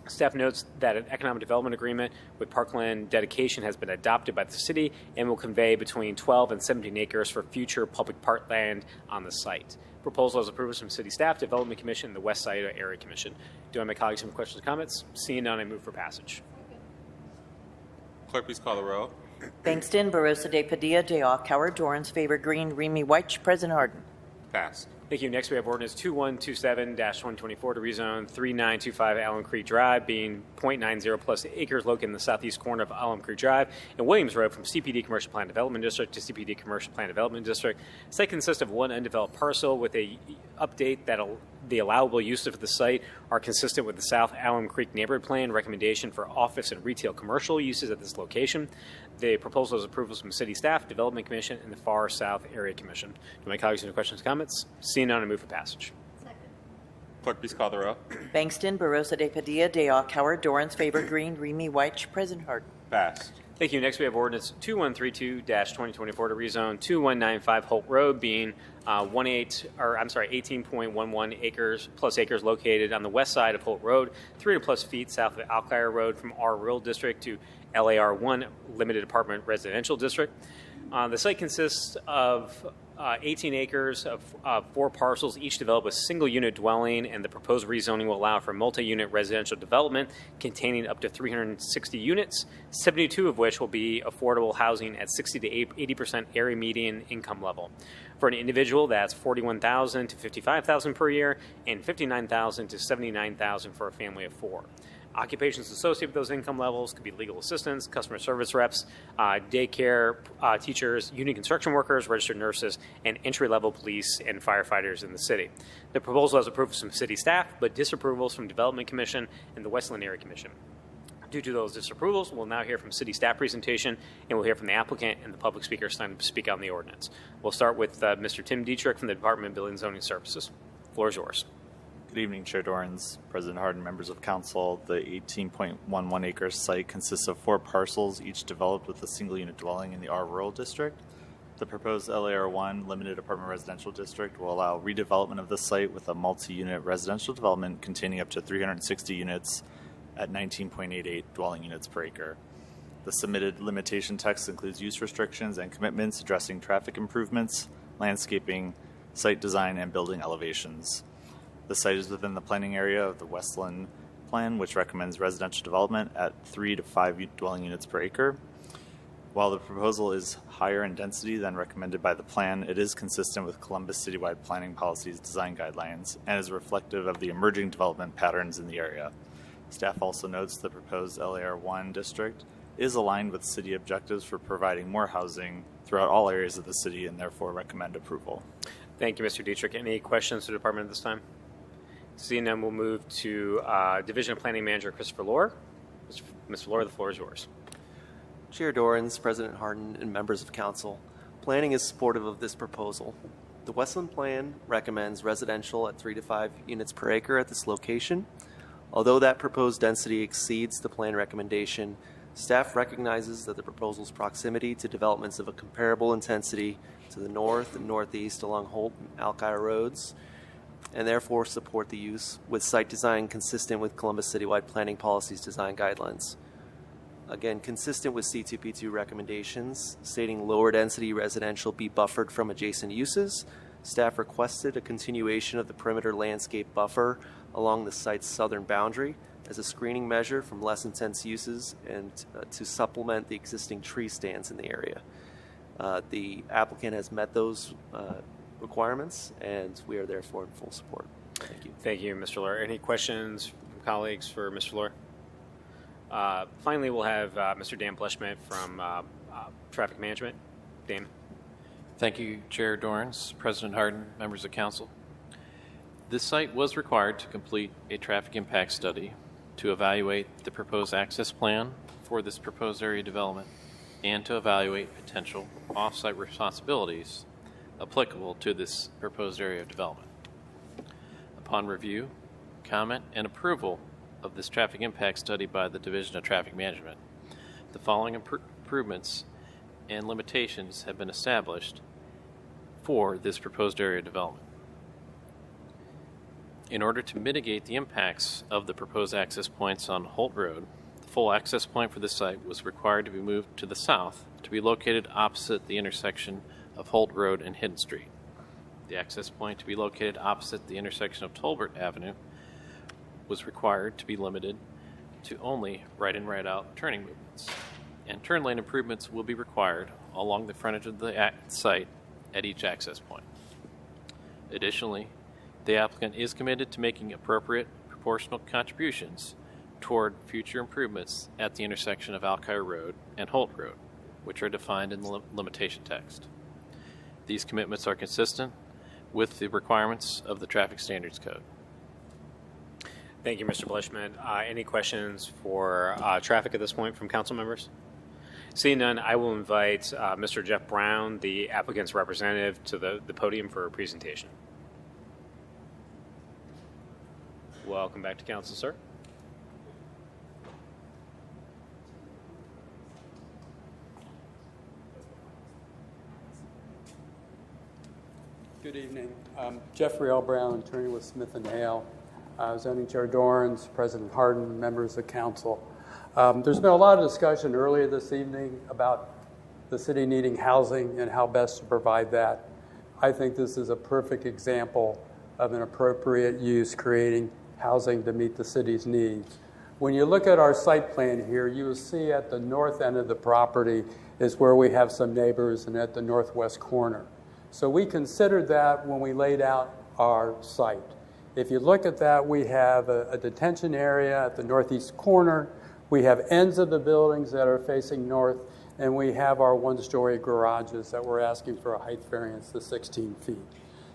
Staff notes that an economic development agreement with parkland dedication has been adopted by the city and will convey between 12 and 17 acres for future public parkland on the site. Proposal is approved from City Staff, Development Commission, and the West Side Area Commission. Do I have my colleagues have questions or comments? Seeing none, I move for passage. Clerk, please call the roll. Bangston, Barosa de Padilla, de Alcauer, Dorans, Favor Green, Remy White. President Harden. Passed. Thank you. Next, we have Ordinance 2127-2024 to rezone 3925 Alum Creek Drive, being 0.90 plus acres located in the southeast corner of Alum Creek Drive and Williams Road, from CPD Commercial Plan Development District to CPD Commercial Plan Development District. The site consists of 1 undeveloped parcel with a update that the allowable uses of the site are consistent with the South Alum Creek Neighborhood Plan recommendation for office and retail commercial uses at this location. The proposal is approved from City Staff, Development Commission, and the Far South Area Commission. Do my colleagues have any questions or comments? Seeing none, I move for passage. Clerk, please call the roll. Bangston, Barosa de Padilla, de Alcauer, Dorans, Favor Green, Remy White. President Harden. Passed. Thank you. Next, we have Ordinance 2132-2024 to rezone 2195 Holt Road, being 18.11 acres located on the west side of Holt Road, 300 plus feet south of Alcire Road, from R Rural District to LAR1 Limited Apartment Residential District. The site consists of 18 acres of 4 parcels, each developed with single-unit dwelling, and the proposed rezoning will allow for multi-unit residential development containing up to 360 units, 72 of which will be affordable housing at 60 to 80% area median income level. For an individual, that's $41,000 to $55,000 per year, and $59,000 to $79,000 for a family of 4. Occupations associated with those income levels could be legal assistants, customer service reps, daycare teachers, union construction workers, registered nurses, and entry-level police and firefighters in the city. The proposal has approvals from city staff, but disapprovals from Development Commission and the Westland Area Commission. Due to those disapprovals, we'll now hear from city staff presentation, and we'll hear from the applicant and the public speaker signed to speak on the ordinance. We'll start with Mr. Tim Dietrich from the Department of Building and Zoning Services. The floor is yours. Good evening, Chair Dorrance, President Harden, members of council. The 18.11 acre site consists of 4 parcels, each developed with a single unit dwelling in the R Rural District. The proposed LAR1 Limited Apartment Residential District will allow redevelopment of the site with a multi-unit residential development containing up to 360 units at 19.88 dwelling units per acre. The submitted limitation text includes use restrictions and commitments addressing traffic improvements, landscaping, site design, and building elevations. The site is within the planning area of the Westland Plan, which recommends residential development at 3 to 5 dwelling units per acre. While the proposal is higher in density than recommended by the plan, it is consistent with Columbus Citywide Planning Policy's design guidelines and is reflective of the emerging development patterns in the area. Staff also notes the proposed LAR1 district is aligned with city objectives for providing more housing throughout all areas of the city and therefore recommend approval. Thank you, Mr. Dietrich. Any questions to the department at this time? Seeing none, we'll move to Division of Planning Manager Christopher Lohr. Mr. Lohr, the floor is yours. Chair Dorans, President Hardin, and members of council, planning is supportive of this proposal. The Westland Plan recommends residential at 3 to 5 units per acre at this location. Although that proposed density exceeds the plan recommendation, staff recognizes that the proposal's proximity to developments of a comparable intensity to the north and northeast along Holt and Alkire roads, and therefore support the use with site design consistent with Columbus Citywide Planning Policy's design guidelines. Again, consistent with C2P2 recommendations, stating lower density residential be buffered from adjacent uses, staff requested a continuation of the perimeter landscape buffer along the site's southern boundary as a screening measure from less intense uses and to supplement the existing tree stands in the area. The applicant has met those requirements, and we are therefore in full support. Thank you. Thank you, Mr. Lohr. Any questions from colleagues for Mr. Lohr? Finally, we'll have Mr. Dan Bleshmet from Traffic Management. Dan. Thank you, Chair Dorans, President Hardin, members of council. This site was required to complete a traffic impact study to evaluate the proposed access plan for this proposed area development and to evaluate potential off-site responsibilities applicable to this proposed area of development. Upon review, comment, and approval of this traffic impact study by the Division of Traffic Management, the following improvements and limitations have been established for this proposed area development. In order to mitigate the impacts of the proposed access points on Holt Road, the full access point for this site was required to be moved to the south to be located opposite the intersection of Holt Road and Hidden Street. The access point to be located opposite the intersection of Tolbert Avenue was required to be limited to only right-in, right-out turning movements, and turn lane improvements will be required along the frontage of the site at each access point. Additionally, the applicant is committed to making appropriate proportional contributions toward future improvements at the intersection of Alkire Road and Holt Road, which are defined in the limitation text. These commitments are consistent with the requirements of the Traffic Standards Code. Thank you, Mr. Bleshmet. Any questions for traffic at this point from council members? Seeing none, I will invite Mr. Jeff Brown, the applicant's representative, to the podium for a presentation. Welcome back to council, sir. Good evening. Jeffrey L. Brown, attorney with Smith & Hale. Zoning Chair Dorans, President Hardin, members of council. There's been a lot of discussion earlier this evening about the city needing housing and how best to provide that. I think this is a perfect example of an appropriate use creating housing to meet the city's needs. When you look at our site plan here, you will see at the north end of the property is where we have some neighbors, and at the northwest corner. So we considered that when we laid out our site. If you look at that, we have a detention area at the northeast corner. We have ends of the buildings that are facing north, and we have our one-story garages that we're asking for a height variance to 16 feet.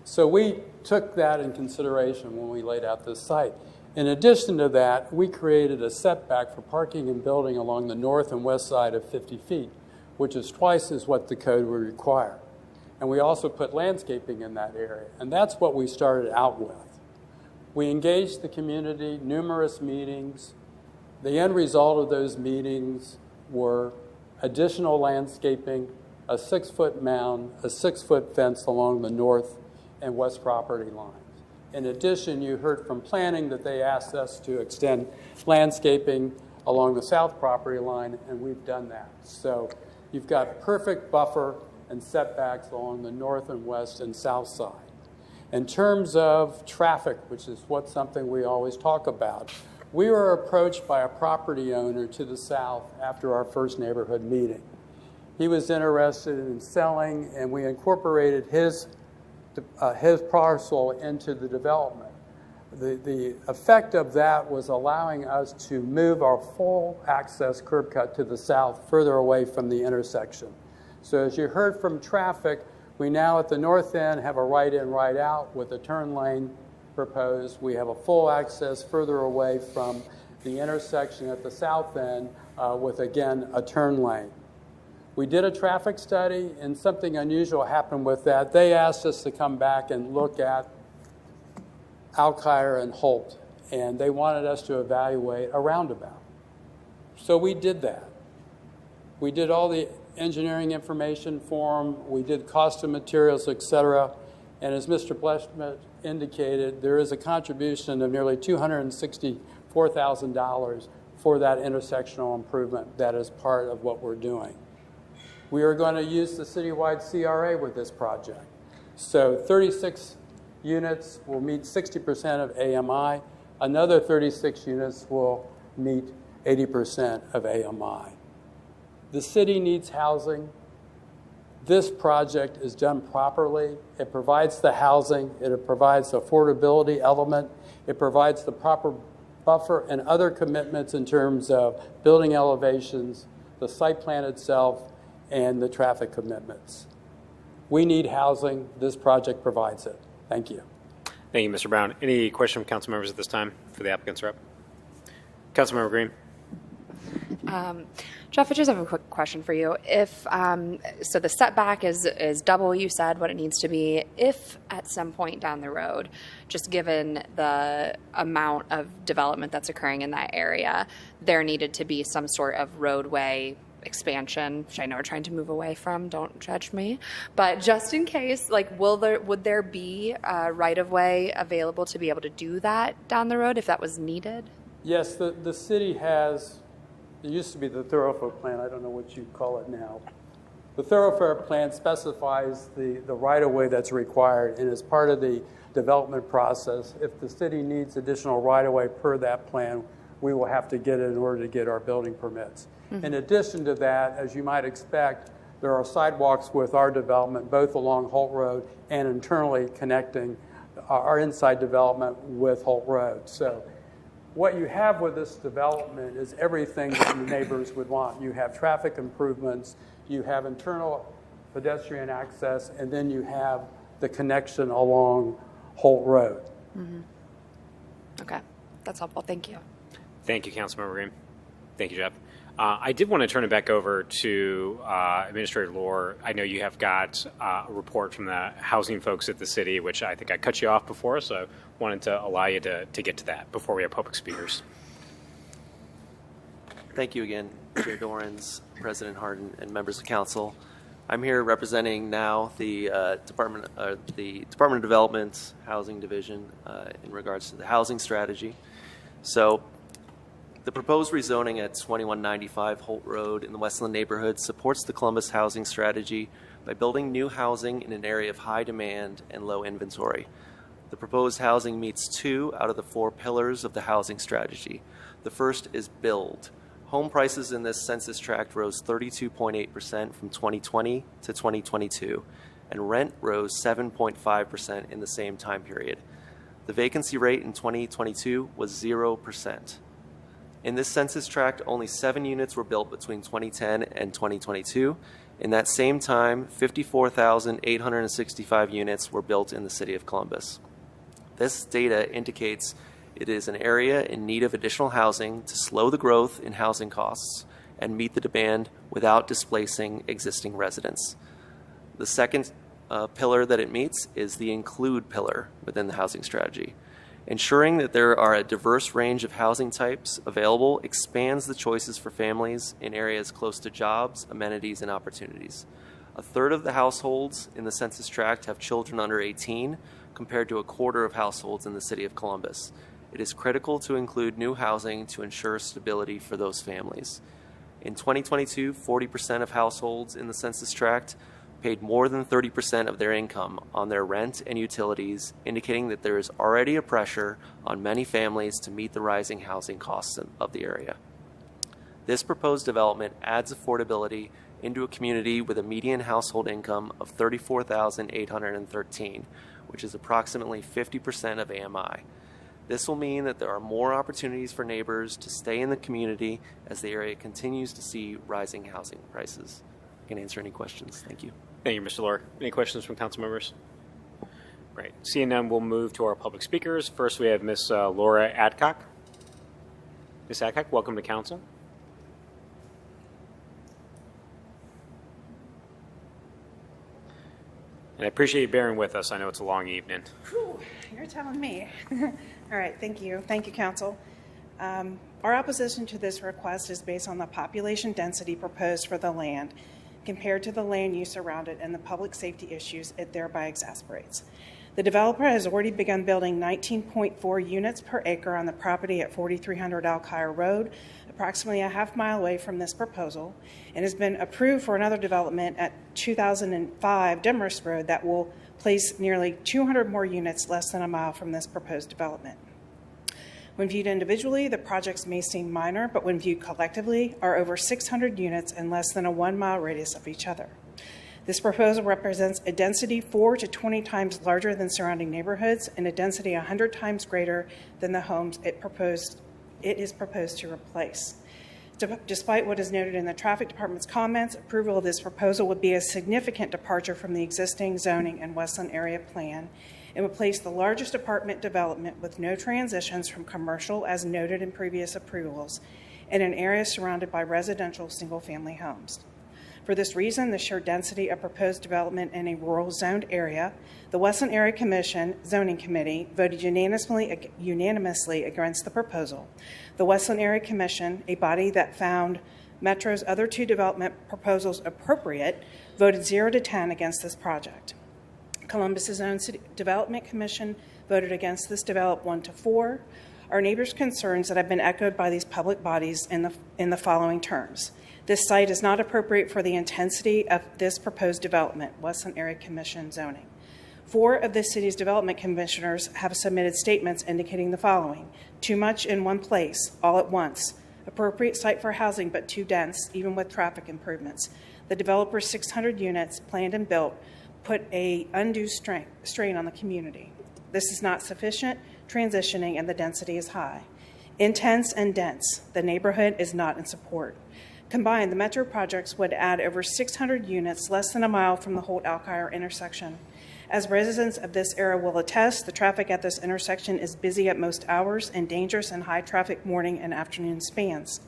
So we took that in consideration when we laid out this site. In addition to that, we created a setback for parking and building along the north and west side of 50 feet, which is twice as what the code would require. And we also put landscaping in that area, and that's what we started out with. We engaged the community, numerous meetings. The end result of those meetings were additional landscaping, a 6-foot mound, a 6-foot fence along the north and west property lines. In addition, you heard from planning that they asked us to extend landscaping along the south property line, and we've done that. So you've got perfect buffer and setbacks along the north and west and south side. In terms of traffic, which is something we always talk about, we were approached by a property owner to the south after our first neighborhood meeting. He was interested in selling, and we incorporated his parcel into the development. The effect of that was allowing us to move our full access curb cut to the south, further away from the intersection. So as you heard from traffic, we now at the north end have a right in, right out with a turn lane proposed. We have a full access further away from the intersection at the south end with, again, a turn lane. We did a traffic study, and something unusual happened with that. They asked us to come back and look at Alkire and Holt, and they wanted us to evaluate a roundabout. So we did that. We did all the engineering information for them. We did cost of materials, et cetera. And as Mr. Bleshman indicated, there is a contribution of nearly $264,000 for that intersectional improvement that is part of what we're doing. We are going to use the citywide CRA with this project. So 36 units will meet 60% of AMI. Another 36 units will meet 80% of AMI. The city needs housing. This project is done properly. It provides the housing. It provides the affordability element. It provides the proper buffer and other commitments in terms of building elevations, the site plan itself, and the traffic commitments. We need housing. This project provides it. Thank you. Thank you, Mr. Brown. Any question from council members at this time for the applicant's rep? Councilmember Green. Jeff, I just have a quick question for you. If so, the setback is double, you said, what it needs to be. If at some point down the road, just given the amount of development that's occurring in that area, there needed to be some sort of roadway expansion, which I know we're trying to move away from, don't judge me, but just in case, like, would there be a right-of-way available to be able to do that down the road if that was needed? Yes, the city has, it used to be the thoroughfare plan, I don't know what you call it now. The thoroughfare plan specifies the right-of-way that's required, and as part of the development process, if the city needs additional right-of-way per that plan, we will have to get it in order to get our building permits. Mm-hmm. In addition to that, as you might expect, there are sidewalks with our development, both along Holt Road and internally connecting our inside development with Holt Road. So what you have with this development is everything that the neighbors would want. You have traffic improvements, you have internal pedestrian access, and then you have the connection along Holt Road. Mm-hmm. Okay, that's helpful. Thank you. Thank you, Councilmember Green. Thank you, Jeff. I did want to turn it back over to Administrator Lohr. I know you have got a report from the housing folks at the city, which I think I cut you off before, so I wanted to allow you to get to that before we have public speakers. Thank you again, Chair Dorans, President Hardin, and members of council. I'm here representing now the Department of Development Housing Division in regards to the housing strategy. So the proposed rezoning at 2195 Holt Road in the Westland neighborhood supports the Columbus housing strategy by building new housing in an area of high demand and low inventory. The proposed housing meets 2 out of the 4 pillars of the housing strategy. The first is build. Home prices in this census tract rose 32.8% from 2020 to 2022, and rent rose 7.5% in the same time period. The vacancy rate in 2022 was 0%. In this census tract, only 7 units were built between 2010 and 2022. In that same time, 54,865 units were built in the city of Columbus. This data indicates it is an area in need of additional housing to slow the growth in housing costs and meet the demand without displacing existing residents. The second pillar that it meets is the include pillar within the housing strategy. Ensuring that there are a diverse range of housing types available expands the choices for families in areas close to jobs, amenities, and opportunities. 1/3 of the households in the census tract have children under 18, compared to 1/4 of households in the city of Columbus. It is critical to include new housing to ensure stability for those families. In 2022, 40% of households in the census tract paid more than 30% of their income on their rent and utilities, indicating that there is already a pressure on many families to meet the rising housing costs of the area. This proposed development adds affordability into a community with a median household income of $34,813, which is approximately 50% of AMI. This will mean that there are more opportunities for neighbors to stay in the community as the area continues to see rising housing prices. I can answer any questions. Thank you. Thank you, Mr. Lohr. Any questions from council members? Great. Seeing none, we'll move to our public speakers. First, we have Ms. Laura Adcock. Ms. Adcock, welcome to council. And I appreciate you bearing with us. I know it's a long evening. Whew, you're telling me. All right, thank you. Thank you, Council. Our opposition to this request is based on the population density proposed for the land compared to the land use around it and the public safety issues it thereby exasperates. The developer has already begun building 19.4 units per acre on the property at 4300 Alkire Road, approximately a half-mile away from this proposal, and has been approved for another development at 2005 Demorest Road that will place nearly 200 more units less than a mile from this proposed development. When viewed individually, the projects may seem minor, but when viewed collectively, are over 600 units in less than a 1 mile radius of each other. This proposal represents a density 4 to 20 times larger than surrounding neighborhoods and a density 100 times greater than the homes it is proposed to replace. Despite what is noted in the Traffic Department's comments, approval of this proposal would be a significant departure from the existing zoning and Westland area plan and would place the largest apartment development with no transitions from commercial, as noted in previous approvals, in an area surrounded by residential single-family homes. For this reason, the sheer density of proposed development in a rural zoned area, the Westland Area Commission Zoning Committee voted unanimously against the proposal. The Westland Area Commission, a body that found Metro's other two development proposals appropriate, voted 0 to 10 against this project. Columbus's own City Development Commission voted against this develop 1 to 4. Our neighbors' concerns that have been echoed by these public bodies in the following terms. This site is not appropriate for the intensity of this proposed development, Westland Area Commission zoning. 4 of the city's development commissioners have submitted statements indicating the following: too much in one place, all at once, appropriate site for housing but too dense, even with traffic improvements. The developer's 600 units planned and built put an undue strain on the community. This is not sufficient, transitioning, and the density is high. Intense and dense, the neighborhood is not in support. Combined, the Metro projects would add over 600 units less than a mile from the Holt-Alkire intersection. As residents of this area will attest, the traffic at this intersection is busy at most hours and dangerous in high-traffic morning and afternoon spans.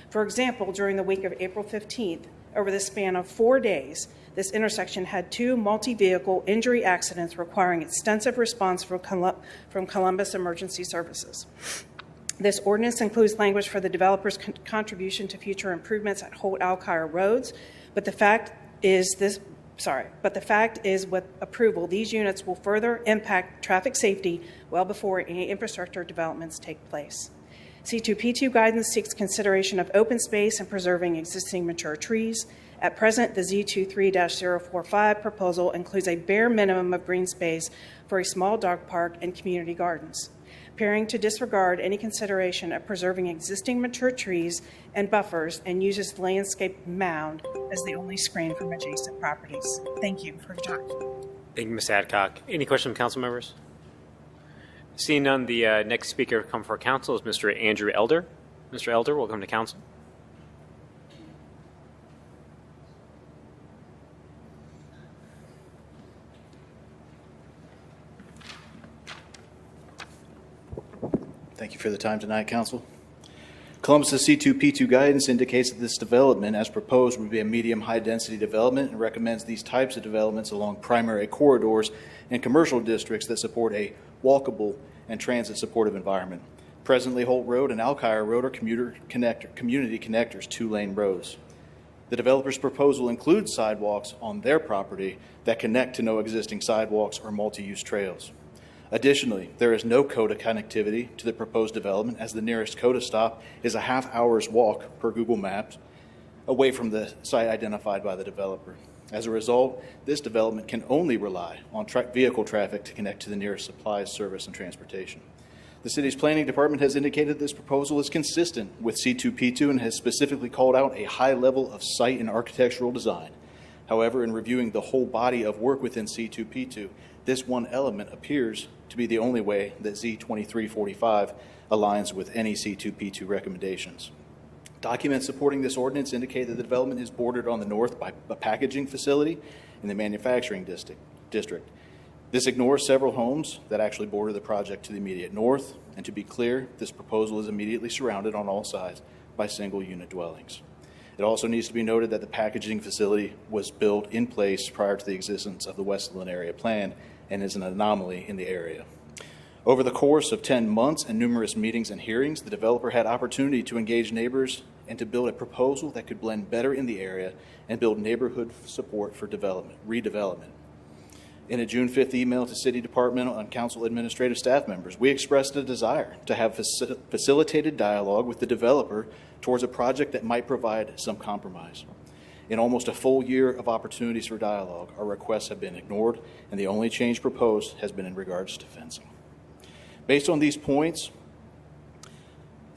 For example, during the week of April 15th, over the span of 4 days, this intersection had 2 multi-vehicle injury accidents requiring extensive response from Columbus Emergency Services. This ordinance includes language for the developer's contribution to future improvements at Holt-Alkire roads, but the fact is with approval, these units will further impact traffic safety well before any infrastructure developments take place. C2P2 guidance seeks consideration of open space and preserving existing mature trees. At present, the Z23-045 proposal includes a bare minimum of green space for a small dog park and community gardens, appearing to disregard any consideration of preserving existing mature trees and buffers and uses the landscape mound as the only screen from adjacent properties. Thank you for your time. Thank you, Ms. Adcock. Any questions from council members? Seeing none, the next speaker to come for council is Mr. Andrew Elder. Mr. Elder, welcome to council. Thank you for the time tonight, Council. Columbus's C2P2 guidance indicates that this development, as proposed, would be a medium-high density development and recommends these types of developments along primary corridors and commercial districts that support a walkable and transit-supportive environment. Presently, Holt Road and Alkire Road are community connectors, 2-lane roads. The developer's proposal includes sidewalks on their property that connect to no existing sidewalks or multi-use trails. Additionally, there is no COTA connectivity to the proposed development, as the nearest COTA stop is a half-hour's walk per Google Maps away from the site identified by the developer. As a result, this development can only rely on vehicle traffic to connect to the nearest supplies, service, and transportation. The city's planning department has indicated this proposal is consistent with C2P2 and has specifically called out a high level of site and architectural design. However, in reviewing the whole body of work within C2P2, this one element appears to be the only way that Z2345 aligns with any C2P2 recommendations. Documents supporting this ordinance indicate that the development is bordered on the north by a packaging facility in the manufacturing district. This ignores several homes that actually border the project to the immediate north, and to be clear, this proposal is immediately surrounded on all sides by single-unit dwellings. It also needs to be noted that the packaging facility was built in place prior to the existence of the Westland Area Plan and is an anomaly in the area. Over the course of 10 months and numerous meetings and hearings, the developer had opportunity to engage neighbors and to build a proposal that could blend better in the area and build neighborhood support for redevelopment. In a June 5th email to City Department on Council administrative staff members, we expressed a desire to have facilitated dialogue with the developer towards a project that might provide some compromise. In almost a full year of opportunities for dialogue, our requests have been ignored, and the only change proposed has been in regards to fencing. Based on these points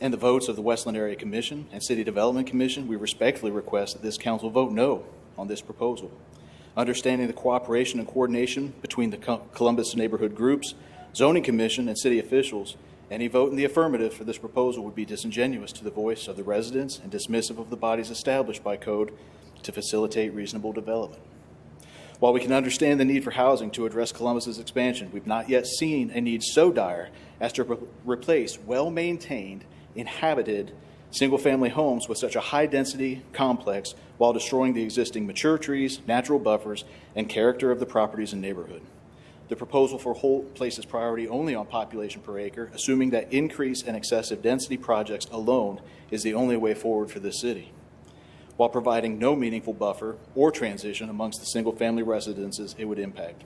and the votes of the Westland Area Commission and City Development Commission, we respectfully request that this council vote no on this proposal. Understanding the cooperation and coordination between the Columbus neighborhood groups, zoning commission, and city officials, any vote in the affirmative for this proposal would be disingenuous to the voice of the residents and dismissive of the bodies established by code to facilitate reasonable development. While we can understand the need for housing to address Columbus's expansion, we've not yet seen a need so dire as to replace well-maintained, inhabited single-family homes with such a high-density complex while destroying the existing mature trees, natural buffers, and character of the properties and neighborhood. The proposal for Holt places priority only on population per acre, assuming that increase and excessive density projects alone is the only way forward for this city, while providing no meaningful buffer or transition amongst the single-family residences it would impact.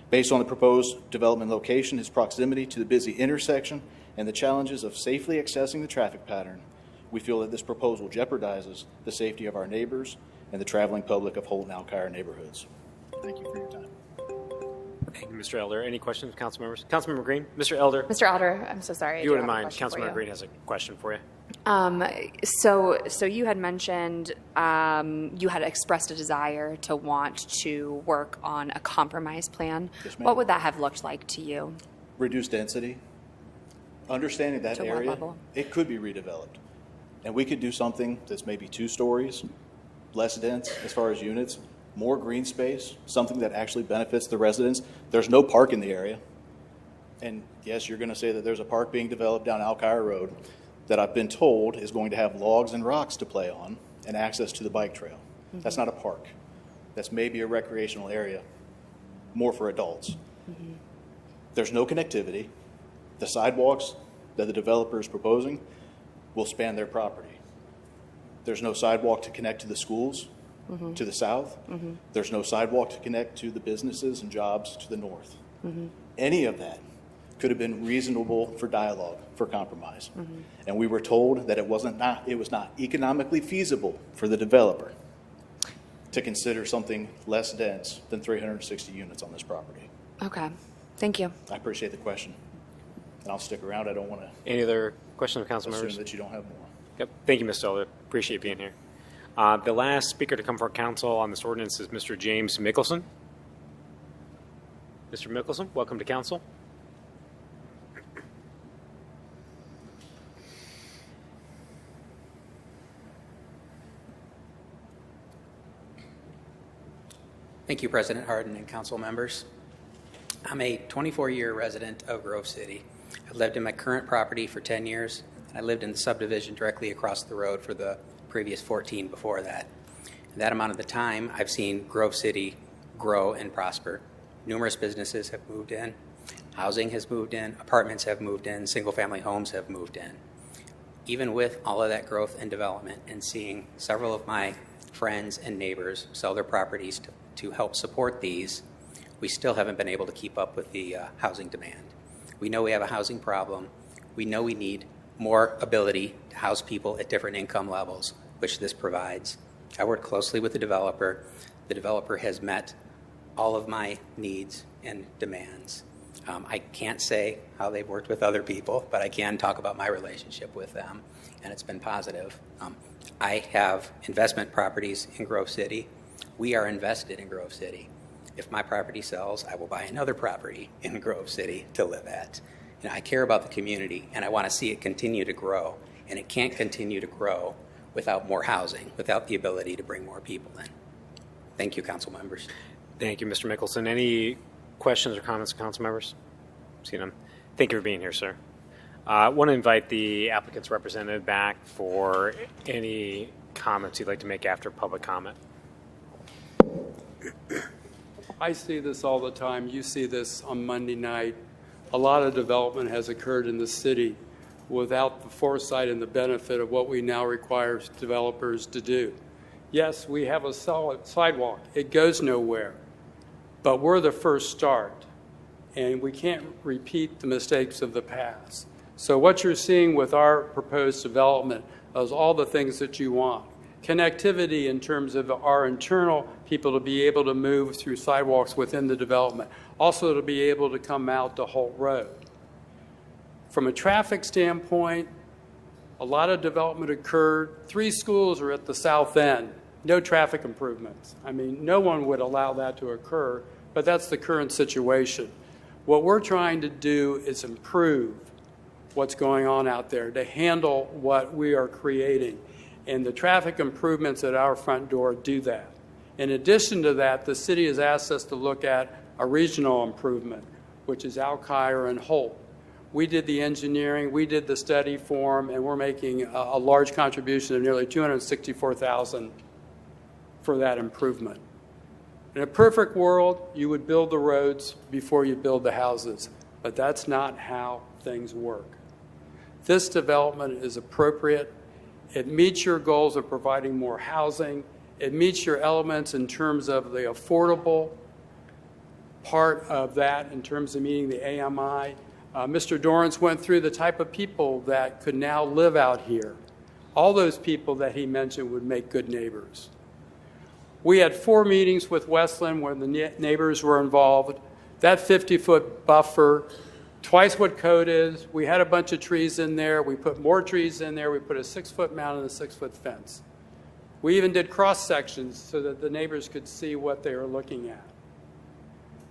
Based on the proposed development location, its proximity to the busy intersection, and the challenges of safely accessing the traffic pattern, we feel that this proposal jeopardizes the safety of our neighbors and the traveling public of Holt and Alkire neighborhoods. Thank you for your time. Thank you, Mr. Elder. Any questions, council members? Councilmember Green? Mr. Elder? Mr. Elder, I'm so sorry. If you wouldn't mind, Councilmember Green has a question for you. So you had mentioned you had expressed a desire to want to work on a compromise plan. Yes, ma'am. What would that have looked like to you? Reduced density. Understanding that To what area, level? it could be redeveloped. And we could do something that's maybe 2 stories, less dense as far as units, more green space, something that actually benefits the residents. There's no park in the area. And yes, you're going to say that there's a park being developed down Alkire Road that I've been told is going to have logs and rocks to play on and access to the bike trail. Mm-hmm. That's not a park. That's maybe a recreational area, more for adults. Mm-hmm. There's no connectivity. The sidewalks that the developer is proposing will span their property. There's no sidewalk to connect to the schools to the south. There's no sidewalk to connect to the businesses and jobs to the north. Any of that could have been reasonable for dialogue, for compromise. And we were told that it was not economically feasible for the developer to consider something less dense than 360 units on this property. Okay. Thank you. I appreciate the question. And I'll stick around. I don't want to Any other questions of council members? assume that you don't have more. Yep. Thank you, Mr. Elder. Appreciate being here. The last speaker to come for council on this ordinance is Mr. James Mickelson. Mr. Mickelson, welcome to council. Thank you, President Harden and council members. I'm a 24-year resident of Grove City. I've lived in my current property for 10 years, and I lived in the subdivision directly across the road for the previous 14 before that. In that amount of the time, I've seen Grove City grow and prosper. Numerous businesses have moved in, housing has moved in, apartments have moved in, single-family homes have moved in. Even with all of that growth and development and seeing several of my friends and neighbors sell their properties to help support these, we still haven't been able to keep up with the housing demand. We know we have a housing problem. We know we need more ability to house people at different income levels, which this provides. I worked closely with the developer The developer has met all of my needs and demands. I can't say how they've worked with other people, but I can talk about my relationship with them, and it's been positive. I have investment properties in Grove City. We are invested in Grove City. If my property sells, I will buy another property in Grove City to live at. You know, I care about the community, and I want to see it continue to grow, and it can't continue to grow without more housing, without the ability to bring more people in. Thank you, council members. Thank you, Mr. Mickelson. Any questions or comments, council members? See none. Thank you for being here, sir. I want to invite the applicant's representative back for any comments you'd like to make after public comment. I see this all the time. You see this on Monday night. A lot of development has occurred in the city without the foresight and the benefit of what we now require developers to do. Yes, we have a solid sidewalk. It goes nowhere. But we're the first start, and we can't repeat the mistakes of the past. So what you're seeing with our proposed development is all the things that you want. Connectivity in terms of our internal people to be able to move through sidewalks within the development. Also to be able to come out to Holt Road. From a traffic standpoint, a lot of development occurred. 3 schools are at the south end. No traffic improvements. I mean, no one would allow that to occur, but that's the current situation. What we're trying to do is improve what's going on out there to handle what we are creating. And the traffic improvements at our front door do that. In addition to that, the city has asked us to look at a regional improvement, which is Alkire and Holt. We did the engineering, we did the study for them, and we're making a large contribution of nearly $264,000 for that improvement. In a perfect world, you would build the roads before you build the houses, but that's not how things work. This development is appropriate. It meets your goals of providing more housing. It meets your elements in terms of the affordable part of that, in terms of meeting the AMI. Mr. Dorrance went through the type of people that could now live out here. All those people that he mentioned would make good neighbors. We had 4 meetings with Westland where the neighbors were involved. That 50-foot buffer, twice what code is. We had a bunch of trees in there. We put more trees in there. We put a 6-foot mound and a 6-foot fence. We even did cross sections so that the neighbors could see what they were looking at.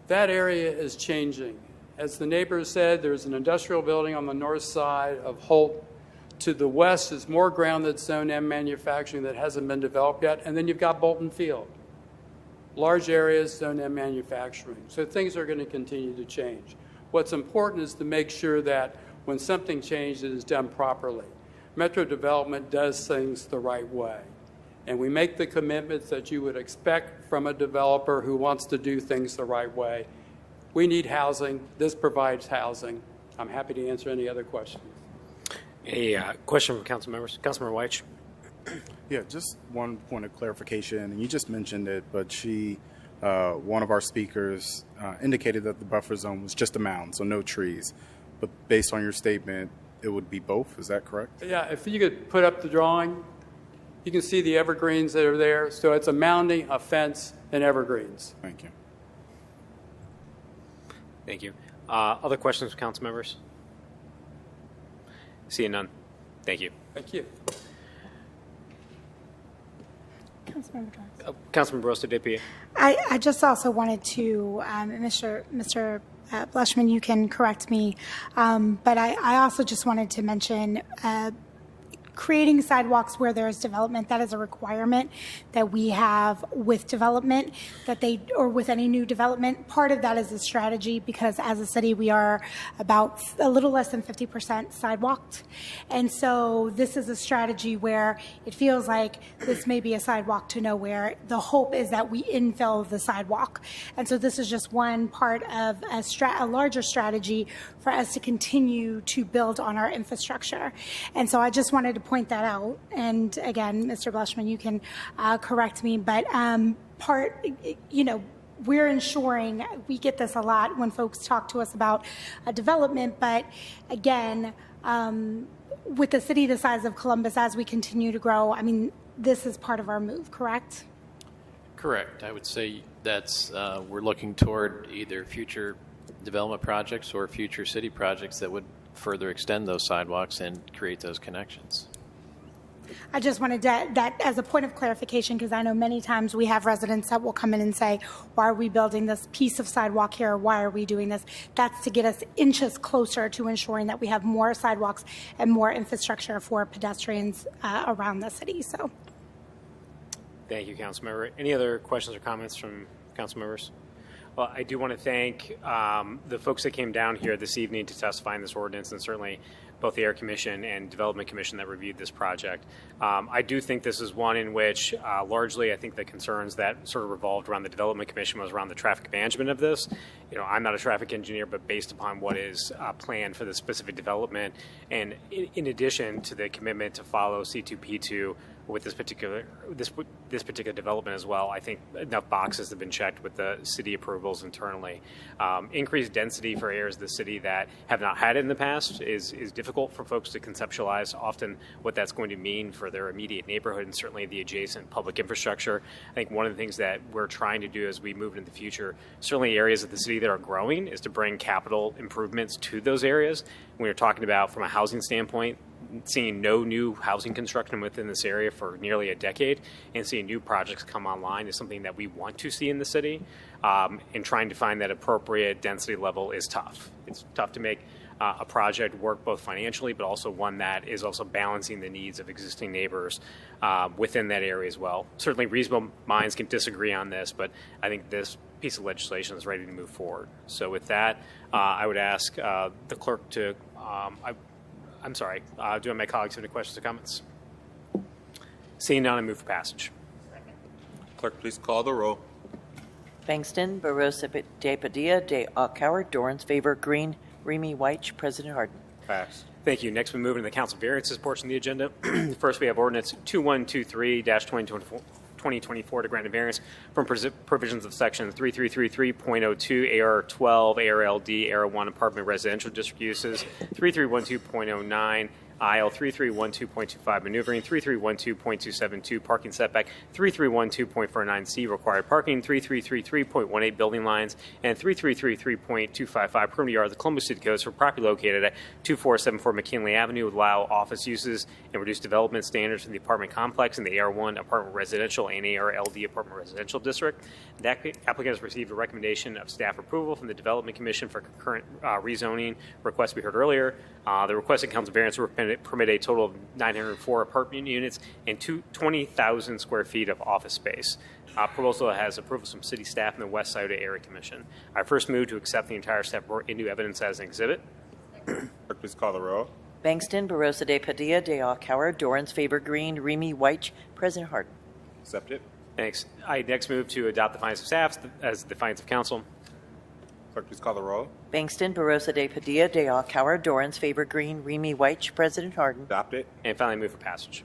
That area is changing. As the neighbors said, there's an industrial building on the north side of Holt. To the west is more ground that's Zone M manufacturing that hasn't been developed yet. And then you've got Bolton Field. Large areas, Zone M manufacturing. So things are going to continue to change. What's important is to make sure that when something changes, it is done properly. Metro Development does things the right way. And we make the commitments that you would expect from a developer who wants to do things the right way. We need housing. This provides housing. I'm happy to answer any other questions. A question from council members. Councilmember White. Yeah, just one point of clarification, and you just mentioned it, but one of our speakers indicated that the buffer zone was just a mound, so no trees. But based on your statement, it would be both. Is that correct? Yeah, if you could put up the drawing, you can see the evergreens that are there. So it's a mounding, a fence, and evergreens. Thank you. Thank you. Other questions from council members? Seeing none. Thank you. Thank you. Councilman Barossa de Pia. I just also wanted to, Mr. Blushman, you can correct me, but I also just wanted to mention creating sidewalks where there's development. That is a requirement that we have with development, or with any new development. Part of that is a strategy because as a city we are about a little less than 50% sidewalked. And so this is a strategy where it feels like this may be a sidewalk to nowhere. The hope is that we infill the sidewalk. And so this is just one part of a larger strategy for us to continue to build on our infrastructure. And so I just wanted to point that out. And again, Mr. Blushman, you can correct me, but we're ensuring, we get this a lot when folks talk to us about development, but again, with the city the size of Columbus, as we continue to grow, I mean, this is part of our move, correct? Correct. I would say that's we're looking toward either future development projects or future city projects that would further extend those sidewalks and create those connections. I just wanted that as a point of clarification, because I know many times we have residents that will come in and say, why are we building this piece of sidewalk here? Why are we doing this? That's to get us inches closer to ensuring that we have more sidewalks and more infrastructure for pedestrians around the city. So, Thank you, Councilmember. Any other questions or comments from council members? Well, I do want to thank the folks that came down here this evening to testify in this ordinance, and certainly both the Air Commission and Development Commission that reviewed this project. I do think this is one in which largely I think the concerns that sort of revolved around the Development Commission was around the traffic management of this. You know, I'm not a traffic engineer, but based upon what is planned for this specific development, and in addition to the commitment to follow C2P2 with this particular development as well, I think enough boxes have been checked with the city approvals internally. Increased density for areas of the city that have not had it in the past is difficult for folks to conceptualize often what that's going to mean for their immediate neighborhood and certainly the adjacent public infrastructure. I think one of the things that we're trying to do as we move into the future, certainly areas of the city that are growing, is to bring capital improvements to those areas. When you're talking about from a housing standpoint, seeing no new housing construction within this area for nearly a decade and seeing new projects come online is something that we want to see in the city. And trying to find that appropriate density level is tough. It's tough to make a project work both financially, but also one that is also balancing the needs of existing neighbors within that area as well. Certainly reasonable minds can disagree on this, but I think this piece of legislation is ready to move forward. So with that, I would ask the clerk to, I'm sorry, do my colleagues have any questions or comments? Seeing none, I move for passage. Clerk, please call the roll. Bangston, Barosa de Padilla, de Alcauer, Dorans, Favor, Green, Remy White, President Harden. Pass. Thank you. Next, we move into the council variances portion of the agenda. First, we have ordinance 2123-2024 to grant a variance from provisions of section 3333.02 AR 12 ARLD AR1 apartment residential district uses, 3312.09 IL 3312.25 maneuvering, 3312.272 parking setback, 3312.49C required parking, 3333.18 building lines, and 3333.255 perimeter yard of the Columbus City Codes for property located at 2474 McKinley Avenue would allow office uses and reduce development standards for the apartment complex in the AR1 apartment residential and ARLD apartment residential district. The applicant has received a recommendation of staff approval from the Development Commission for concurrent rezoning request we heard earlier. The requested council variance will permit a total of 904 apartment units and 20,000 square feet of office space. Proposal has approval from city staff and the West Side Area Commission. I first move to accept the entire staff report into evidence as an exhibit. Clerk, please call the roll. Bangston, Barosa de Padilla, de Alcauer, Dorans, Favor, Green, Remy White, President Harden. Accept it. Thanks. I next move to adopt the findings of staff as the findings of council. Clerk, please call the roll. Bangston, Barosa de Padilla, de Alcauer, Dorans, Favor, Green, Remy White, President Harden. Adopt it. And finally, move for passage.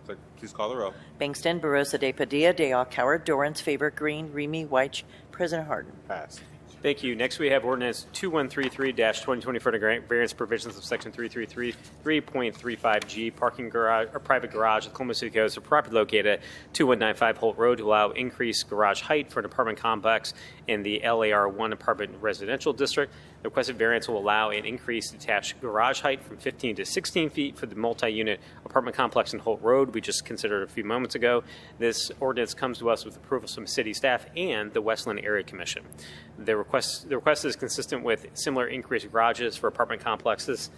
Clerk, please call the roll. Bangston, Barosa de Padilla, de Alcauer, Dorans, Favor, Green, Remy White, President Harden. Pass. Thank you. Next, we have ordinance 2133-2024 to grant variance provisions of section 333.35G parking garage or private garage of Columbus City Codes for property located at 2195 Holt Road to allow increased garage height for an apartment complex in the LAR1 apartment residential district. The requested variance will allow an increased detached garage height from 15 to 16 feet for the multi-unit apartment complex in Holt Road we just considered a few moments ago. This ordinance comes to us with approval from city staff and the Westland Area Commission. The request is consistent with similar increased garages for apartment complexes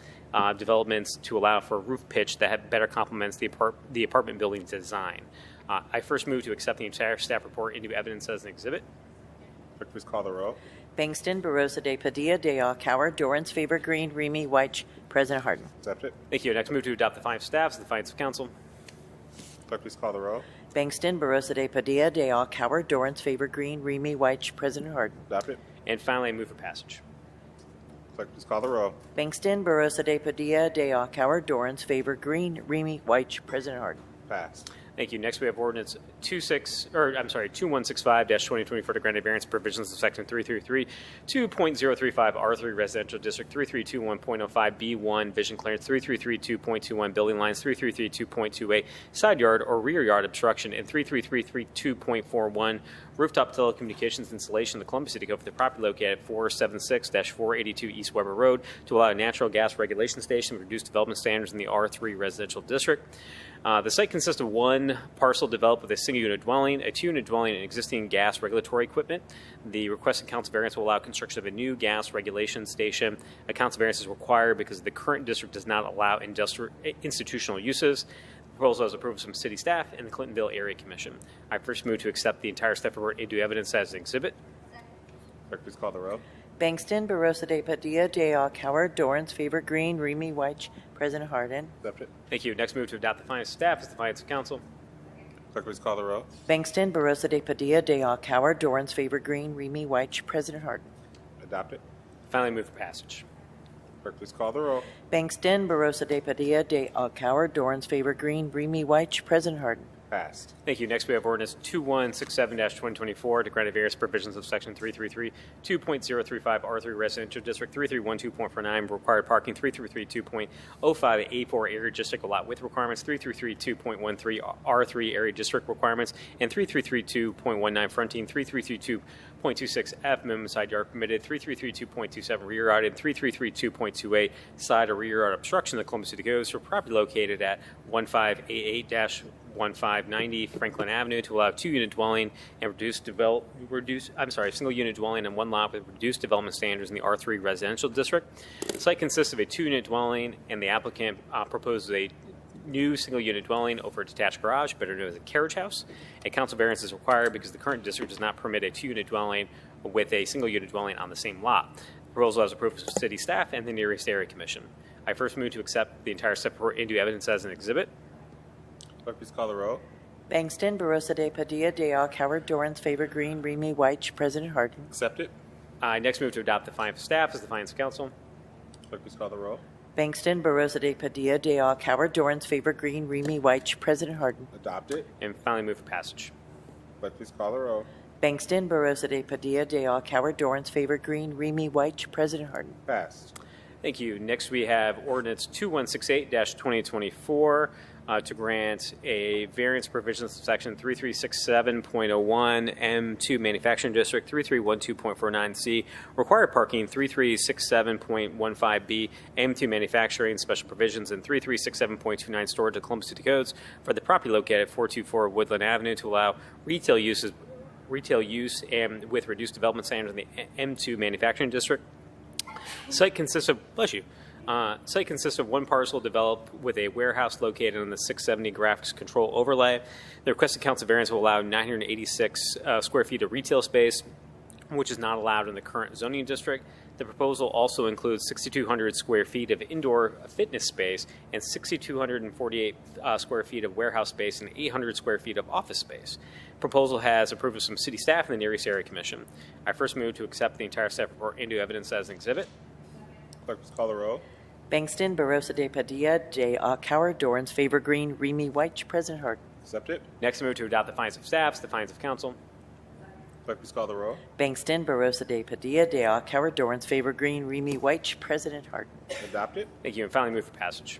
developments to allow for a roof pitch that better complements the apartment building design. I first move to accept the entire staff report into evidence as an exhibit. Clerk, please call the roll. Bangston, Barosa de Padilla, de Alcauer, Dorans, Favor, Green, Remy White, President Harden. Accept it. Thank you. Next, move to adopt the findings of staff as the findings of council. Clerk, please call the roll. Bangston, Barosa de Padilla, de Alcauer, Dorans, Favor, Green, Remy White, President Harden. Adopt it. And finally, I move for passage. Clerk, please call the roll. Bangston, Barosa de Padilla, de Alcauer, Dorans, Favor, Green, Remy White, President Harden. Pass. Thank you. Next, we have ordinance 2165-2024 to grant a variance provisions of section 333 2.035 R3 residential district 3321.05 B1 vision clearance 3332.21 building lines 3332.28 side yard or rear yard obstruction and 3332.41 rooftop telecommunications installation in the Columbus City Code for the property located at 476-482 East Weber Road to allow a natural gas regulation station with reduced development standards in the R3 residential district. The site consists of one parcel developed with a single-unit dwelling, a two-unit dwelling, and existing gas regulatory equipment. The requested council variance will allow construction of a new gas regulation station. A council variance is required because the current district does not allow institutional uses. The proposal is approved from city staff and the Clintonville Area Commission. I first move to accept the entire staff report into evidence as an exhibit. Clerk, please call the row. Bangston, Barosa de Padilla, de Coward, Dorrance, Favor Green, Remy White, President Harden. Accept it. Thank you. Next move to adopt the findings of staff is the findings of council. Clerk, please call the row. Bangston, Barosa de Padilla, de Coward, Dorrance, Favor Green, Remy White, President Harden. Adopt it. Finally move for passage. Clerk, please call the row. Bangston, Barosa de Padilla, de Coward, Dorrance, Favor Green, Remy White, President Harden. Passed. Thank you. Next, we have ordinance 2167-2024 to grant a various provisions of section 333 2.035 R3 residential district 3312.49 required parking 3332.05 A4 area district lot width requirements 3332.13 R3 area district requirements and 3332.19 fronting 3332.26 F minimum side yard permitted 3332.27 rear yard and 3332.28 side or rear yard obstruction of the Columbus City Codes for property located at 1588-1590 Franklin Avenue to allow two-unit dwelling and single-unit dwelling in one lot with reduced development standards in the R3 residential district. The site consists of a two-unit dwelling, and the applicant proposes a new single-unit dwelling over a detached garage, better known as a carriage house. A council variance is required because the current district does not permit a two-unit dwelling with a single-unit dwelling on the same lot. The proposal is approved by city staff and the nearest area commission. I first move to accept the entire step report into evidence as an exhibit. Clerk, please call the row. Bangston, Barosa de Padilla, de Coward, Dorrance, Favor Green, Remy White, President Harden. Accept it. I next move to adopt the findings of staff as the findings of council. Clerk, please call the row. Bangston, Barosa de Padilla, de Coward, Dorrance, Favor Green, Remy White, President Harden. Adopt it. And finally move for passage. Clerk, please call the row. Bangston, Barosa de Padilla, de Coward, Dorrance, Favor Green, Remy White, President Harden. Passed. Thank you. Next, we have ordinance 2168-2024 to grant a variance provisions of section 3367.01 M2 Manufacturing District 3312.49C required parking 3367.15B M2 Manufacturing Special Provisions and 3367.29 storage of Columbus City Codes for the property located at 424 Woodland Avenue to allow retail use and with reduced development standards in the M2 Manufacturing District. Site consists of one parcel developed with a warehouse located on the 670 graphics control overlay. The requested council variance will allow 986 square feet of retail space, which is not allowed in the current zoning district. The proposal also includes 6,200 square feet of indoor fitness space and 6,248 square feet of warehouse space and 800 square feet of office space. Proposal has approval from city staff and the nearest area commission. I first move to accept the entire staff report into evidence as an exhibit. Clerk, please call the row. Bangston, Barosa de Padilla, de Coward, Dorrance, Favor Green, Remy White, President Harden. Accept it. Next, move to adopt the findings of staff, the findings of council. Clerk, please call the row. Bangston, Barosa de Padilla, de Coward, Dorrance, Favor Green, Remy White, President Harden. Adopt it. Thank you, and finally move for passage.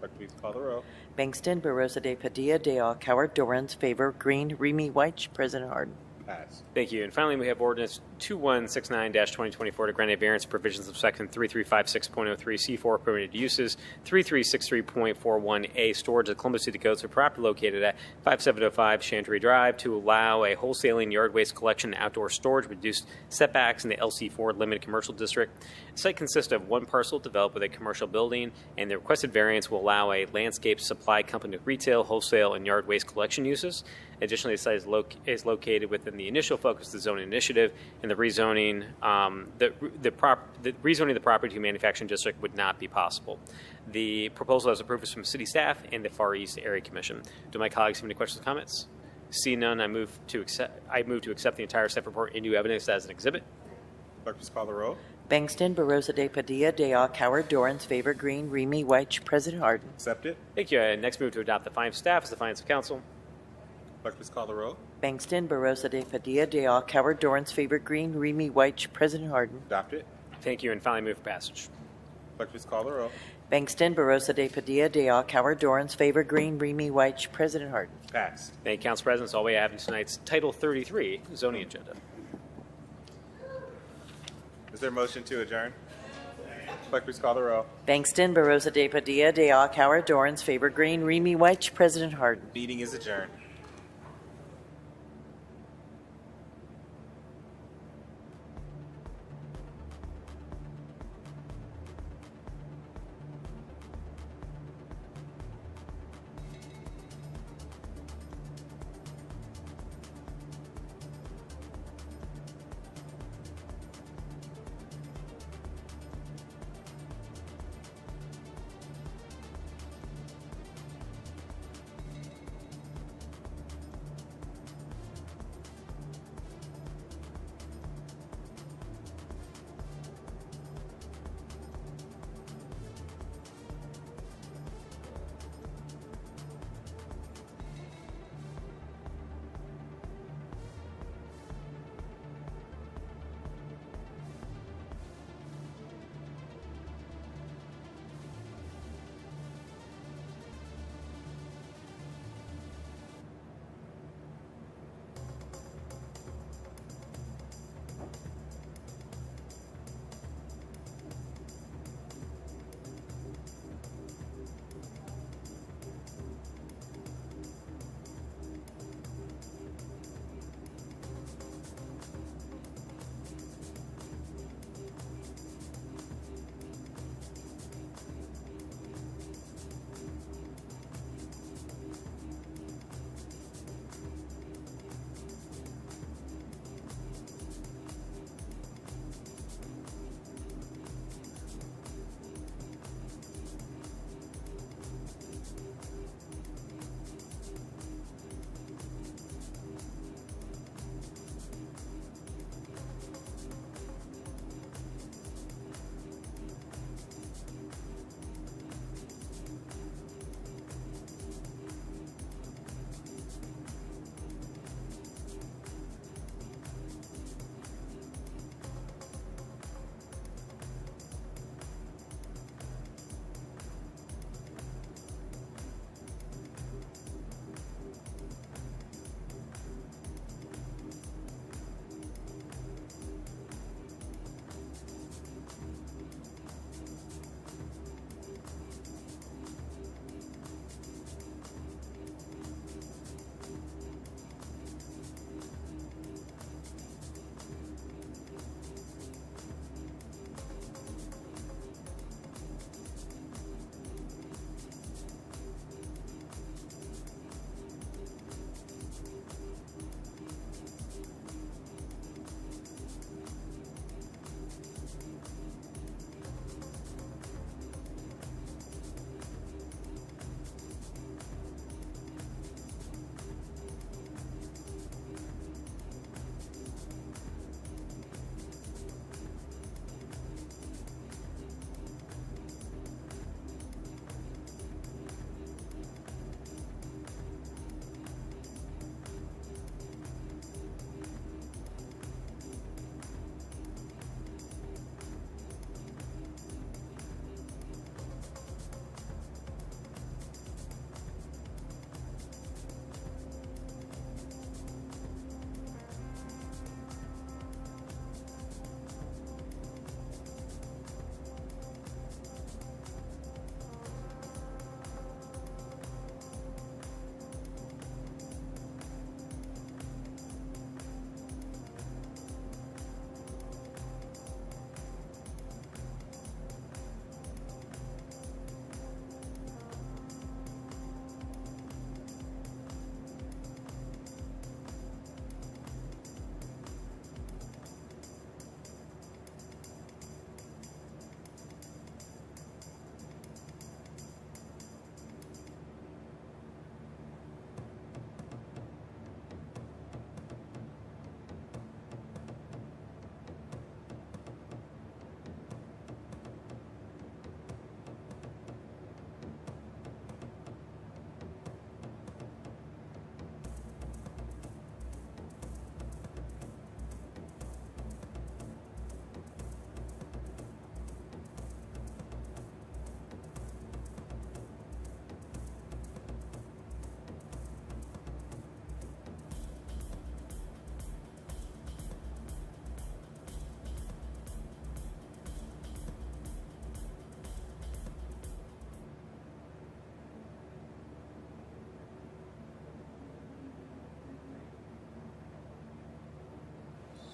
Clerk, please call the row. Bangston, Barosa de Padilla, de Coward, Dorrance, Favor Green, Remy White, President Harden. Pass. Thank you. And finally, we have ordinance 2169-2024 to grant a variance provisions of section 3356.03 C4 permitted uses, 3363.41A storage of Columbus City Codes for property located at 5705 Chantery Drive to allow a wholesaling yard waste collection and outdoor storage reduced setbacks in the LC4 limited commercial district. The site consists of one parcel developed with a commercial building, and the requested variance will allow a landscape supply company with retail, wholesale, and yard waste collection uses. Additionally, the site is located within the initial focus of the zoning initiative, and the rezoning rezoning the property to manufacturing district would not be possible. The proposal has approved from city staff and the Far East Area Commission. Do my colleagues have any questions or comments? Seeing none, I move to accept the entire staff report into evidence as an exhibit. Clerk, please call the row. Bangston, Barosa de Padilla, de Coward, Dorans, Favor, Green, Remy White, President Harden. Accept it. Thank you. Next, move to adopt the findings of staff as the findings of council. Clerk, please call the roll. Bangston, Barosa de Padilla, de Coward, Dorans, Favor, Green, Remy White, President Harden. Adopt it. Thank you, and finally move for passage. Clerk, please call the roll. Bangston, Barosa de Padilla, de Coward, Dorans, Favor, Green, Remy White, President Harden. Passed. Thank you, Council President. That's all we have in tonight's Title 33 zoning agenda. Is there a motion to adjourn? Clerk, please call the roll. Bangston, Barosa de Padilla, de Coward, Dorans, Favor, Green, Remy White, President Harden. Meeting is adjourned.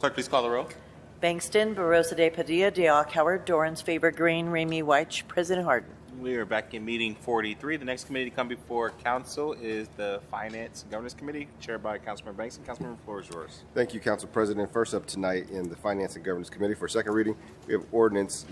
Clerk, please call the roll. Bangston, Barosa de Padilla, de Alcoward, Dorans, favor green, Remy White, President Harden. We are back in meeting 43. The next committee to come before council is the Finance and Governance Committee, chaired by Councilmember Bankston. Councilmember, the floor is yours. Thank you, Council President. First up tonight in the Finance and Governance Committee for second reading, we have Ordinance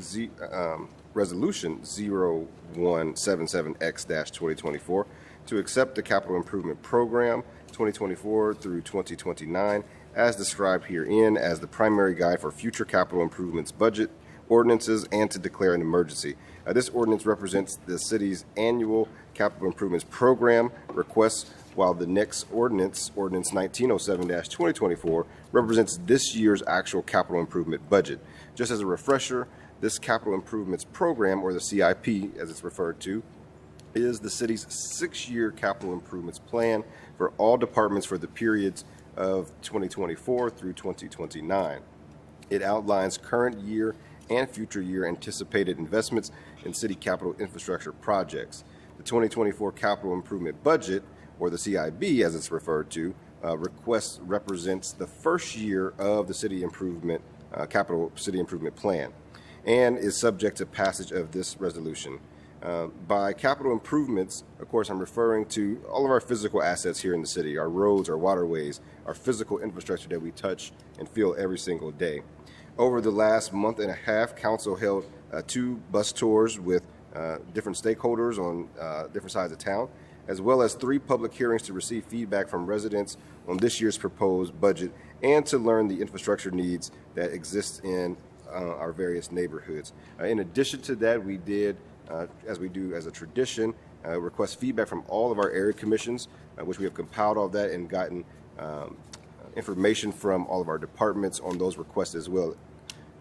Resolution 0177X-2024 to accept the Capital Improvement Program 2024 through 2029 as described herein as the primary guide for future capital improvements budget ordinances and to declare an emergency. This ordinance represents the city's annual capital improvements program requests, while the next ordinance, Ordinance 1907-2024, represents this year's actual capital improvement budget. Just as a refresher, this capital improvements program, or the CIP as it's referred to, is the city's 6-year capital improvements plan for all departments for the periods of 2024 through 2029. It outlines current year and future year anticipated investments in city capital infrastructure projects. The 2024 capital improvement budget, or the CIB as it's referred to, represents the first year of the city improvement capital city improvement plan and is subject to passage of this resolution. By capital improvements, of course, I'm referring to all of our physical assets here in the city, our roads, our waterways, our physical infrastructure that we touch and feel every single day. Over the last month and a half, Council held 2 bus tours with different stakeholders on different sides of town, as well as 3 public hearings to receive feedback from residents on this year's proposed budget and to learn the infrastructure needs that exist in our various neighborhoods. In addition to that, we did, as we do as a tradition, request feedback from all of our area commissions, which we have compiled all that and gotten information from all of our departments on those requests as well.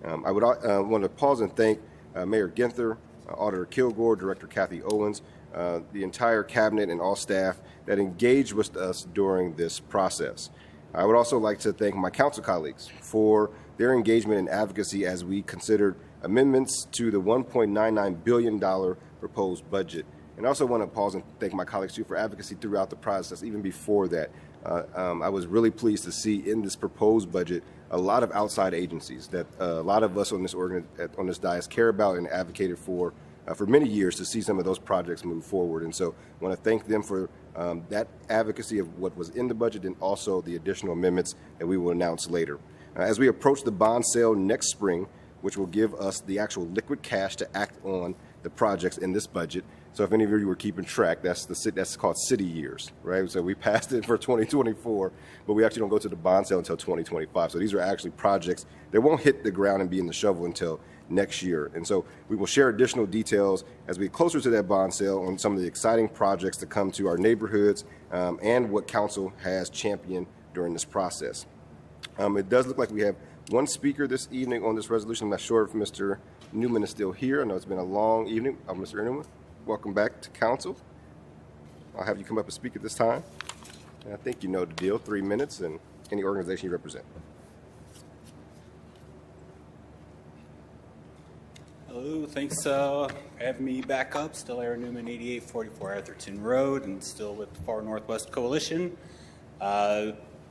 I would want to pause and thank Mayor Ginther, Auditor Kilgore, Director Kathy Owens, the entire cabinet and all staff that engaged with us during this process. I would also like to thank my council colleagues for their engagement and advocacy as we considered amendments to the $1.99 billion proposed budget. And I also want to pause and thank my colleagues too for advocacy throughout the process, even before that. I was really pleased to see in this proposed budget a lot of outside agencies that a lot of us on this dais care about and advocated for many years to see some of those projects move forward. And so I want to thank them for that advocacy of what was in the budget and also the additional amendments that we will announce later. As we approach the bond sale next spring, which will give us the actual liquid cash to act on the projects in this budget. So if any of you were keeping track, that's called city years, right? So we passed it for 2024, but we actually don't go to the bond sale until 2025. So these are actually projects that won't hit the ground and be in the shovel until next year. And so we will share additional details as we get closer to that bond sale on some of the exciting projects to come to our neighborhoods and what council has championed during this process. It does look like we have one speaker this evening on this resolution. I'm not sure if Mr. Newman is still here. I know it's been a long evening. Mr. Newman, welcome back to council. I'll have you come up and speak at this time. And I think you know the deal, 3 minutes and any organization you represent. Hello, thanks for having me back up. Still Aaron Newman, 8844 Atherton Road, and still with the Far Northwest Coalition.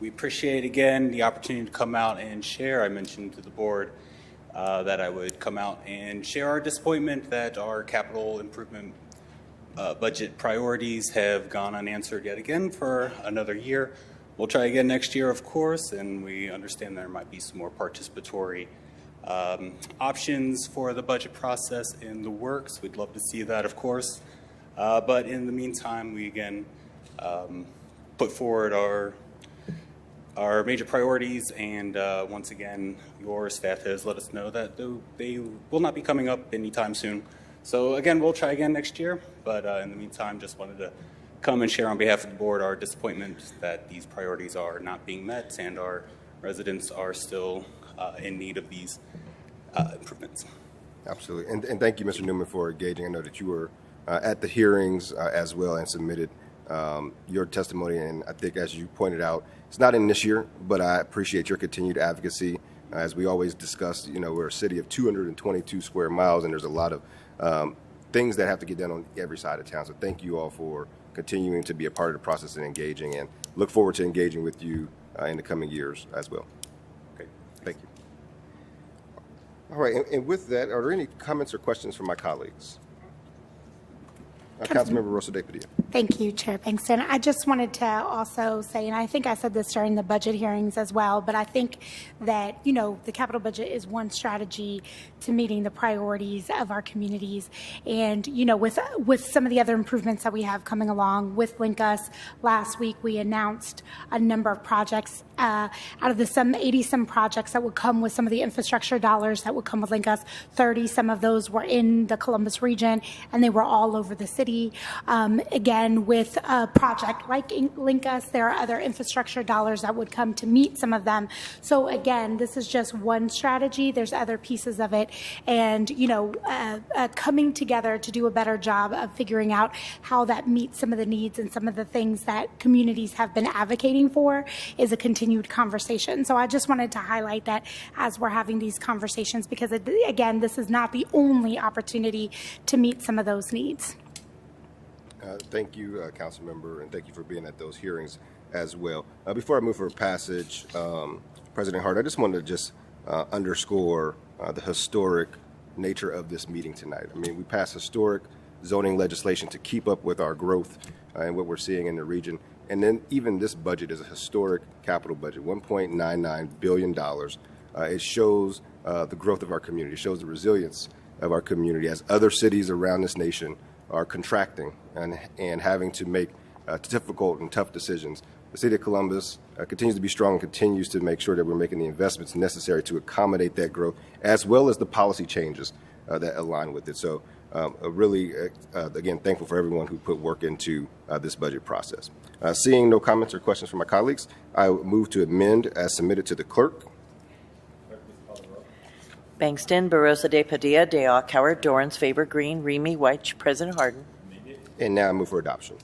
We appreciate, again, the opportunity to come out and share. I mentioned to the board that I would come out and share our disappointment that our capital improvement budget priorities have gone unanswered yet again for another year. We'll try again next year, of course, and we understand there might be some more participatory options for the budget process in the works. We'd love to see that, of course. But in the meantime, we again put forward our major priorities, and once again, your staff has let us know that they will not be coming up anytime soon. So again, we'll try again next year, but in the meantime, just wanted to come and share on behalf of the board our disappointment that these priorities are not being met and our residents are still in need of these improvements. Absolutely. And thank you, Mr. Newman, for engaging. I know that you were at the hearings as well and submitted your testimony. And I think, as you pointed out, it's not in this year, but I appreciate your continued advocacy. As we always discuss, we're a city of 222 square miles, and there's a lot of things that have to get done on every side of town. So thank you all for continuing to be a part of the process and engaging, and look forward to engaging with you in the coming years as well. Okay. Thank you. All right, and with that, are there any comments or questions from my colleagues? Councilmember Rosa de Padilla. Thank you, Chair Bankston. I just wanted to also say, and I think I said this during the budget hearings as well, but I think that, the capital budget is one strategy to meeting the priorities of our communities. And, with some of the other improvements that we have coming along with Link Us, last week we announced a number of projects out of the some 80-some projects that would come with some of the infrastructure dollars that would come with Link Us. 30, some of those were in the Columbus region, and they were all over the city. Again, with a project like Link Us, there are other infrastructure dollars that would come to meet some of them. So again, this is just one strategy. There's other pieces of it. And, coming together to do a better job of figuring out how that meets some of the needs and some of the things that communities have been advocating for is a continued conversation. So I just wanted to highlight that as we're having these conversations, because again, this is not the only opportunity to meet some of those needs. Thank you, Council Member, and thank you for being at those hearings as well. Before I move for passage, President Hart, I just wanted to underscore the historic nature of this meeting tonight. I mean, we passed historic zoning legislation to keep up with our growth and what we're seeing in the region. And then even this budget is a historic capital budget, $1.99 billion. It shows the growth of our community. It shows the resilience of our community as other cities around this nation are contracting and having to make difficult and tough decisions. The city of Columbus continues to be strong and continues to make sure that we're making the investments necessary to accommodate that growth, as well as the policy changes that align with it. So really, again, thankful for everyone who put work into this budget process. Seeing no comments or questions from my colleagues, I move to amend as submitted to the clerk. Bankston, Barosa de Padilla, de Coward, Dorans, Faber Green, Remy White, President Harden. And now I move for adoption.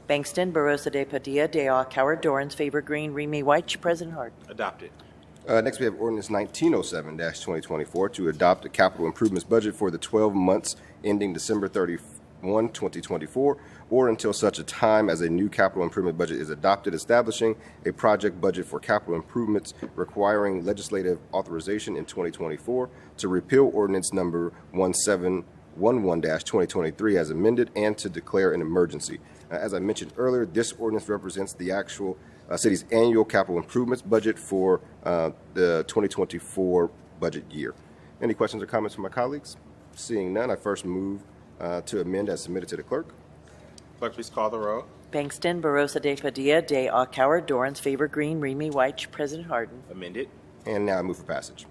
Bankston, Barosa de Padilla, de Coward, Dorans, Faber Green, Remy White, President Harden. Adopted. Next, we have ordinance 1907-2024 to adopt a capital improvements budget for the 12 months ending December 31, 2024, or until such a time as a new capital improvement budget is adopted, establishing a project budget for capital improvements requiring legislative authorization in 2024 to repeal ordinance number 1711-2023 as amended and to declare an emergency. As I mentioned earlier, this ordinance represents the actual city's annual capital improvements budget for the 2024 budget year. Any questions or comments from my colleagues? Seeing none, I first move to amend as submitted to the clerk. Clerk, please call the roll. Bankston, Barosa de Padilla, de Coward, Dorans, Faber Green, Remy White, President Harden. Amended. And now I move for passage.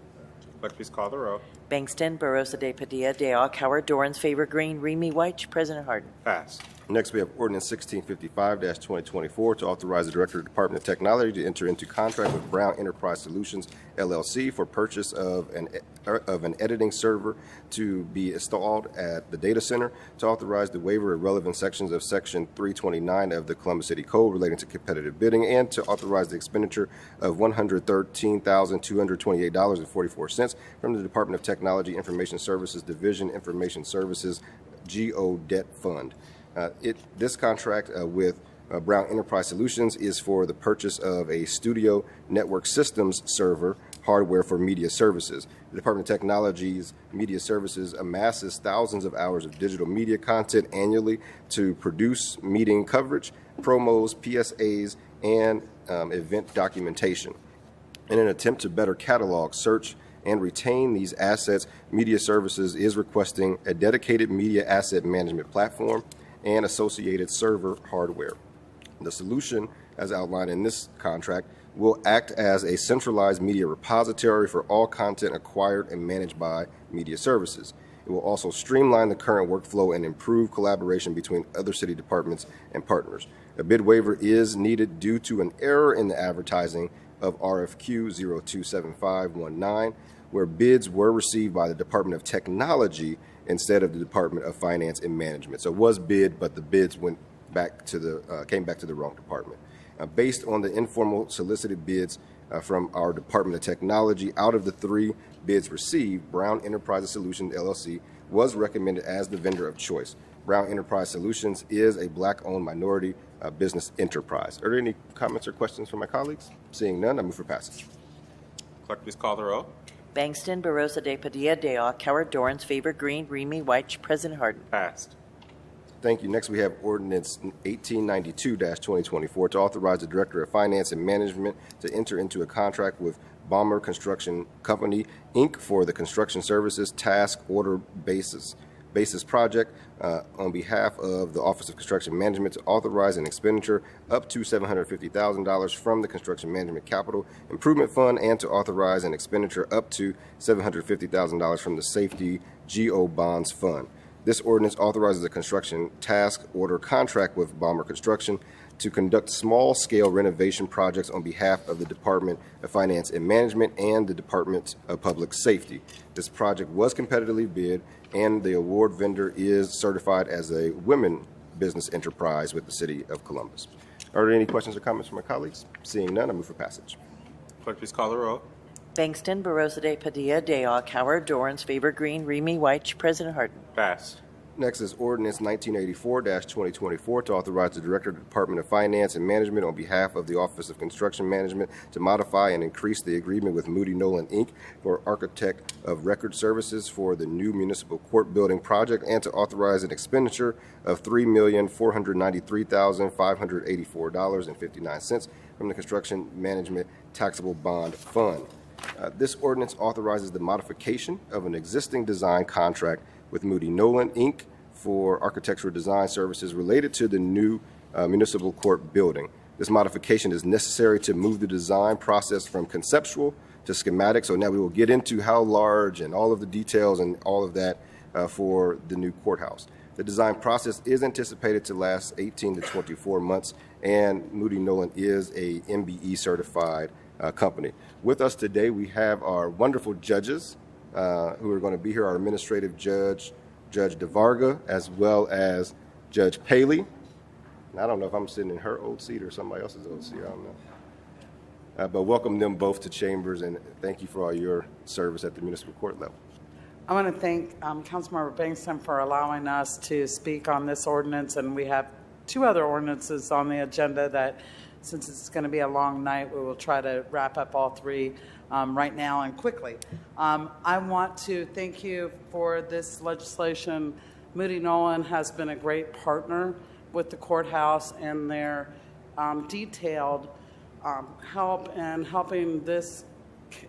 Clerk, please call the roll. Bankston, Barosa de Padilla, de Coward, Dorans, Faber Green, Remy White, President Harden. Pass. Next, we have ordinance 1655-2024 to authorize the Director of the Department of Technology to enter into contract with Brown Enterprise Solutions, LLC, for purchase of an editing server to be installed at the data center, to authorize the waiver of relevant sections of Section 329 of the Columbus City Code relating to competitive bidding, and to authorize the expenditure of $113,228.44 from the Department of Technology Information Services Division Information Services GO Debt Fund. This contract with Brown Enterprise Solutions is for the purchase of a studio network systems server hardware for media services. The Department of Technology's media services amasses thousands of hours of digital media content annually to produce meeting coverage, promos, PSAs, and event documentation. In an attempt to better catalog, search, and retain these assets, Media Services is requesting a dedicated media asset management platform and associated server hardware. The solution, as outlined in this contract, will act as a centralized media repository for all content acquired and managed by Media Services. It will also streamline the current workflow and improve collaboration between other city departments and partners. A bid waiver is needed due to an error in the advertising of RFQ 027519, where bids were received by the Department of Technology instead of the Department of Finance and Management. So it was bid, but the bids came back to the wrong department. Based on the informal solicited bids from our Department of Technology, out of the 3 bids received, Brown Enterprise Solutions, LLC, was recommended as the vendor of choice. Brown Enterprise Solutions is a Black-owned minority business enterprise. Are there any comments or questions from my colleagues? Seeing none, I move for passage. Clerk, please call the row. Bangston, Barosa de Padilla, de Coward, Dorans, favor, green, Remy White, President Harden. Passed. Thank you. Next, we have ordinance 1892-2024 to authorize the Director of Finance and Management to enter into a contract with Bomber Construction Company, Inc. for the construction services task order basis project on behalf of the Office of Construction Management to authorize an expenditure up to $750,000 from the Construction Management Capital Improvement Fund and to authorize an expenditure up to $750,000 from the Safety GO Bonds Fund. This ordinance authorizes a construction task order contract with Bomber Construction to conduct small-scale renovation projects on behalf of the Department of Finance and Management and the Department of Public Safety. This project was competitively bid, and the award vendor is certified as a women business enterprise with the City of Columbus. Are there any questions or comments from my colleagues? Seeing none, I move for passage. Clerk, please call the row. Bangston, Barosa de Padilla, de Coward, Dorans, favor, green, Remy White, President Harden. Passed. Next is ordinance 1984-2024 to authorize the Director of the Department of Finance and Management on behalf of the Office of Construction Management to modify and increase the agreement with Moody Nolan, Inc. for architect of record services for the new municipal court building project and to authorize an expenditure of $3,493,584.59 from the Construction Management Taxable Bond Fund. This ordinance authorizes the modification of an existing design contract with Moody Nolan, Inc. for architectural design services related to the new municipal court building. This modification is necessary to move the design process from conceptual to schematic. So now we will get into how large and all of the details and all of that for the new courthouse. The design process is anticipated to last 18 to 24 months, and Moody Nolan is a MBE certified company. With us today, we have our wonderful judges who are going to be here, our administrative judge, Judge DeVarga, as well as Judge Paley. And I don't know if I'm sitting in her old seat or somebody else's old seat. I don't know. But welcome them both to Chambers, and thank you for all your service at the municipal court level. I want to thank Councilmember Bangston for allowing us to speak on this ordinance, and we have two other ordinances on the agenda that, since it's going to be a long night, we will try to wrap up all three right now and quickly. I want to thank you for this legislation. Moody Nolan has been a great partner with the courthouse and their detailed help in helping this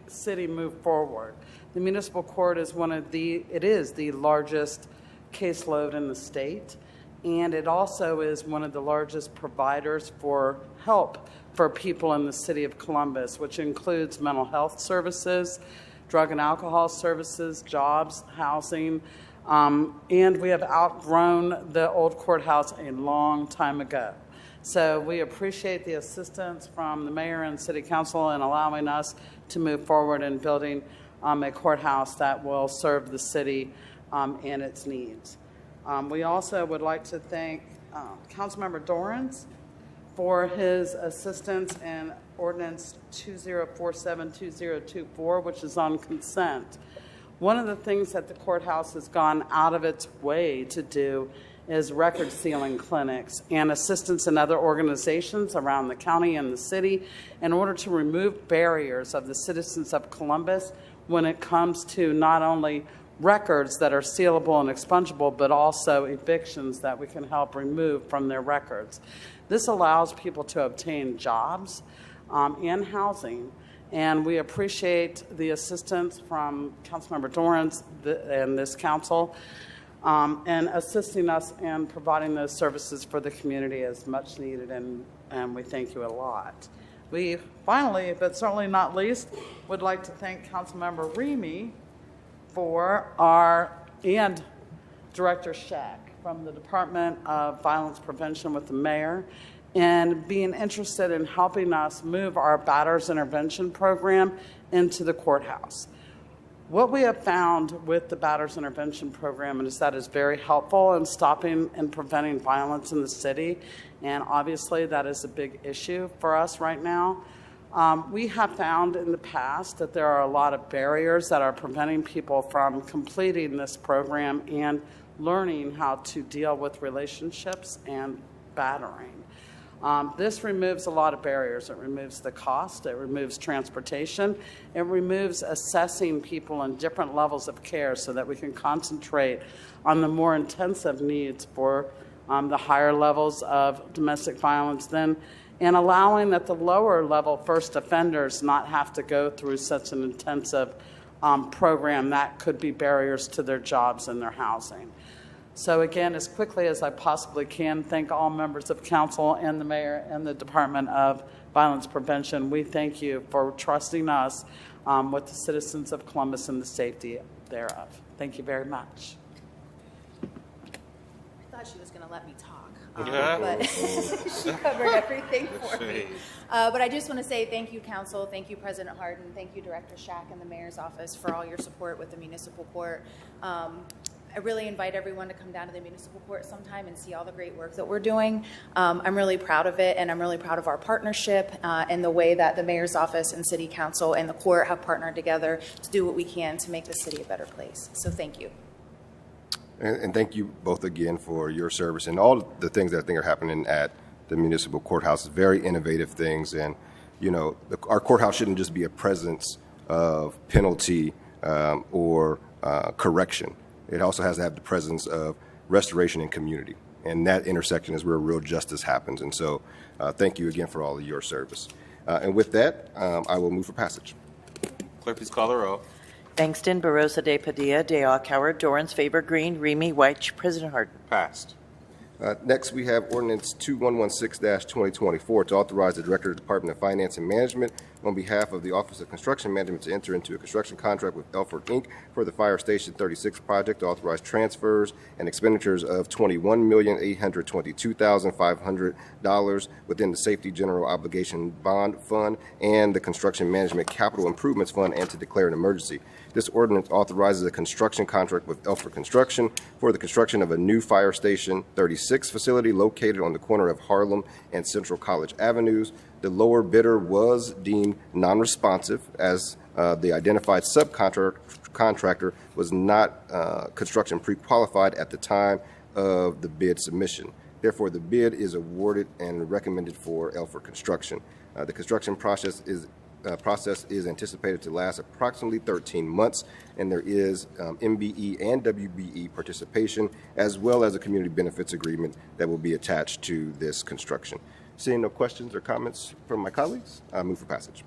city move forward. The municipal court is it is the largest caseload in the state, and it also is one of the largest providers for help for people in the city of Columbus, which includes mental health services, drug and alcohol services, jobs, housing, and we have outgrown the old courthouse a long time ago. So we appreciate the assistance from the mayor and city council in allowing us to move forward in building a courthouse that will serve the city and its needs. We also would like to thank Councilmember Dorans for his assistance in Ordinance 2047-2024, which is on consent. One of the things that the courthouse has gone out of its way to do is record sealing clinics and assistance in other organizations around the county and the city in order to remove barriers of the citizens of Columbus when it comes to not only records that are sealable and expungible, but also evictions that we can help remove from their records. This allows people to obtain jobs and housing, and we appreciate the assistance from Councilmember Dorans and this council and assisting us in providing those services for the community as much needed, and we thank you a lot. We finally, but certainly not least, would like to thank Councilmember Remy and Director Shack from the Department of Violence Prevention with the mayor, and being interested in helping us move our batters intervention program into the courthouse. What we have found with the batters intervention program is that it's very helpful in stopping and preventing violence in the city, and obviously that is a big issue for us right now. We have found in the past that there are a lot of barriers that are preventing people from completing this program and learning how to deal with relationships and battering. This removes a lot of barriers. It removes the cost, it removes transportation, it removes assessing people in different levels of care so that we can concentrate on the more intensive needs for the higher levels of domestic violence then, and allowing that the lower level first offenders not have to go through such an intensive program that could be barriers to their jobs and their housing. So again, as quickly as I possibly can, thank all members of council and the mayor and the Department of Violence Prevention. We thank you for trusting us with the citizens of Columbus and the safety thereof. Thank you very much. I thought she was going to let me talk, but she covered everything for me. But I just want to say thank you, council. Thank you, President Hardin. Thank you, Director Shack and the mayor's office for all your support with the municipal court. I really invite everyone to come down to the municipal court sometime and see all the great work that we're doing. I'm really proud of it, and I'm really proud of our partnership and the way that the mayor's office and city council and the court have partnered together to do what we can to make the city a better place. So thank you. And thank you both again for your service and all the things that I think are happening at the municipal courthouse. Very innovative things. And, you know, our courthouse shouldn't just be a presence of penalty or correction. It also has to have the presence of restoration and community. And that intersection is where real justice happens. And so thank you again for all of your service. And with that, I will move for passage. Clerk, please call the roll. Bangston, Barosa de Padilla, de Alcowar, Dorrance, Favor Green, Remy White, President Hardin. Passed. Next, we have ordinance 2116-2024 to authorize the Director of the Department of Finance and Management on behalf of the Office of Construction Management to enter into a construction contract with Elford, Inc. for the Fire Station 36 project to authorize transfers and expenditures of $21,822,500 within the Safety General Obligation Bond Fund and the Construction Management Capital Improvements Fund, and to declare an emergency. This ordinance authorizes a construction contract with Elford Construction for the construction of a new Fire Station 36 facility located on the corner of Harlem and Central College Avenues. The lower bidder was deemed non-responsive as the identified subcontractor was not construction pre-qualified at the time of the bid submission. Therefore, the bid is awarded and recommended for Elford Construction. The construction process is anticipated to last approximately 13 months, and there is MBE and WBE participation, as well as a community benefits agreement that will be attached to this construction. Seeing no questions or comments from my colleagues, I move for passage.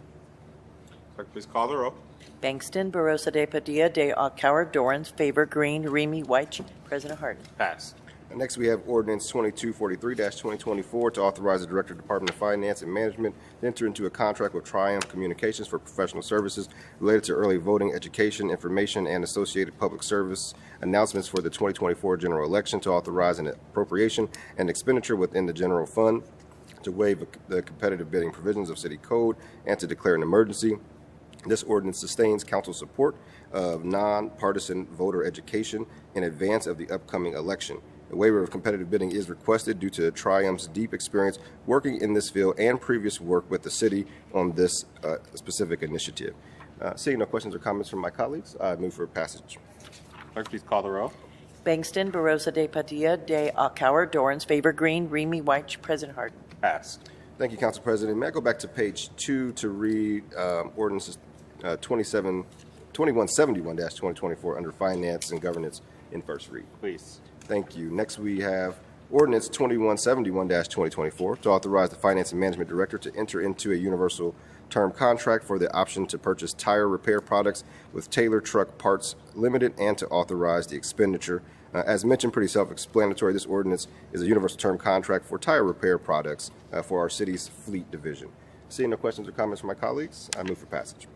Clerk, please call the roll. Bangston, Barosa de Padilla, de Alcowar, Dorrance, Favor Green, Remy White, President Hardin. Passed. Next, we have ordinance 2243-2024 to authorize the Director of the Department of Finance and Management to enter into a contract with Triumph Communications for professional services related to early voting, education, information, and associated public service announcements for the 2024 general election, to authorize an appropriation and expenditure within the general fund, to waive the competitive bidding provisions of city code, and to declare an emergency. This ordinance sustains council support of nonpartisan voter education in advance of the upcoming election. A waiver of competitive bidding is requested due to Triumph's deep experience working in this field and previous work with the city on this specific initiative. Seeing no questions or comments from my colleagues, I move for passage. Clerk, please call the roll. Bangston, Barosa de Padilla, de Alcowar, Dorrance, Favor Green, Remy White, President Hardin. Passed. Thank you, Council President. May I go back to page 2 to read ordinances 2171-2024 under Finance and Governance in first read? Please. Thank you. Next, we have ordinance 2171-2024 to authorize the Finance and Management Director to enter into a universal term contract for the option to purchase tire repair products with Taylor Truck Parts Limited, and to authorize the expenditure. As mentioned, pretty self-explanatory, this ordinance is a universal term contract for tire repair products for our city's fleet division. Seeing no questions or comments from my colleagues, I move for passage.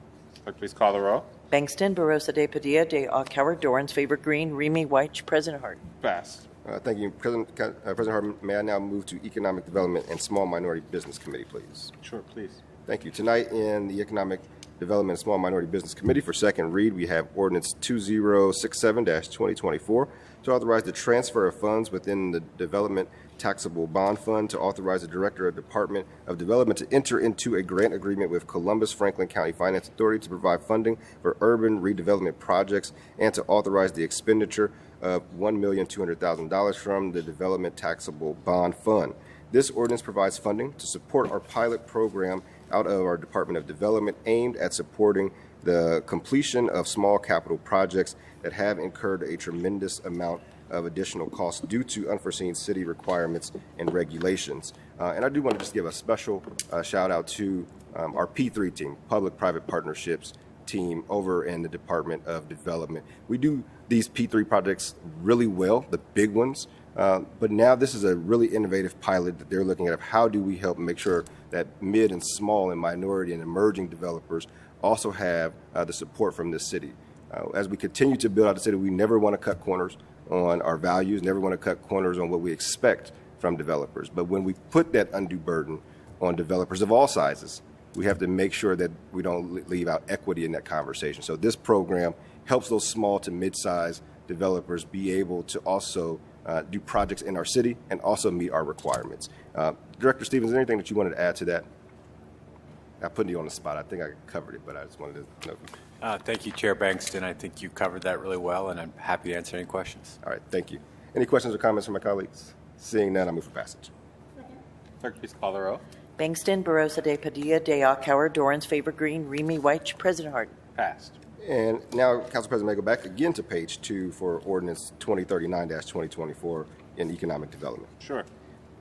Clerk, please call the roll. Bangston, Barosa de Padilla, de Alcowar, Dorrance, Favor Green, Remy White, President Hardin. Passed. Thank you, President Hardin. May I now move to Economic Development and Small Minority Business Committee, please? Sure, please. Thank you. Tonight in the Economic Development and Small Minority Business Committee for second read, we have ordinance 2067-2024 to authorize the transfer of funds within the Development Taxable Bond Fund, to authorize the Director of Department of Development to enter into a grant agreement with Columbus Franklin County Finance Authority to provide funding for urban redevelopment projects, and to authorize the expenditure of $1,200,000 from the Development Taxable Bond Fund. This ordinance provides funding to support our pilot program out of our Department of Development aimed at supporting the completion of small capital projects that have incurred a tremendous amount of additional costs due to unforeseen city requirements and regulations. And I do want to just give a special shout out to our P3 team, Public-Private Partnerships team over in the Department of Development. We do these P3 projects really well, the big ones, but now this is a really innovative pilot that they're looking at of how do we help make sure that mid and small and minority and emerging developers also have the support from this city. As we continue to build out the city, we never want to cut corners on our values, never want to cut corners on what we expect from developers. But when we put that undue burden on developers of all sizes, we have to make sure that we don't leave out equity in that conversation. So this program helps those small to mid-sized developers be able to also do projects in our city and also meet our requirements. Director Stevens, is there anything that you wanted to add to that? I put you on the spot. I think I covered it, but I just wanted to know. Thank you, Chair Bankston. I think you covered that really well, and I'm happy to answer any questions. All right, thank you. Any questions or comments from my colleagues? Seeing none, I move for passage. Clerk, please call the row. Bangston, Barosa de Padilla, de Alcauer, Dorans, Favor Green, Remy White, President Harden. Passed. And now, Council President may go back again to page 2 for Ordinance 2039-2024 in Economic Development. Sure.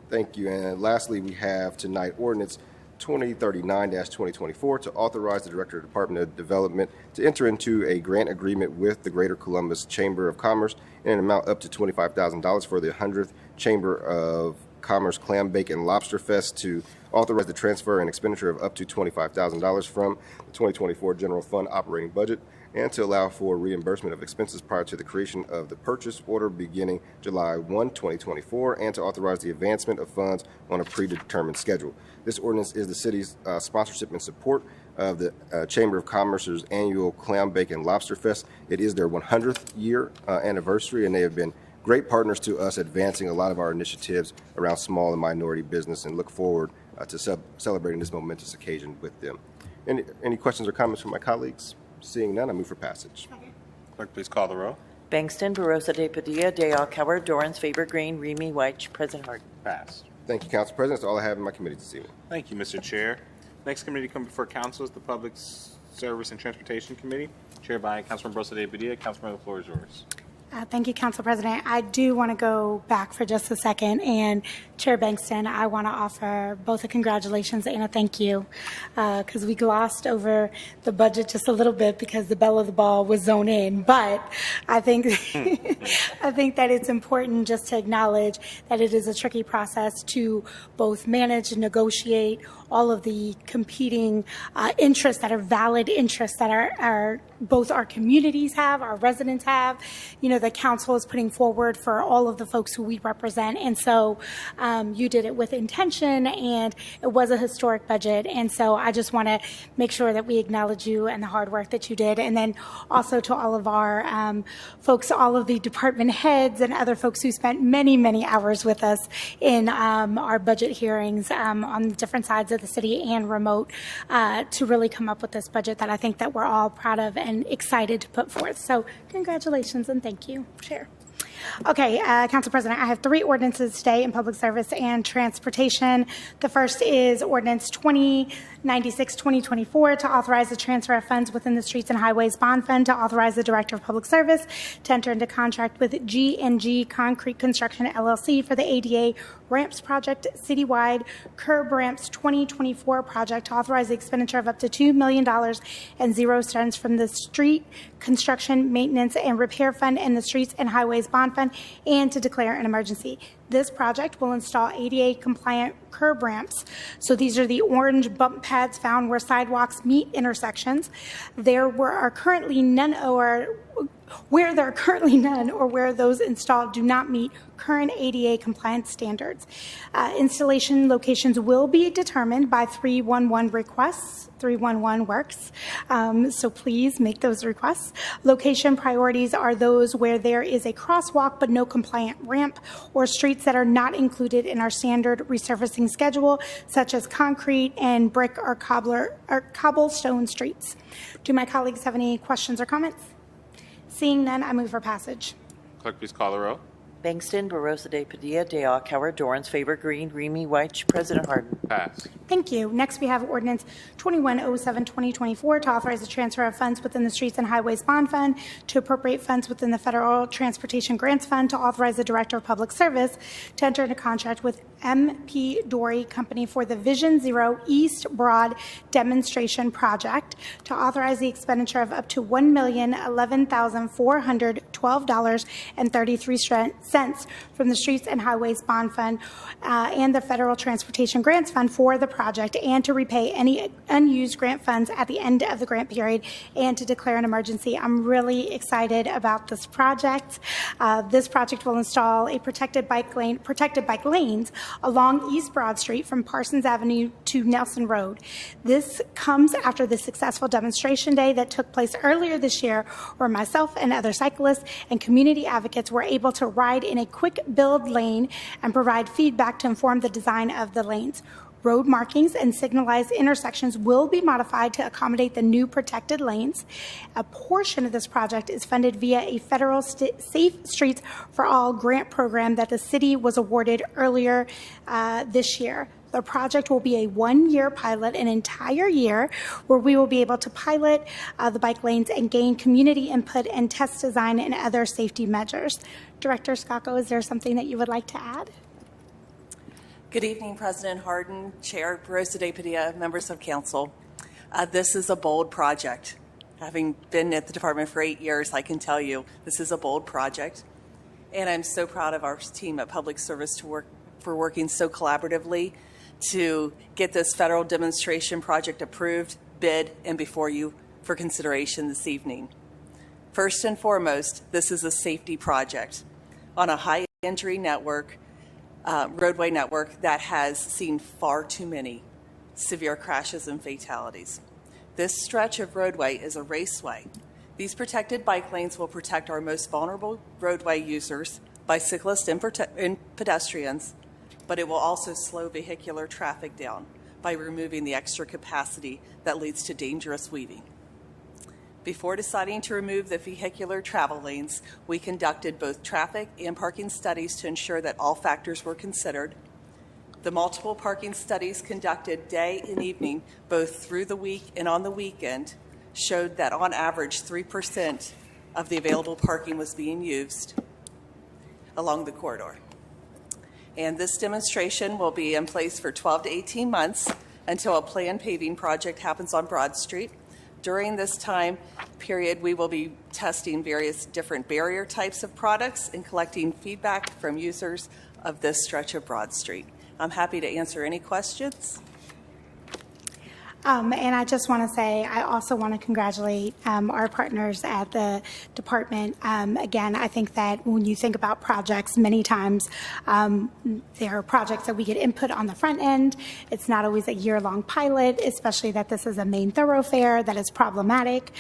Thank you. And lastly, we have tonight Ordinance 2039-2024 to authorize the Director of the Department of Development to enter into a grant agreement with the Greater Columbus Chamber of Commerce in an amount up to $25,000 for the 100th Chamber of Commerce Clam Bake and Lobster Fest, to authorize the transfer and expenditure of up to $25,000 from the 2024 General Fund operating budget, and to allow for reimbursement of expenses prior to the creation of the purchase order beginning July 1, 2024, and to authorize the advancement of funds on a predetermined schedule. This ordinance is the city's sponsorship and support of the Chamber of Commerce's annual Clam Bake and Lobster Fest. It is their 100th year anniversary, and they have been great partners to us, advancing a lot of our initiatives around small and minority business, and look forward to celebrating this momentous occasion with them. Any questions or comments from my colleagues? Seeing none, I move for passage. Clerk, please call the row. Bangston, Barosa de Padilla, de Alcauer, Dorans, Favor Green, Remy White, President Harden. Passed. Thank you, Council President. That's all I have in my committee this evening. Thank you, Mr. Chair. Next committee to come before Council is the Public Service and Transportation Committee, chaired by Councilman Barosa de Padilla. Councilman, the floor is yours. Thank you, Council President. I do want to go back for just a second, and Chair Bankston, I want to offer both a congratulations and a thank you, because we glossed over the budget just a little bit because the belle of the ball was zone in. But I think I think that it's important just to acknowledge that it is a tricky process to both manage and negotiate all of the competing interests that are valid interests that are both our communities have, our residents have, the council is putting forward for all of the folks who we represent. And so you did it with intention, and it was a historic budget. And so I just want to make sure that we acknowledge you and the hard work that you did. And then also to all of our folks, all of the department heads and other folks who spent many, many hours with us in our budget hearings on different sides of the city and remote to really come up with this budget that I think that we're all proud of and excited to put forth. So congratulations and thank you, Chair. Okay, Council President, I have 3 ordinances today in public service and transportation. The first is Ordinance 2096-2024 to authorize the transfer of funds within the Streets and Highways Bond Fund, to authorize the Director of Public Service to enter into contract with G&G Concrete Construction LLC for the ADA Ramps Project Citywide Curb Ramps 2024 project, to authorize the expenditure of up to $2 million and 0 cents from the Street Construction Maintenance and Repair Fund and the Streets and Highways Bond Fund, and to declare an emergency. This project will install ADA compliant curb ramps. So these are the orange bump pads found where sidewalks meet intersections. Where there are currently none, or where those installed do not meet current ADA compliance standards. Installation locations will be determined by 311 requests. 311 works, so please make those requests. Location priorities are those where there is a crosswalk but no compliant ramp, or streets that are not included in our standard resurfacing schedule, such as concrete and brick or cobblestone streets. Do my colleagues have any questions or comments? Seeing none, I move for passage. Clerk, please call the row. Bangston, Barosa de Padilla, de Alcauer, Dorans, favor green, Remy White, President Harden. Pass. Thank you. Next, we have ordinance 2107-2024 to authorize the transfer of funds within the Streets and Highways Bond Fund, to appropriate funds within the Federal Transportation Grants Fund, to authorize the Director of Public Service to enter into contract with MP Dory Company for the Vision Zero East Broad Demonstration Project, to authorize the expenditure of up to $1,011,412.33 from the Streets and Highways Bond Fund and the Federal Transportation Grants Fund for the project, and to repay any unused grant funds at the end of the grant period, and to declare an emergency. I'm really excited about this project. This project will install a protected bike lanes along East Broad Street from Parsons Avenue to Nelson Road. This comes after the successful demonstration day that took place earlier this year, where myself and other cyclists and community advocates were able to ride in a quick build lane and provide feedback to inform the design of the lanes. Road markings and signalized intersections will be modified to accommodate the new protected lanes. A portion of this project is funded via a federal Safe Streets for All grant program that the city was awarded earlier this year. The project will be a one-year pilot, an entire year, where we will be able to pilot the bike lanes and gain community input and test design and other safety measures. Director Scacco, is there something that you would like to add? Good evening, President Harden, Chair Barosa de Padilla, members of council. This is a bold project. Having been at the department for 8 years, I can tell you this is a bold project. And I'm so proud of our team at Public Service for working so collaboratively to get this federal demonstration project approved, bid, and before you for consideration this evening. First and foremost, this is a safety project on a high-injury network, roadway network that has seen far too many severe crashes and fatalities. This stretch of roadway is a raceway. These protected bike lanes will protect our most vulnerable roadway users, bicyclists and pedestrians, but it will also slow vehicular traffic down by removing the extra capacity that leads to dangerous weaving. Before deciding to remove the vehicular travel lanes, we conducted both traffic and parking studies to ensure that all factors were considered. The multiple parking studies conducted day and evening, both through the week and on the weekend, showed that on average 3% of the available parking was being used along the corridor. And this demonstration will be in place for 12 to 18 months until a planned paving project happens on Broad Street. During this time period, we will be testing various different barrier types of products and collecting feedback from users of this stretch of Broad Street. I'm happy to answer any questions. And I just want to say, I also want to congratulate our partners at the department. Again, I think that when you think about projects, many times there are projects that we get input on the front end. It's not always a year-long pilot, especially that this is a main thoroughfare that is problematic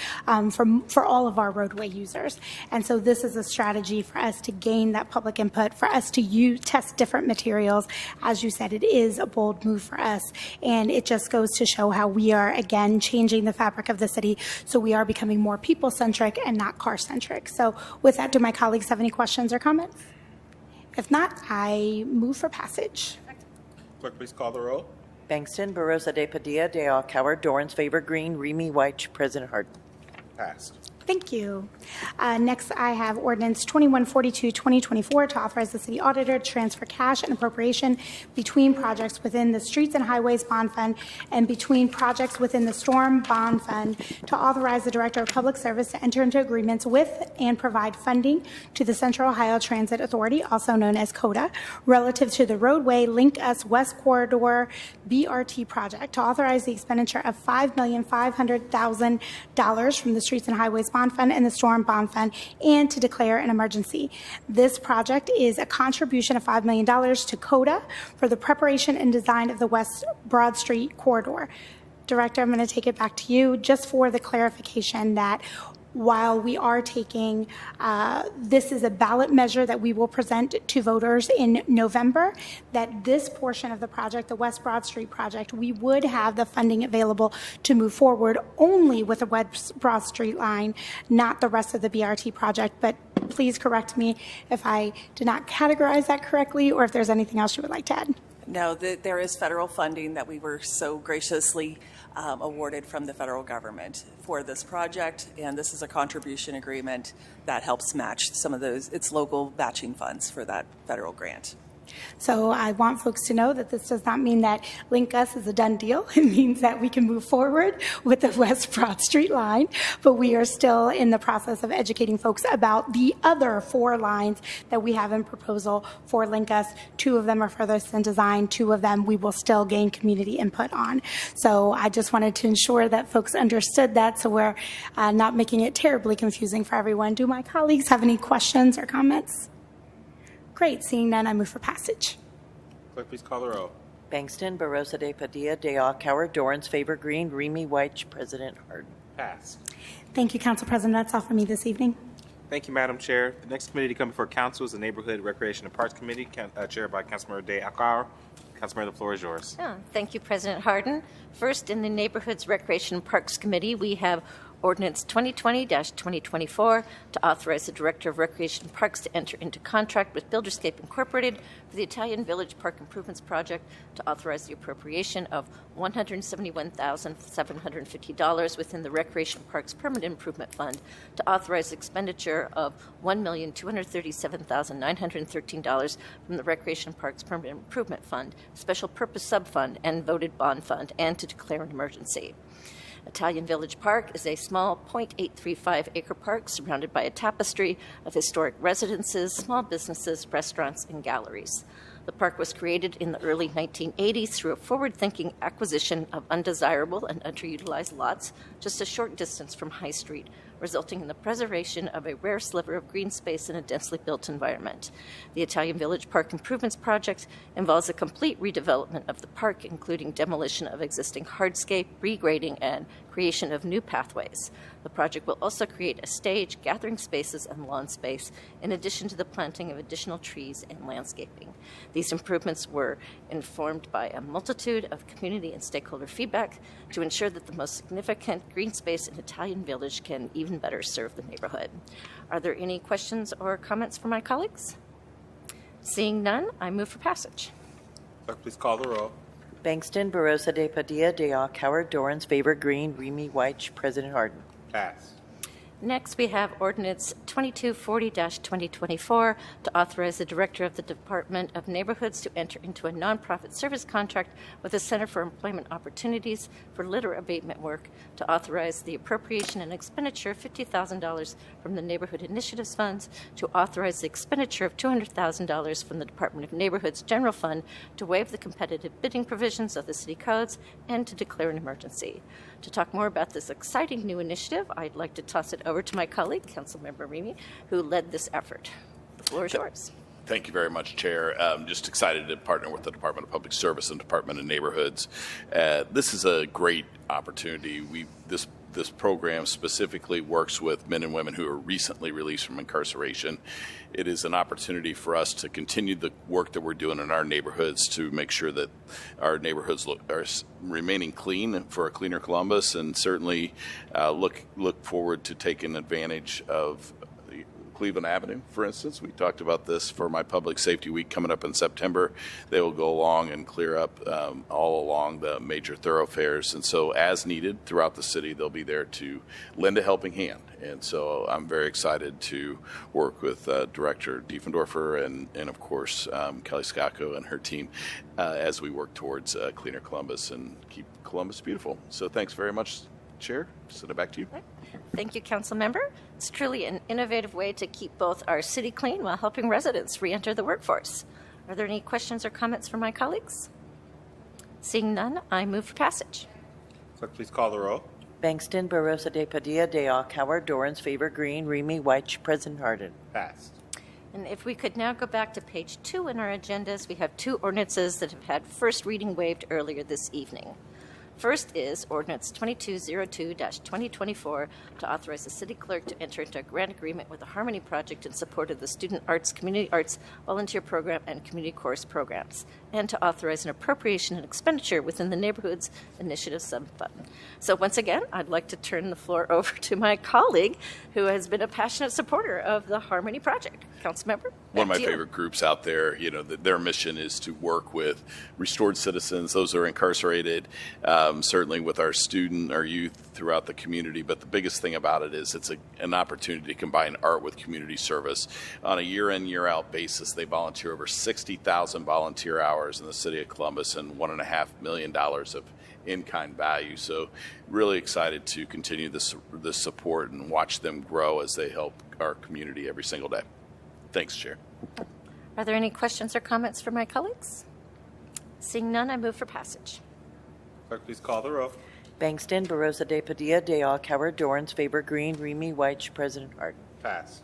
for all of our roadway users. And so this is a strategy for us to gain that public input, for us to test different materials. As you said, it is a bold move for us, and it just goes to show how we are, again, changing the fabric of the city, so we are becoming more people-centric and not car-centric. So with that, do my colleagues have any questions or comments? If not, I move for passage. Clerk, please call the roll. Bangston, Barosa de Padilla, de Alcauer, Dorans, favor green, Remy White, President Harden. Passed. Thank you. Next, I have ordinance 2142-2024 to authorize the city auditor to transfer cash and appropriation between projects within the Streets and Highways Bond Fund and between projects within the Storm Bond Fund, to authorize the Director of Public Service to enter into agreements with and provide funding to the Central Ohio Transit Authority, also known as COTA, relative to the roadway Link Us West Corridor BRT project, to authorize the expenditure of $5,500,000 from the Streets and Highways Bond Fund and the Storm Bond Fund, and to declare an emergency. This project is a contribution of $5 million to COTA for the preparation and design of the West Broad Street corridor. Director, I'm going to take it back to you just for the clarification that while we are taking, this is a ballot measure that we will present to voters in November, that this portion of the project, the West Broad Street project, we would have the funding available to move forward only with the West Broad Street line, not the rest of the BRT project. But please correct me if I did not categorize that correctly, or if there's anything else you would like to add. No, there is federal funding that we were so graciously awarded from the federal government for this project, and this is a contribution agreement that helps match some of those, it's local matching funds for that federal grant. So I want folks to know that this does not mean that Link Us is a done deal. It means that we can move forward with the West Broad Street line, but we are still in the process of educating folks about the other 4 lines that we have in proposal for Link Us. 2 of them are further in design. 2 of them we will still gain community input on. So I just wanted to ensure that folks understood that, so we're not making it terribly confusing for everyone. Do my colleagues have any questions or comments? Great. Seeing none, I move for passage. Clerk, please call the roll. Bangston, Barosa de Padilla, de Coward, Dorans, Favor Green, Remy White, President Harden. Pass. Thank you, Council President. That's all for me this evening. Thank you, Madam Chair. The next committee to come before Council is the Neighborhood Recreation and Parks Committee, chaired by Councilmember Day Akar. Councilmember, the floor is yours. Thank you, President Harden. First, in the Neighborhoods Recreation and Parks Committee, we have Ordinance 2020-2024 to authorize the Director of Recreation and Parks to enter into contract with Builderscape Incorporated for the Italian Village Park Improvements Project, to authorize the appropriation of $171,750 within the Recreation Parks Permanent Improvement Fund, to authorize the expenditure of $1,237,913 from the Recreation Parks Permanent Improvement Fund, Special Purpose Subfund, and Voted Bond Fund, and to declare an emergency. Italian Village Park is a small 0.835-acre park surrounded by a tapestry of historic residences, small businesses, restaurants, and galleries. The park was created in the early 1980s through a forward-thinking acquisition of undesirable and underutilized lots just a short distance from High Street, resulting in the preservation of a rare sliver of green space in a densely built environment. The Italian Village Park Improvements Project involves a complete redevelopment of the park, including demolition of existing hardscape, regrading, and creation of new pathways. The project will also create a stage, gathering spaces, and lawn space, in addition to the planting of additional trees and landscaping. These improvements were informed by a multitude of community and stakeholder feedback to ensure that the most significant green space in Italian Village can even better serve the neighborhood. Are there any questions or comments from my colleagues? Seeing none, I move for passage. Clerk, please call the roll. Bangston, Barosa de Padilla, de Coward, Dorans, Favor Green, Remy White, President Harden. Pass. Next, we have Ordinance 2240-2024 to authorize the Director of the Department of Neighborhoods to enter into a nonprofit service contract with the Center for Employment Opportunities for litter abatement work, to authorize the appropriation and expenditure of $50,000 from the Neighborhood Initiatives Funds, to authorize the expenditure of $200,000 from the Department of Neighborhoods General Fund, to waive the competitive bidding provisions of the city codes, and to declare an emergency. To talk more about this exciting new initiative, I'd like to toss it over to my colleague, Councilmember Remy, who led this effort. The floor is yours. Thank you very much, Chair. Just excited to partner with the Department of Public Service and Department of Neighborhoods. This is a great opportunity. This program specifically works with men and women who are recently released from incarceration. It is an opportunity for us to continue the work that we're doing in our neighborhoods to make sure that our neighborhoods are remaining clean for a cleaner Columbus, and certainly look forward to taking advantage of Cleveland Avenue, for instance. We talked about this for my Public Safety Week coming up in September. They will go along and clear up all along the major thoroughfares. And so as needed throughout the city, they'll be there to lend a helping hand. And so I'm very excited to work with Director Diefendorfer and of course, Kelly Scacco and her team as we work towards cleaner Columbus and keep Columbus beautiful. So thanks very much, Chair. Send it back to you. Thank you, Council Member. It's truly an innovative way to keep both our city clean while helping residents re-enter the workforce. Are there any questions or comments from my colleagues? Seeing none, I move for passage. Clerk, please call the roll. Bangston, Barosa de Padilla, de Coward, Dorans, Favor Green, Remy White, President Harden. Passed. And if we could now go back to page 2 in our agendas, we have 2 ordinances that have had first reading waived earlier this evening. First is Ordinance 2202-2024 to authorize the city clerk to enter into a grant agreement with the Harmony Project in support of the Student Arts, Community Arts Volunteer Program, and Community Course programs, and to authorize an appropriation and expenditure within the Neighborhoods Initiative Subfund. So once again, I'd like to turn the floor over to my colleague who has been a passionate supporter of the Harmony Project. Councilmember? One of my favorite groups out there, their mission is to work with restored citizens, those who are incarcerated, certainly with our youth throughout the community. But the biggest thing about it is it's an opportunity to combine art with community service. On a year-in, year-out basis, they volunteer over 60,000 volunteer hours in the city of Columbus and $1.5 million of in-kind value. So really excited to continue this support and watch them grow as they help our community every single day. Thanks, Chair. Are there any questions or comments from my colleagues? Seeing none, I move for passage. Clerk, please call the roll. Bangston, Barosa de Padilla, de Alcauer, Dorans, Faber, Green, Remy White, President Harden. Passed.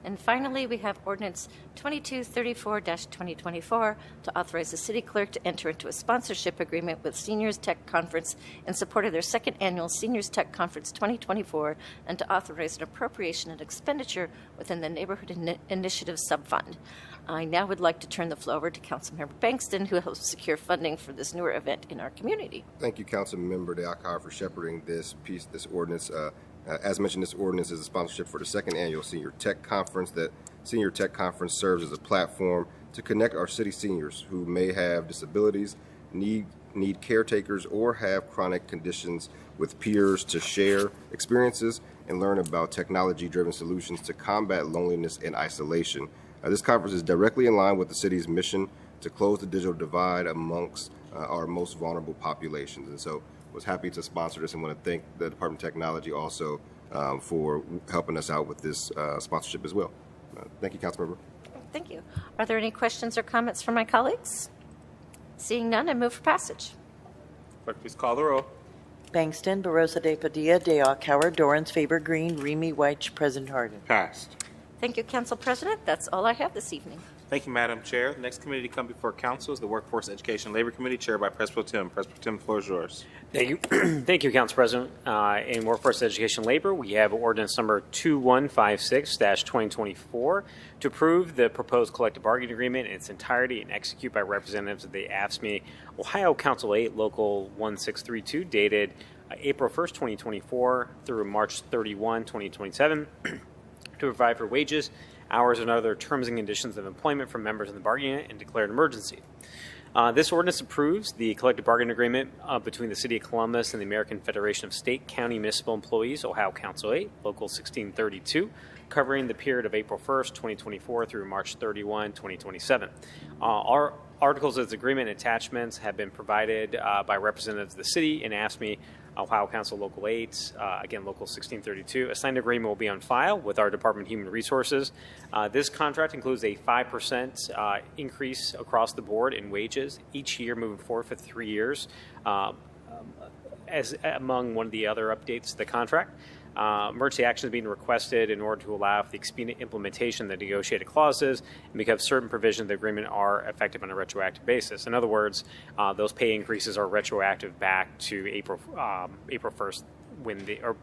And finally, we have Ordinance 2234-2024 to authorize the city clerk to enter into a sponsorship agreement with Seniors Tech Conference in support of their second annual Seniors Tech Conference 2024 and to authorize an appropriation and expenditure within the Neighborhood Initiative Subfund. I now would like to turn the floor over to Councilmember Bangston, who helps secure funding for this newer event in our community. Thank you, Councilmember Dealcar, for shepherding this ordinance. As mentioned, this ordinance is a sponsorship for the second annual Senior Tech Conference. That Senior Tech Conference serves as a platform to connect our city seniors who may have disabilities, need caretakers, or have chronic conditions with peers to share experiences and learn about technology-driven solutions to combat loneliness and isolation. This conference is directly in line with the city's mission to close the digital divide amongst our most vulnerable populations. And so was happy to sponsor this and want to thank the Department of Technology also for helping us out with this sponsorship as well. Thank you, Councilmember. Thank you. Are there any questions or comments from my colleagues? Seeing none, I move for passage. Clerk, please call the roll. Bangston, Barosa de Padilla, de Alcauer, Dorans, Faber, Green, Remy White, President Harden. Passed. Thank you, Council President. That's all I have this evening. Thank you, Madam Chair. The next committee to come before Council is the Workforce, Education, and Labor Committee, chaired by Pres Pro Tem. Pres Pro Tem, the floor is yours. Thank you. Thank you, Council President. In Workforce, Education, and Labor, we have ordinance number 2156-2024 to approve the proposed collective bargaining agreement in its entirety and execute by representatives of the AFSCME Ohio Council 8 Local 1632 dated April 1st, 2024 through March 31, 2027 to provide for wages, hours, and other terms and conditions of employment for members in the bargaining unit and declare an emergency. This ordinance approves the collective bargaining agreement between the City of Columbus and the American Federation of State, County, Municipal Employees, Ohio Council 8, Local 1632, covering the period of April 1st, 2024 through March 31, 2027. Our articles of this agreement and attachments have been provided by representatives of the city and AFSCME Ohio Council Local 8, again, Local 1632. A signed agreement will be on file with our Department of Human Resources. This contract includes a 5% increase across the board in wages each year moving forward for 3 years, as among one of the other updates to the contract. Emergency action is being requested in order to allow for the expedient implementation of the negotiated clauses and because certain provisions of the agreement are effective on a retroactive basis. In other words, those pay increases are retroactive back to April 1st,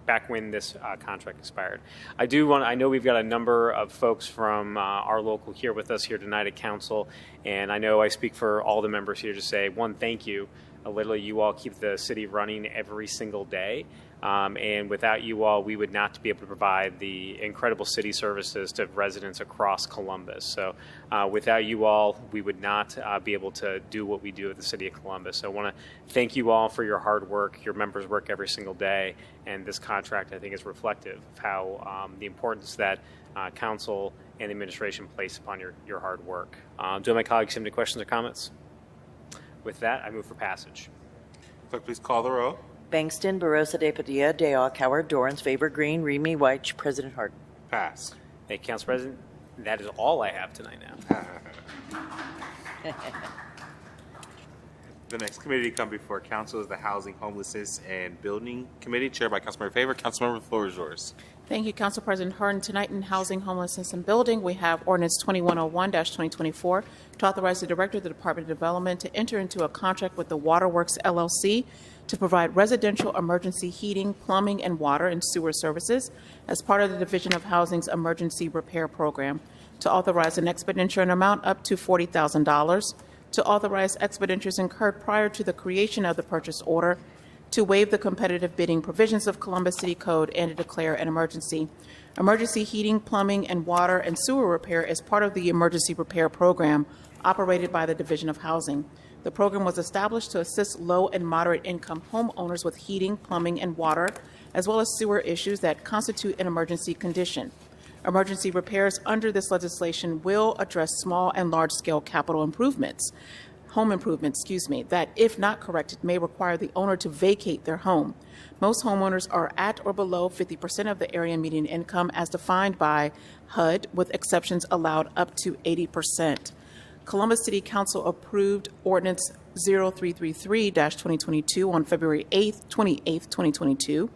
back when this contract expired. I know we've got a number of folks from our local here with us here tonight at Council, and I know I speak for all the members here to say, one, thank you. Literally, you all keep the city running every single day. And without you all, we would not be able to provide the incredible city services to residents across Columbus. So without you all, we would not be able to do what we do at the City of Columbus. So I want to thank you all for your hard work. Your members work every single day. And this contract, I think, is reflective of how the importance that Council and the administration place upon your hard work. Do my colleagues have any questions or comments? With that, I move for passage. Clerk, please call the roll. Bangston, Barosa de Padilla, de Alcauer, Dorans, Faber, Green, Remy White, President Harden. Pass. Thank you, Council President. That is all I have tonight now. The next committee to come before Council is the Housing, Homelessness, and Building Committee, chaired by Councilmember Faber. Councilmember, the floor is yours. Thank you, Council President Harden. Tonight in Housing, Homelessness, and Building, we have Ordinance 2101-2024 to authorize the Director of the Department of Development to enter into a contract with the Waterworks LLC to provide residential emergency heating, plumbing, and water and sewer services as part of the Division of Housing's Emergency Repair Program, to authorize an expenditure in amount up to $40,000, to authorize expenditures incurred prior to the creation of the purchase order, to waive the competitive bidding provisions of Columbus City Code, and to declare an emergency. Emergency heating, plumbing, and water and sewer repair is part of the Emergency Repair Program operated by the Division of Housing. The program was established to assist low and moderate income homeowners with heating, plumbing, and water, as well as sewer issues that constitute an emergency condition. Emergency repairs under this legislation will address small and large-scale capital improvements, home improvements, that, if not corrected, may require the owner to vacate their home. Most homeowners are at or below 50% of the area median income as defined by HUD, with exceptions allowed up to 80%. Columbus City Council approved Ordinance 0333-2022 on February 28, 2022,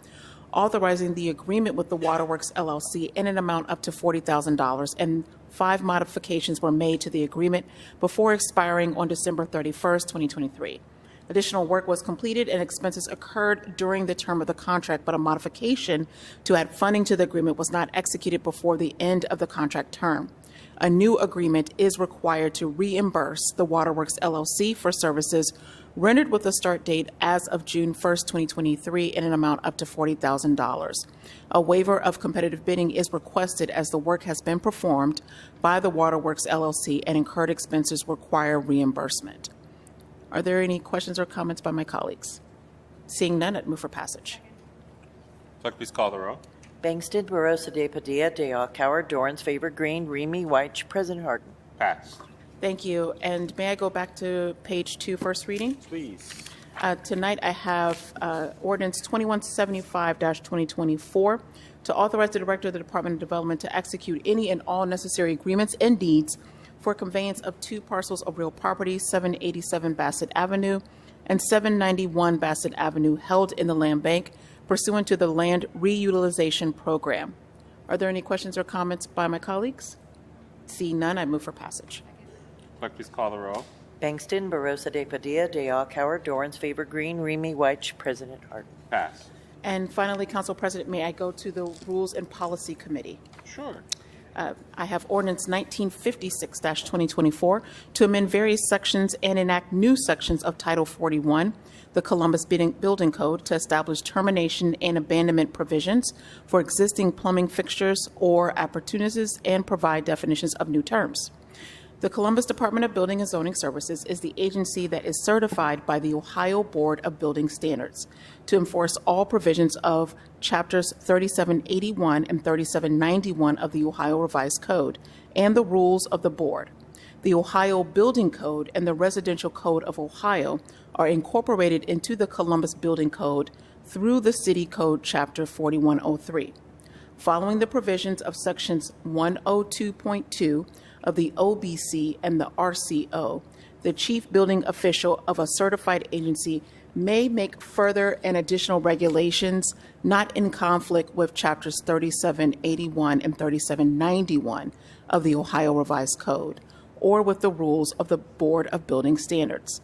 authorizing the agreement with the Waterworks LLC in an amount up to $40,000, and 5 modifications were made to the agreement before expiring on December 31st, 2023. Additional work was completed and expenses occurred during the term of the contract, but a modification to add funding to the agreement was not executed before the end of the contract term. A new agreement is required to reimburse the Waterworks LLC for services rendered with a start date as of June 1st, 2023, in an amount up to $40,000. A waiver of competitive bidding is requested as the work has been performed by the Waterworks LLC and incurred expenses require reimbursement. Are there any questions or comments by my colleagues? Seeing none, I'd move for passage. Clerk, please call the roll. Bangston, Barosa de Padilla, de Alcauer, Dorans, Favor Green, Remy White, President Harden. Pass. Thank you. And may I go back to page 2, first reading? Please. Tonight I have Ordinance 2175-2024 to authorize the Director of the Department of Development to execute any and all necessary agreements and deeds for conveyance of 2 parcels of real property, 787 Bassett Avenue and 791 Bassett Avenue, held in the land bank pursuant to the Land Reutilization Program. Are there any questions or comments by my colleagues? Seeing none, I move for passage. Clerk, please call the roll. Bangston, Barosa de Padilla, de Alcauer, Dorans, Favor Green, Remy White, President Harden. Pass. And finally, Council President, may I go to the Rules and Policy Committee? Sure. I have Ordinance 1956-2024 to amend various sections and enact new sections of Title 41, the Columbus Building Code, to establish termination and abandonment provisions for existing plumbing fixtures or appurtenances and provide definitions of new terms. The Columbus Department of Building and Zoning Services is the agency that is certified by the Ohio Board of Building Standards to enforce all provisions of Chapters 3781 and 3791 of the Ohio Revised Code and the rules of the board. The Ohio Building Code and the Residential Code of Ohio are incorporated into the Columbus Building Code through the City Code Chapter 4103. Following the provisions of Sections 102.2 of the OBC and the RCO, the chief building official of a certified agency may make further and additional regulations not in conflict with Chapters 3781 and 3791 of the Ohio Revised Code, or with the rules of the Board of Building Standards.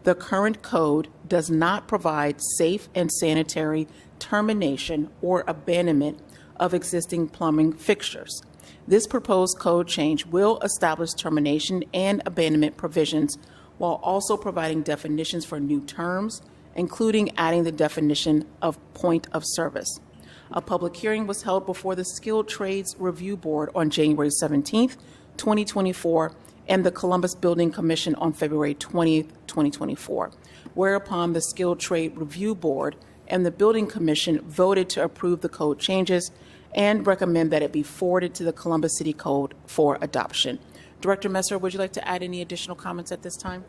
The current code does not provide safe and sanitary termination or abandonment of existing plumbing fixtures. This proposed code change will establish termination and abandonment provisions while also providing definitions for new terms, including adding the definition of point of service. A public hearing was held before the Skilled Trades Review Board on January 17th, 2024, and the Columbus Building Commission on February 20th, 2024, whereupon the Skilled Trade Review Board and the Building Commission voted to approve the code changes and recommend that it be forwarded to the Columbus City Code for adoption. Director Messer, would you like to add any additional comments at this time?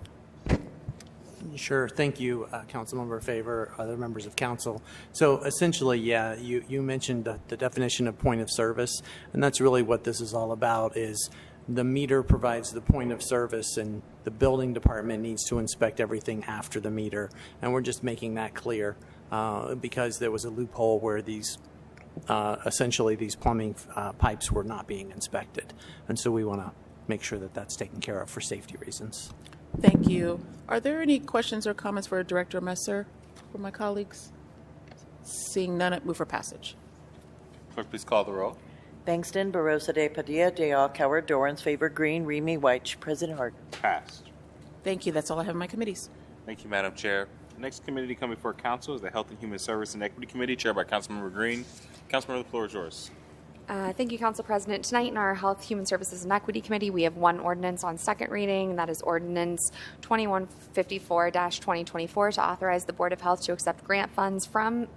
Sure. Thank you, Councilmember Favor, other members of council. So essentially, yeah, you mentioned the definition of point of service, and that's really what this is all about, is the meter provides the point of service, and the building department needs to inspect everything after the meter. And we're just making that clear because there was a loophole where these essentially these plumbing pipes were not being inspected. And so we want to make sure that that's taken care of for safety reasons. Thank you. Are there any questions or comments for Director Messer? from my colleagues? Seeing none, I move for passage. Clerk, please call the roll. Bangston, Barosa de Padilla, de Alcala, Dorans, favor green, Remy White. President Harden. Passed. Thank you. That's all I have in my committees. Thank you, Madam Chair. The next committee to come before Council is the Health and Human Service and Equity Committee, chaired by Councilmember Green. Councilmember, the floor is yours. Thank you, Council President. Tonight in our Health, Human Services, and Equity Committee, we have one ordinance on second reading, and that is Ordinance 2154-2024 to authorize the Board of Health to accept grant funds for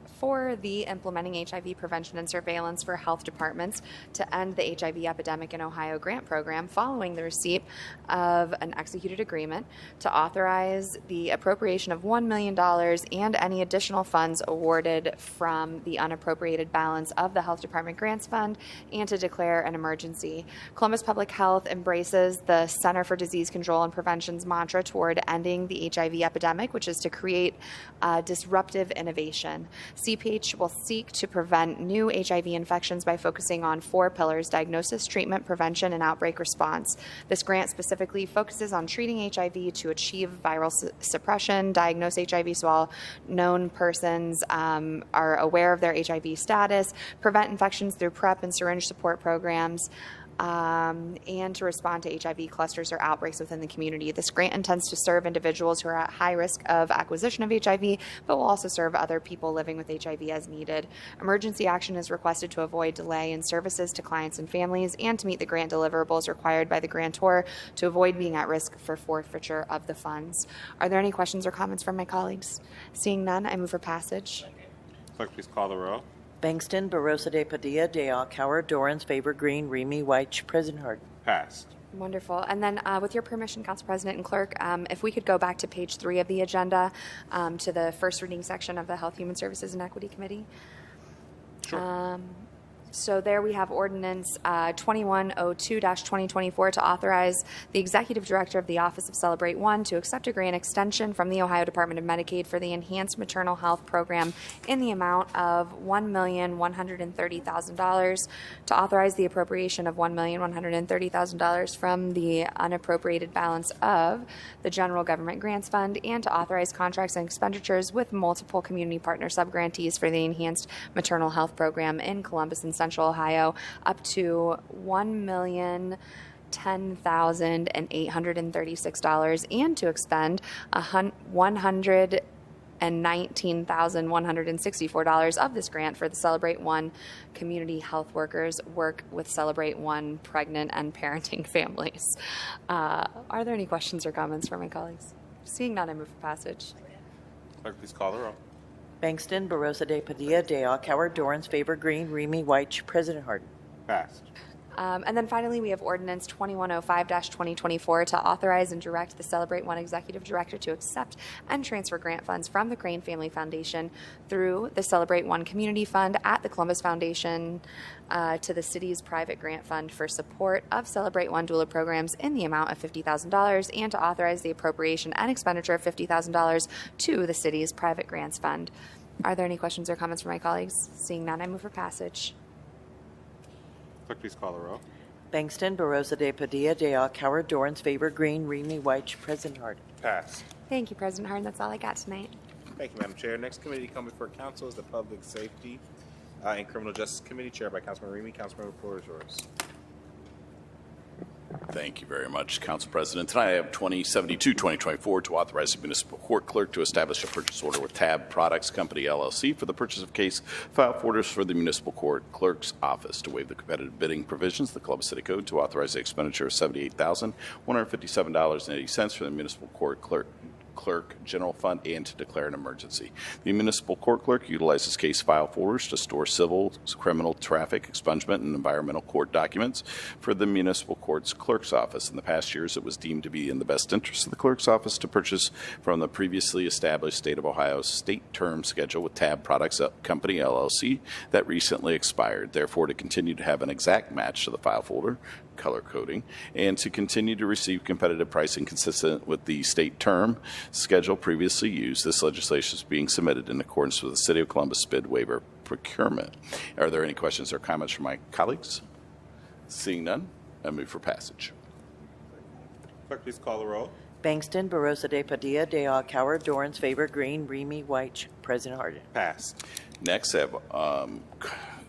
the Implementing HIV Prevention and Surveillance for Health Departments to end the HIV epidemic in Ohio grant program following the receipt of an executed agreement to authorize the appropriation of $1 million and any additional funds awarded from the unappropriated balance of the Health Department Grants Fund and to declare an emergency. Columbus Public Health embraces the Center for Disease Control and Prevention's mantra toward ending the HIV epidemic, which is to create disruptive innovation. CPH will seek to prevent new HIV infections by focusing on 4 pillars: diagnosis, treatment, prevention, and outbreak response. This grant specifically focuses on treating HIV to achieve viral suppression, diagnose HIV so all known persons are aware of their HIV status, prevent infections through PrEP and syringe support programs, and to respond to HIV clusters or outbreaks within the community. This grant intends to serve individuals who are at high risk of acquisition of HIV, but will also serve other people living with HIV as needed. Emergency action is requested to avoid delay in services to clients and families and to meet the grant deliverables required by the grantor to avoid being at risk for forfeiture of the funds. Are there any questions or comments from my colleagues? Seeing none, I move for passage. Clerk, please call the roll. Bangston, Barosa de Padilla, de Alcala, Dorans, favor green, Remy White. President Harden. Passed. Wonderful. And then with your permission, Council President and Clerk, if we could go back to page 3 of the agenda to the first reading section of the Health, Human Services, and Equity Committee. Sure. So there we have Ordinance 2102-2024 to authorize the Executive Director of the Office of Celebrate One to accept a grant extension from the Ohio Department of Medicaid for the Enhanced Maternal Health Program in the amount of $1,130,000, to authorize the appropriation of $1,130,000 from the unappropriated balance of the General Government Grants Fund, and to authorize contracts and expenditures with multiple community partner subgrantees for the Enhanced Maternal Health Program in Columbus and Central Ohio, up to $1,010,836, and to expend $119,164 of this grant for the Celebrate One community health workers work with Celebrate One pregnant and parenting families. Are there any questions or comments from my colleagues? Seeing none, I move for passage. Clerk, please call the roll. Bangston, Barosa de Padilla, de Alcala, Dorans, favor green, Remy White. President Harden. Passed. And then finally, we have Ordinance 2105-2024 to authorize and direct the Celebrate One Executive Director to accept and transfer grant funds from the Crane Family Foundation through the Celebrate One Community Fund at the Columbus Foundation to the city's private grant fund for support of Celebrate One doula programs in the amount of $50,000, and to authorize the appropriation and expenditure of $50,000 to the city's private grants fund. Are there any questions or comments from my colleagues? Seeing none, I move for passage. Clerk, please call the roll. Bangston, Barosa de Padilla, de Alcala, Dorans, favor green, Remy White. President Harden. Passed. Thank you, President Harden. That's all I got tonight. Thank you, Madam Chair. Next committee to come before Council is the Public Safety and Criminal Justice Committee, chaired by Councilman Remy. Councilmember, the floor is yours. Thank you very much, Council President. Tonight I have 2072-2024 to authorize the municipal court clerk to establish a purchase order with Tab Products Company, LLC, for the purchase of case file folders for the municipal court clerk's office, to waive the competitive bidding provisions of the Columbus City Code, to authorize the expenditure of $78,157.80 for the municipal court clerk general fund, and to declare an emergency. The municipal court clerk utilizes case file folders to store civil, criminal, traffic, expungement, and environmental court documents for the municipal court's clerk's office. In the past years, it was deemed to be in the best interest of the clerk's office to purchase from the previously established State of Ohio state term schedule with Tab Products Company, LLC, that recently expired. Therefore, to continue to have an exact match to the file folder, color coding, and to continue to receive competitive pricing consistent with the state term schedule previously used, this legislation is being submitted in accordance with the City of Columbus bid waiver procurement. Are there any questions or comments from my colleagues? Seeing none, I move for passage. Clerk, please call the roll. Bangston, Barosa de Padilla, de Alcauer, Dorans, favor, green, Remy White, President Harden. Pass. Next, I have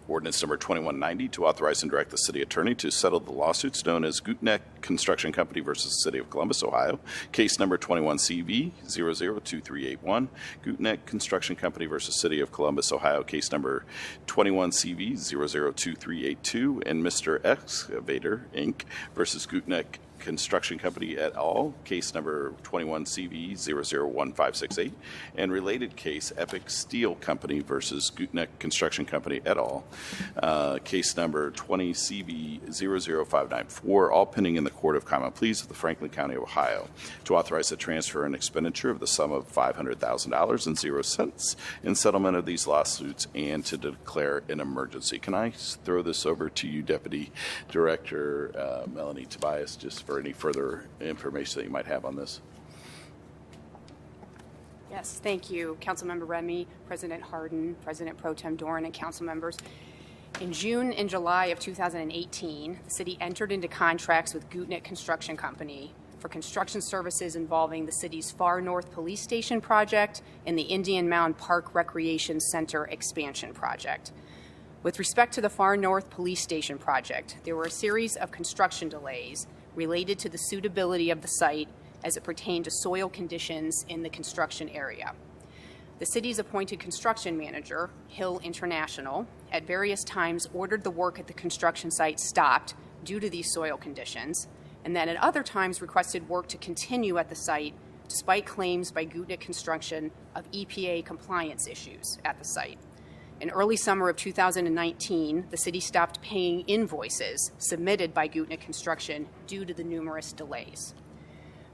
ordinance number 2190 to authorize and direct the city attorney to settle the lawsuits known as Gutneck Construction Company versus the City of Columbus, Ohio. Case number 21CV 002381. Gutneck Construction Company versus City of Columbus, Ohio. Case number 21CV 002382. And Mr. Excavator, Inc. versus Gutneck Construction Company et al., case number 21CV 001568, and related case Epic Steel Company versus Gutneck Construction Company et al., case number 20CV 00594, all pending in the Court of Common Pleas of the Franklin County, Ohio, to authorize the transfer and expenditure of the sum of $500,000 and 0 cents in settlement of these lawsuits and to declare an emergency. Can I throw this over to you, Deputy Director Melanie Tobias, just for any further information that you might have on this? Yes, thank you, Councilmember Remy, President Harden, President Pro Tem Doran, and council members. In June and July of 2018, the city entered into contracts with Gutneck Construction Company for construction services involving the city's Far North Police Station project and the Indian Mound Park Recreation Center expansion project. With respect to the Far North Police Station project, there were a series of construction delays related to the suitability of the site as it pertained to soil conditions in the construction area. The city's appointed construction manager, Hill International, at various times ordered the work at the construction site stopped due to these soil conditions, and then at other times requested work to continue at the site despite claims by Gutneck Construction of EPA compliance issues at the site. In early summer of 2019, the city stopped paying invoices submitted by Gutneck Construction due to the numerous delays.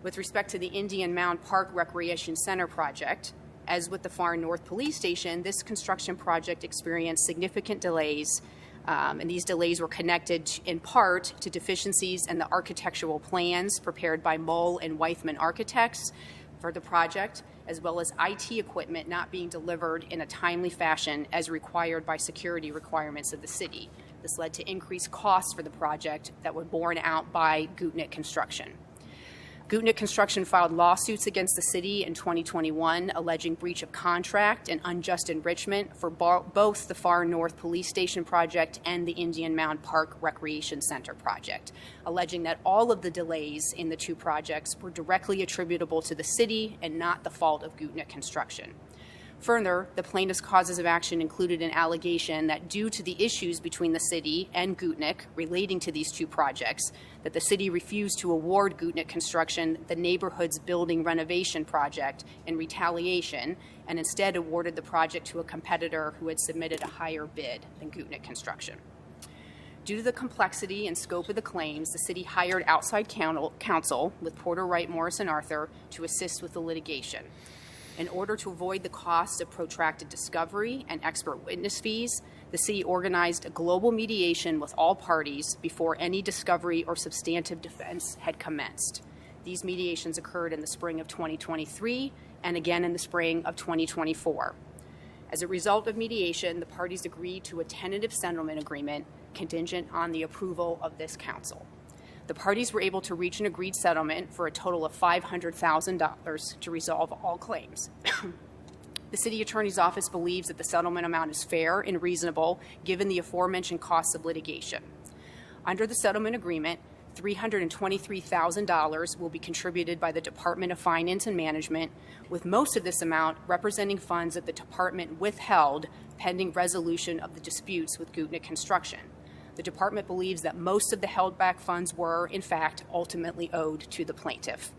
With respect to the Indian Mound Park Recreation Center project, as with the Far North Police Station, this construction project experienced significant delays, and these delays were connected in part to deficiencies in the architectural plans prepared by Mull and Weithman architects for the project, as well as IT equipment not being delivered in a timely fashion as required by security requirements of the city. This led to increased costs for the project that were borne out by Gutneck Construction. Gutneck Construction filed lawsuits against the city in 2021 alleging breach of contract and unjust enrichment for both the Far North Police Station project and the Indian Mound Park Recreation Center project, alleging that all of the delays in the two projects were directly attributable to the city and not the fault of Gutneck Construction. Further, the plaintiff's causes of action included an allegation that due to the issues between the city and Gutneck relating to these two projects, that the city refused to award Gutneck Construction the neighborhood's building renovation project in retaliation and instead awarded the project to a competitor who had submitted a higher bid than Gutneck Construction. Due to the complexity and scope of the claims, the city hired outside counsel with Porter, Wright, Morris, and Arthur to assist with the litigation. In order to avoid the cost of protracted discovery and expert witness fees, the city organized a global mediation with all parties before any discovery or substantive defense had commenced. These mediations occurred in the spring of 2023 and again in the spring of 2024. As a result of mediation, the parties agreed to a tentative settlement agreement contingent on the approval of this council. The parties were able to reach an agreed settlement for a total of $500,000 to resolve all claims. The city attorney's office believes that the settlement amount is fair and reasonable given the aforementioned costs of litigation. Under the settlement agreement, $323,000 will be contributed by the Department of Finance and Management, with most of this amount representing funds that the department withheld pending resolution of the disputes with Gutneck Construction. The department believes that most of the held back funds were, in fact, ultimately owed to the plaintiff.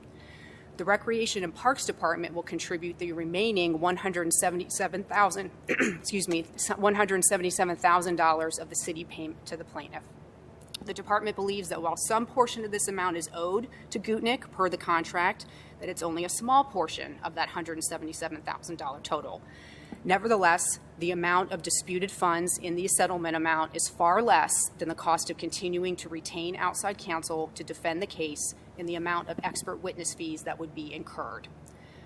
The Recreation and Parks Department will contribute the remaining $177,000 of the city payment to the plaintiff. The department believes that while some portion of this amount is owed to Gutneck per the contract, that it's only a small portion of that $177,000 total. Nevertheless, the amount of disputed funds in the settlement amount is far less than the cost of continuing to retain outside counsel to defend the case and the amount of expert witness fees that would be incurred.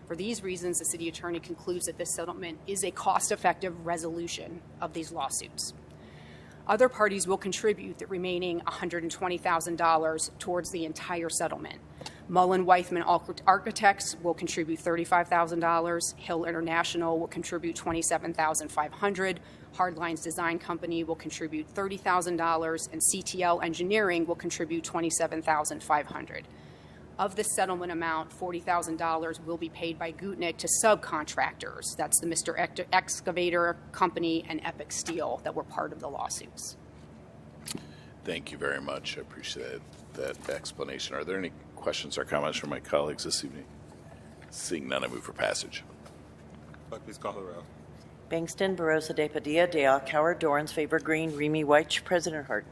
For these reasons, the city attorney concludes that this settlement is a cost-effective resolution of these lawsuits. Other parties will contribute the remaining $120,000 towards the entire settlement. Mullen Weithman Architects will contribute $35,000. Hill International will contribute $27,500. Hardlines Design Company will contribute $30,000, and CTL Engineering will contribute $27,500. Of the settlement amount, $40,000 will be paid by Gutnick to subcontractors. That's the Mr. Excavator Company and Epic Steel that were part of the lawsuits. Thank you very much. I appreciate that explanation. Are there any questions or comments from my colleagues this evening? Seeing none, I move for passage. Clerk, please call the roll. Bangston, Barosa de Padilla, de Alcauer, Dorans, Favor Green, Remy White, President Harden.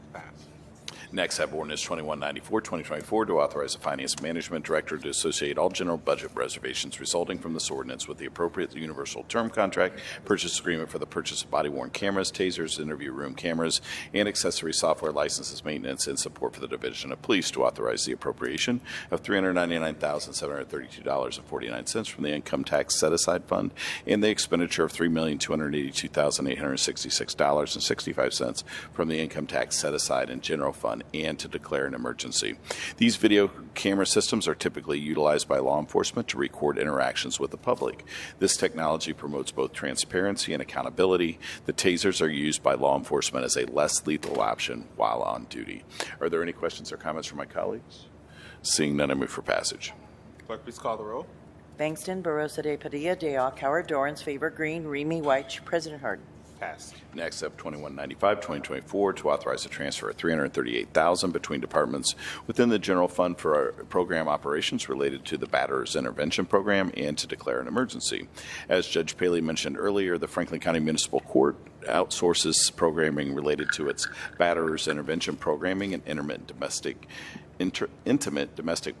Next, I have ordinance 2194, 2024, to authorize the Finance Management Director to associate all general budget reservations resulting from this ordinance with the appropriate universal term contract purchase agreement for the purchase of body-worn cameras, tasers, interview room cameras, and accessory software licenses, maintenance, and support for the Division of Police to authorize the appropriation of $399,732.49 from the Income Tax Set-Aside Fund and the expenditure of $3,282,866.65 from the Income Tax Set-Aside and General Fund, and to declare an emergency. These video camera systems are typically utilized by law enforcement to record interactions with the public. This technology promotes both transparency and accountability. The tasers are used by law enforcement as a less lethal option while on duty. Are there any questions or comments from my colleagues? Seeing none, I move for passage. Clerk, please call the roll. Bangston, Barosa de Padilla, de Alcauer, Dorans, Favor Green, Remy White, President Harden. Passed. Next up, 2195, 2024, to authorize the transfer of $338,000 between departments within the general fund for our program operations related to the Batterers Intervention Program and to declare an emergency. As Judge Paley mentioned earlier, the Franklin County Municipal Court outsources programming related to its Batterers Intervention Programming and intimate domestic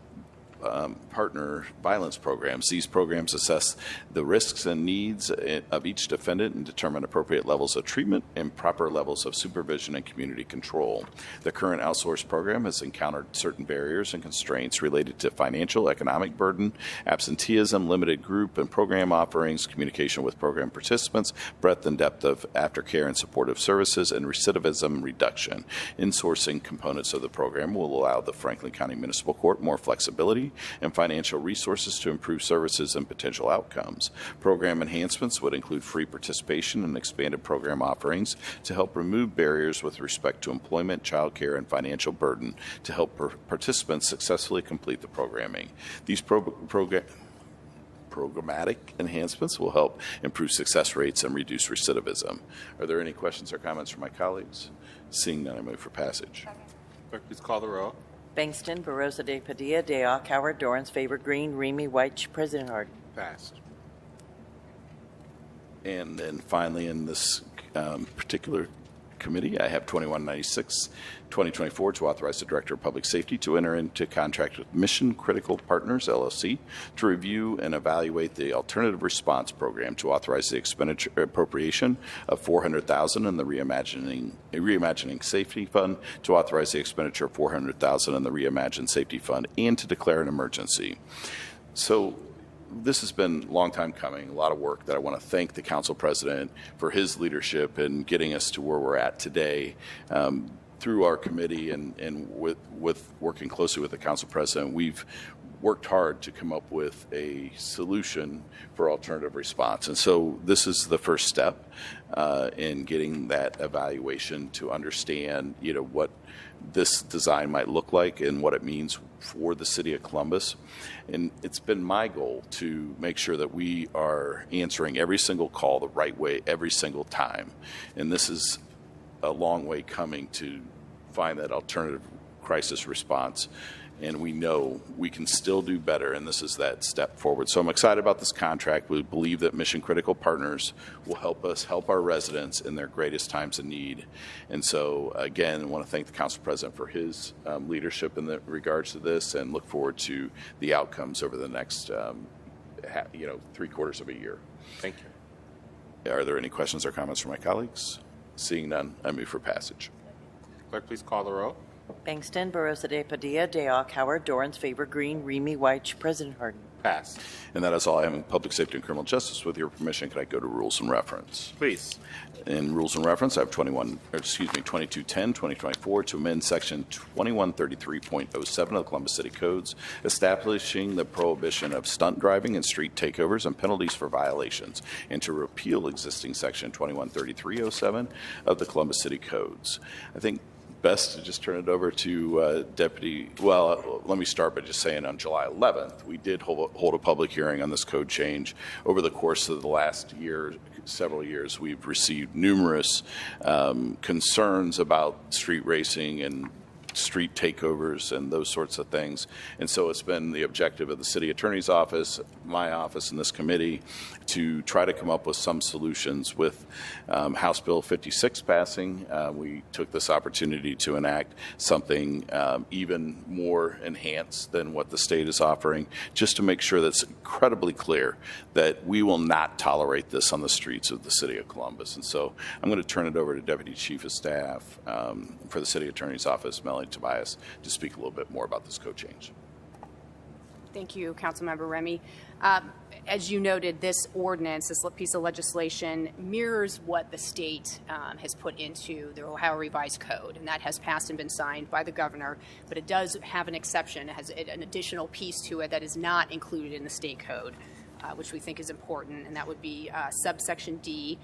partner violence programs. These programs assess the risks and needs of each defendant and determine appropriate levels of treatment and proper levels of supervision and community control. The current outsourced program has encountered certain barriers and constraints related to financial, economic burden, absenteeism, limited group and program offerings, communication with program participants, breadth and depth of aftercare and supportive services, and recidivism reduction. Insourcing components of the program will allow the Franklin County Municipal Court more flexibility and financial resources to improve services and potential outcomes. Program enhancements would include free participation and expanded program offerings to help remove barriers with respect to employment, child care, and financial burden to help participants successfully complete the programming. These programmatic enhancements will help improve success rates and reduce recidivism. Are there any questions or comments from my colleagues? Seeing none, I move for passage. Clerk, please call the roll. Bangston, Barosa de Padilla, de Alcauer, Dorans, Favor Green, Remy White, President Harden. Passed. And then finally, in this particular committee, I have 2196, 2024, to authorize the Director of Public Safety to enter into contract with Mission Critical Partners, LLC, to review and evaluate the Alternative Response Program, to authorize the expenditure appropriation of $400,000 in the Reimagining Safety Fund, to authorize the expenditure of $400,000 in the Reimagine Safety Fund, and to declare an emergency. So this has been a long time coming, a lot of work that I want to thank the council president for his leadership in getting us to where we're at today. Through our committee and with working closely with the council president, we've worked hard to come up with a solution for alternative response. And so this is the first step in getting that evaluation to understand, what this design might look like and what it means for the city of Columbus. And it's been my goal to make sure that we are answering every single call the right way every single time. And this is a long way coming to find that alternative crisis response. And we know we can still do better, and this is that step forward. So I'm excited about this contract. We believe that Mission Critical Partners will help us help our residents in their greatest times of need. And so, again, I want to thank the Council President for his leadership in regards to this, and look forward to the outcomes over the next, 3/4 of a year. Thank you. Are there any questions or comments from my colleagues? Seeing none, I move for passage. Clerk, please call the roll. Bangston, Barosa de Padilla, de Alcauer, Dorans, Favor Green, Remy White, President Harden. Pass. And that is all I have in public safety and criminal justice. With your permission, could I go to rules and reference? Please. In rules and reference, I have 2210, 2024 to amend section 2133.07 of the Columbus City Codes, establishing the prohibition of stunt driving and street takeovers and penalties for violations, and to repeal existing section 2133.07 of the Columbus City Codes. I think best to just turn it over to Deputy, well, let me start by just saying on July 11th, we did hold a public hearing on this code change. Over the course of the last year, several years, we've received numerous concerns about street racing and street takeovers and those sorts of things. And so it's been the objective of the city attorney's office, my office, and this committee to try to come up with some solutions. With House Bill 56 passing, we took this opportunity to enact something even more enhanced than what the state is offering, just to make sure that's incredibly clear that we will not tolerate this on the streets of the city of Columbus. And so I'm going to turn it over to Deputy Chief of Staff for the city attorney's office, Melanie Tobias, to speak a little bit more about this code change. Thank you, Councilmember Remy. As you noted, this ordinance, this piece of legislation, mirrors what the state has put into the Ohio Revised Code, and that has passed and been signed by the governor, but it does have an exception. It has an additional piece to it that is not included in the state code, which we think is important, and that would be subsection D,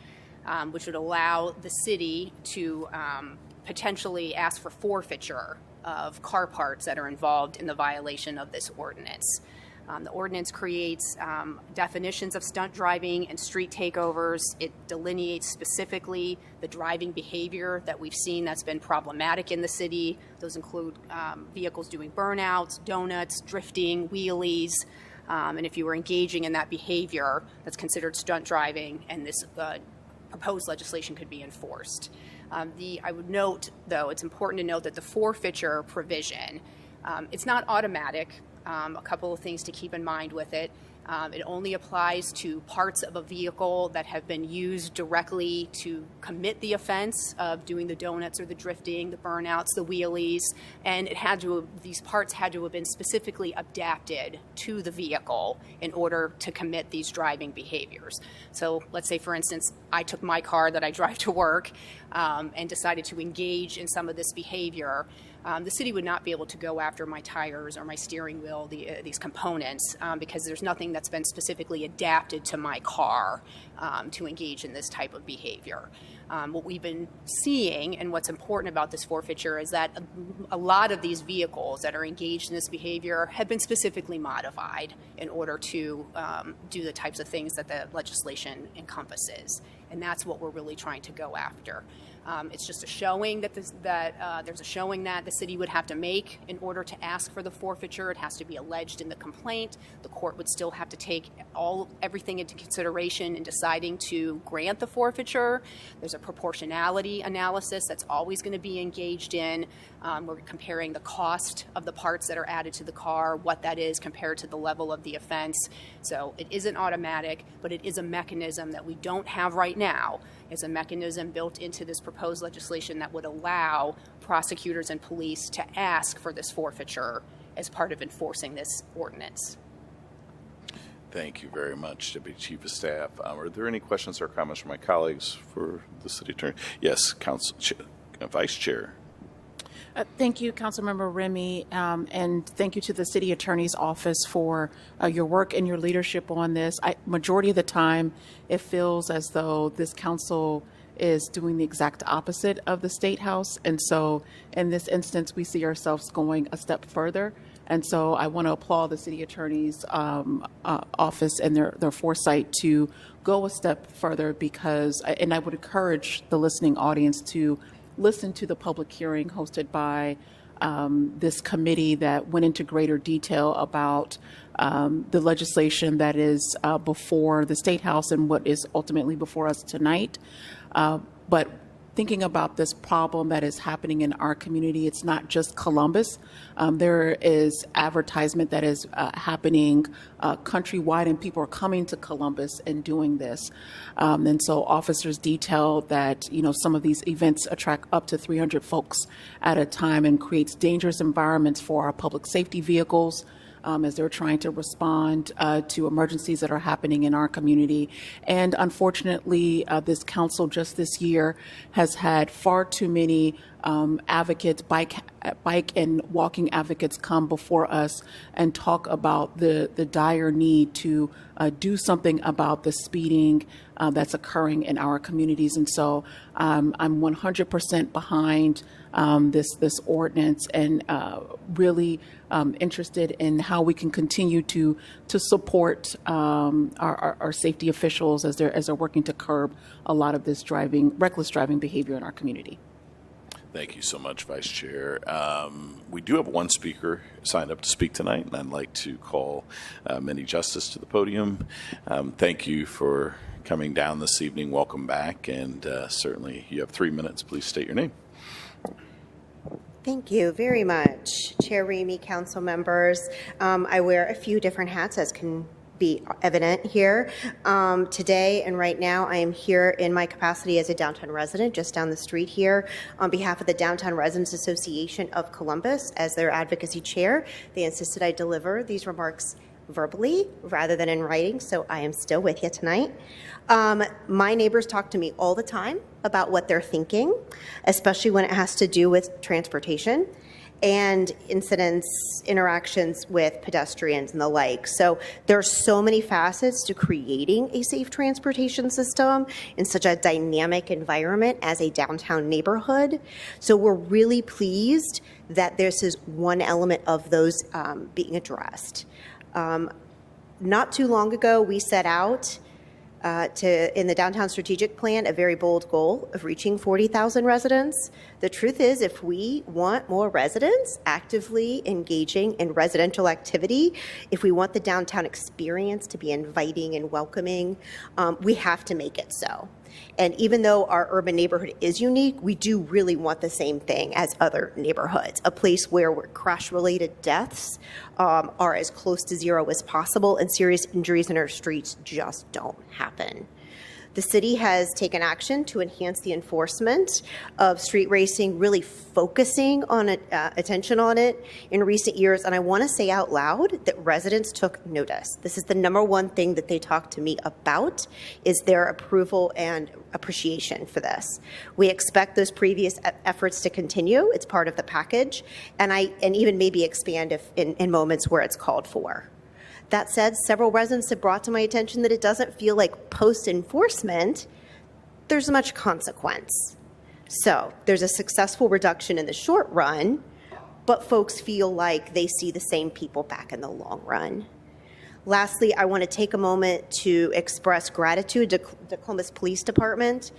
which would allow the city to potentially ask for forfeiture of car parts that are involved in the violation of this ordinance. The ordinance creates definitions of stunt driving and street takeovers. It delineates specifically the driving behavior that we've seen that's been problematic in the city. Those include vehicles doing burnouts, donuts, drifting, wheelies, and if you were engaging in that behavior, that's considered stunt driving, and this proposed legislation could be enforced. I would note, though, it's important to note that the forfeiture provision, it's not automatic. A couple of things to keep in mind with it. It only applies to parts of a vehicle that have been used directly to commit the offense of doing the donuts or the drifting, the burnouts, the wheelies, and these parts had to have been specifically adapted to the vehicle in order to commit these driving behaviors. So let's say, for instance, I took my car that I drive to work and decided to engage in some of this behavior. The city would not be able to go after my tires or my steering wheel, these components, because there's nothing that's been specifically adapted to my car to engage in this type of behavior. What we've been seeing, and what's important about this forfeiture, is that a lot of these vehicles that are engaged in this behavior have been specifically modified in order to do the types of things that the legislation encompasses. And that's what we're really trying to go after. It's just a showing that there's a showing that the city would have to make in order to ask for the forfeiture. It has to be alleged in the complaint. The court would still have to take everything into consideration in deciding to grant the forfeiture. There's a proportionality analysis that's always going to be engaged in. We're comparing the cost of the parts that are added to the car, what that is compared to the level of the offense. So it isn't automatic, but it is a mechanism that we don't have right now. It's a mechanism built into this proposed legislation that would allow prosecutors and police to ask for this forfeiture as part of enforcing this ordinance. Thank you very much, Deputy Chief of Staff. Are there any questions or comments from my colleagues for the City Attorney? Yes, Vice Chair. Thank you, Councilmember Remy, and thank you to the City Attorney's Office for your work and your leadership on this. Majority of the time, it feels as though this council is doing the exact opposite of the State House, and so in this instance, we see ourselves going a step further. And so I want to applaud the City Attorney's Office and their foresight to go a step further, because, and I would encourage the listening audience to listen to the public hearing hosted by this committee that went into greater detail about the legislation that is before the State House and what is ultimately before us tonight. But thinking about this problem that is happening in our community, it's not just Columbus. There is advertisement that is happening countrywide, and people are coming to Columbus and doing this. And so officers detail that, some of these events attract up to 300 folks at a time and creates dangerous environments for our public safety vehicles, as they're trying to respond to emergencies that are happening in our community. And unfortunately, this council just this year has had far too many advocates, bike and walking advocates, come before us and talk about the dire need to do something about the speeding that's occurring in our communities. And so I'm 100% behind this ordinance, and really interested in how we can continue to support our safety officials as they're working to curb a lot of this reckless driving behavior in our community. Thank you so much, Vice Chair. We do have one speaker signed up to speak tonight, and I'd like to call Minnie Justice to the podium. Thank you for coming down this evening. Welcome back, and certainly you have 3 minutes. Please state your name. Thank you very much, Chair Remy, council members. I wear a few different hats, as can be evident here. Today and right now, I am here in my capacity as a downtown resident just down the street here on behalf of the Downtown Residents Association of Columbus as their advocacy chair. They insisted I deliver these remarks verbally rather than in writing, so I am still with you tonight. My neighbors talk to me all the time about what they're thinking, especially when it has to do with transportation and incidents, interactions with pedestrians and the like. So there are so many facets to creating a safe transportation system in such a dynamic environment as a downtown neighborhood. So we're really pleased that this is one element of those being addressed. Not too long ago, we set out in the Downtown Strategic Plan, a very bold goal of reaching 40,000 residents. The truth is, if we want more residents actively engaging in residential activity, if we want the downtown experience to be inviting and welcoming, we have to make it so. And even though our urban neighborhood is unique, we do really want the same thing as other neighborhoods, a place where crash-related deaths are as close to zero as possible and serious injuries in our streets just don't happen. The city has taken action to enhance the enforcement of street racing, really focusing on attention on it in recent years. And I want to say out loud that residents took notice. This is the number one thing that they talk to me about, is their approval and appreciation for this. We expect those previous efforts to continue. It's part of the package, and even maybe expand if in moments where it's called for. That said, several residents have brought to my attention that it doesn't feel like post-enforcement there's much consequence. So there's a successful reduction in the short run, but folks feel like they see the same people back in the long run. Lastly, I want to take a moment to express gratitude to the Columbus Police Department.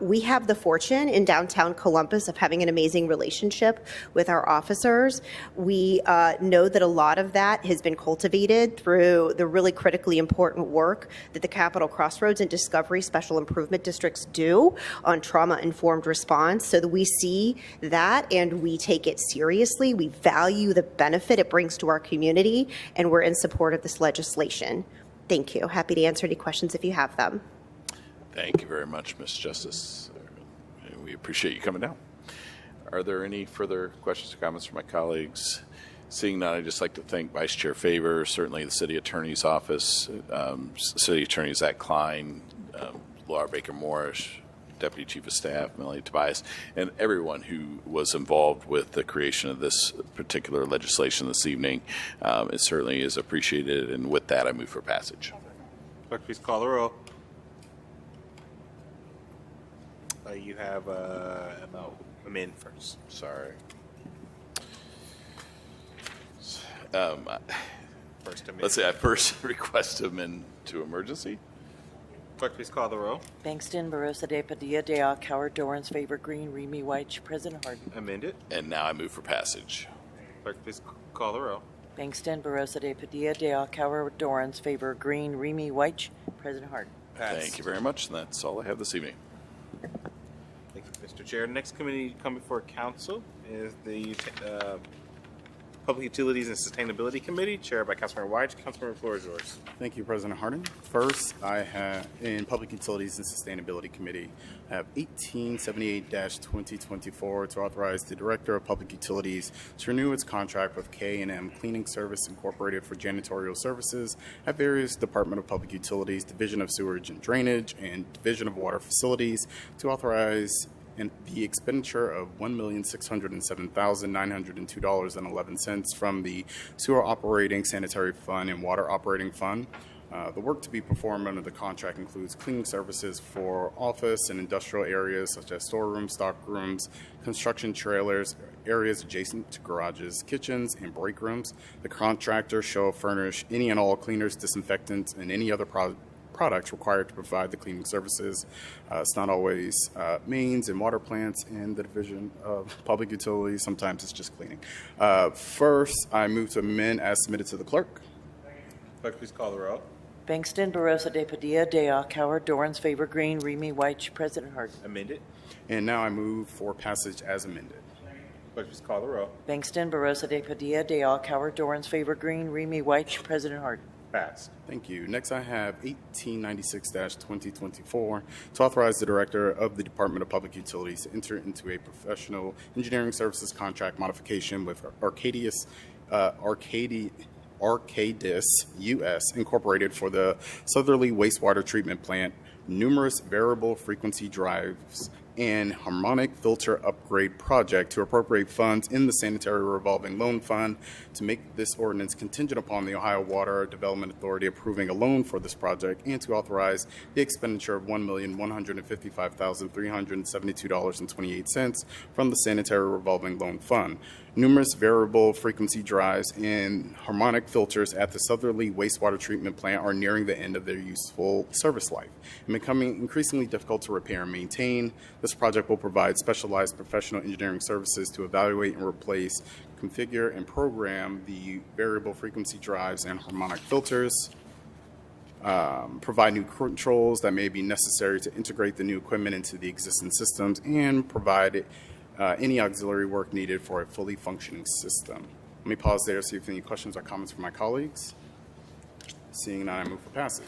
We have the fortune in downtown Columbus of having an amazing relationship with our officers. We know that a lot of that has been cultivated through the really critically important work that the Capitol Crossroads and Discovery Special Improvement Districts do on trauma-informed response, so that we see that and we take it seriously. We value the benefit it brings to our community, and we're in support of this legislation. Thank you. Happy to answer any questions if you have them. Thank you very much, Ms. Justice. We appreciate you coming down. Are there any further questions or comments from my colleagues? Seeing none, I'd just like to thank Vice Chair Favor, certainly the City Attorney's Office, City Attorney Zach Klein, Laura Baker Morris, Deputy Chief of Staff Melanie Tobias, and everyone who was involved with the creation of this particular legislation this evening. It certainly is appreciated, and with that, I move for passage. Clerk, please call the roll. You have amend first. Sorry. First amend. Let's say I first request amend to emergency. Clerk, please call the roll. Bangston, Barosa de Padilla, de Alcauer, Dorans, Favor Green, Remy White, President Harden. Amended. And now I move for passage. Clerk, please call the roll. Bangston, Barosa de Padilla, de Alcauer, Dorans, Favor Green, Remy White, President Harden. Passed. Thank you very much, and that's all I have this evening. Thank you, Mr. Chair. Next committee coming before council is the Public Utilities and Sustainability Committee, chaired by Councilmember White. Councilmember, the floor is yours. Thank you, President Harden. First, I have in Public Utilities and Sustainability Committee, I have 1878-2024 to authorize the Director of Public Utilities to renew its contract with K&M Cleaning Service Incorporated for janitorial services at various Department of Public Utilities, Division of Sewerage and Drainage, and Division of Water Facilities to authorize the expenditure of $1,607,902.11 from the Sewer Operating Sanitary Fund and Water Operating Fund. The work to be performed under the contract includes cleaning services for office and industrial areas such as storerooms, stockrooms, construction trailers, areas adjacent to garages, kitchens, and break rooms. The contractor shall furnish any and all cleaners, disinfectants, and any other products required to provide the cleaning services. It's not always mains and water plants in the Division of Public Utilities. Sometimes it's just cleaning. First, I move to amend as submitted to the clerk. Clerk, please call the roll. Bangston, Barosa de Padilla, de Alcauer, Dorans, Favor Green, Remy White, President Harden. Amended. And now I move for passage as amended. Clerk, please call the roll. Bangston, Barosa de Padilla, de Alcauer, Dorans, Favor Green, Remy White, President Harden. Passed. Thank you. Next, I have 1896-2024 to authorize the Director of the Department of Public Utilities to enter into a professional engineering services contract modification with Arcadis U.S. Incorporated for the Southerly Wastewater Treatment Plant, numerous variable frequency drives, and harmonic filter upgrade project to appropriate funds in the Sanitary Revolving Loan Fund to make this ordinance contingent upon the Ohio Water Development Authority approving a loan for this project and to authorize the expenditure of $1,155,372.28 from the Sanitary Revolving Loan Fund. Numerous variable frequency drives and harmonic filters at the Southerly Wastewater Treatment Plant are nearing the end of their useful service life and becoming increasingly difficult to repair and maintain. This project will provide specialized professional engineering services to evaluate and replace, configure, and program the variable frequency drives and harmonic filters, provide new controls that may be necessary to integrate the new equipment into the existing systems, and provide any auxiliary work needed for a fully functioning system. Let me pause there, see if any questions or comments from my colleagues. Seeing none, I move for passage.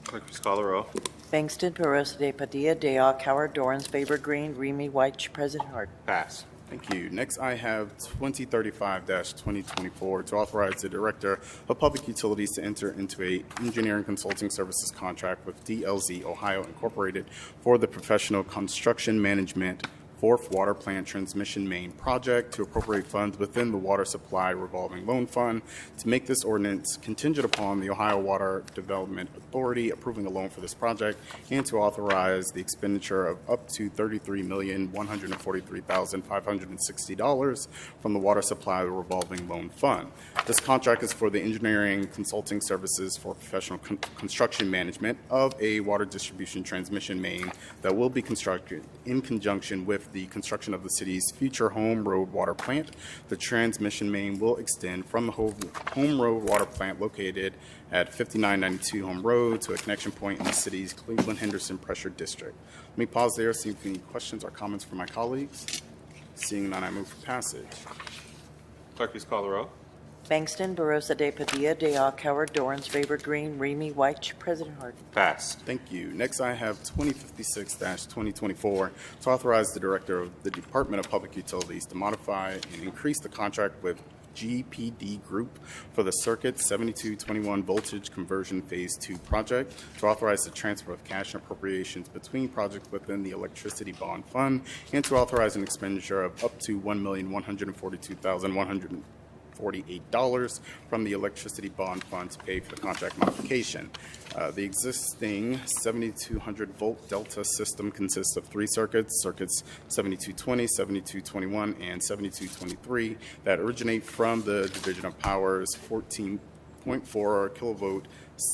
Clerk, please call the roll. Bangston, Barosa de Padilla, de Alcauer, Dorans, Favor Green, Remy White, President Harden. Pass. Thank you. Next, I have 2035-2024 to authorize the Director of Public Utilities to enter into a engineering consulting services contract with DLZ Ohio Incorporated for the professional construction management Fourth Water Plant Transmission Main Project to appropriate funds within the Water Supply Revolving Loan Fund to make this ordinance contingent upon the Ohio Water Development Authority approving a loan for this project and to authorize the expenditure of up to $33,143,560 from the Water Supply Revolving Loan Fund. This contract is for the engineering consulting services for professional construction management of a water distribution transmission main that will be constructed in conjunction with the construction of the city's future Home Road Water Plant. The transmission main will extend from the Home Road Water Plant located at 5992 Home Road to a connection point in the city's Cleveland-Henderson Pressure District. Let me pause there, see if any questions or comments from my colleagues. Seeing none, I move for passage. Clerk, please call the roll. Bangston, Barosa de Padilla, de Alcauer, Dorans, Favor Green, Remy White, President Harden. Passed. Thank you. Next, I have 2056-2024 to authorize the Director of the Department of Public Utilities to modify and increase the contract with GPD Group for the Circuit 7221 Voltage Conversion Phase 2 project, to authorize the transfer of cash and appropriations between projects within the Electricity Bond Fund, and to authorize an expenditure of up to $1,142,148 from the Electricity Bond Fund to pay for the contract modification. The existing 7200 volt Delta system consists of three circuits, circuits 7220, 7221, and 7223, that originate from the Division of Power's 14.4 kilovolt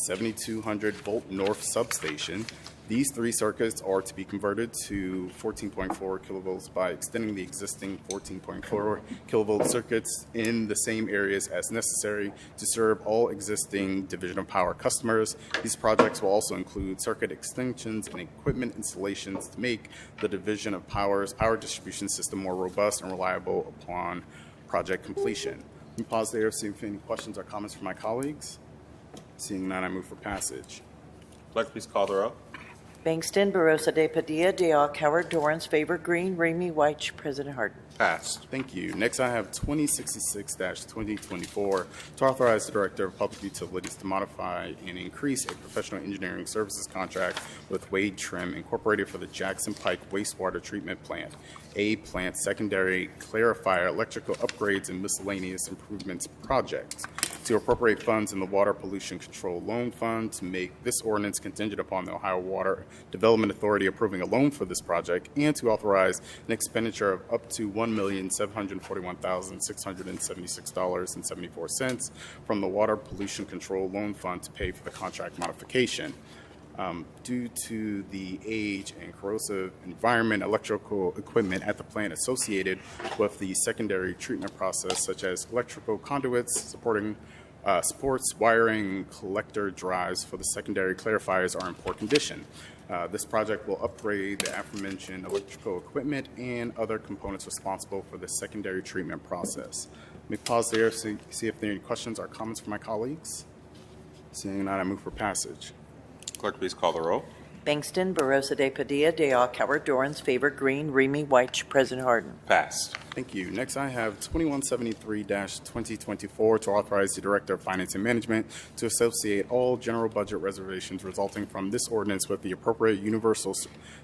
7200 volt North substation. These three circuits are to be converted to 14.4 kilovolts by extending the existing 14.4 kilovolt circuits in the same areas as necessary to serve all existing Division of Power customers. These projects will also include circuit extensions and equipment installations to make the Division of Power's power distribution system more robust and reliable upon project completion. Let me pause there, see if any questions or comments from my colleagues. Seeing none, I move for passage. Clerk, please call the row. Bangston, Barosa de Padilla, de Coward, Dorans, Favor Green, Remy White, President Harden. Passed. Thank you. Next, I have 2066-2024 to authorize the Director of Public Utilities to modify and increase a professional engineering services contract with Wade Trim Incorporated for the Jackson Pike Wastewater Treatment Plant, A Plant Secondary Clarifier Electrical Upgrades and Miscellaneous Improvements Project, to appropriate funds in the Water Pollution Control Loan Fund, to make this ordinance contingent upon the Ohio Water Development Authority approving a loan for this project, and to authorize an expenditure of up to $1,741,676.74 from the Water Pollution Control Loan Fund to pay for the contract modification. Due to the age and corrosive environment, electrical equipment at the plant associated with the secondary treatment process, such as electrical conduits, supports, wiring, collector drives for the secondary clarifiers are in poor condition. This project will upgrade the aforementioned electrical equipment and other components responsible for the secondary treatment process. Let me pause there to see if there are any questions or comments from my colleagues. Seeing none, I move for passage. Clerk, please call the row. Bangston, Barosa de Padilla, de Coward, Dorans, Favor Green, Remy White, President Harden. Passed. Thank you. Next, I have 2173-2024 to authorize the Director of Finance and Management to associate all general budget reservations resulting from this ordinance with the appropriate universal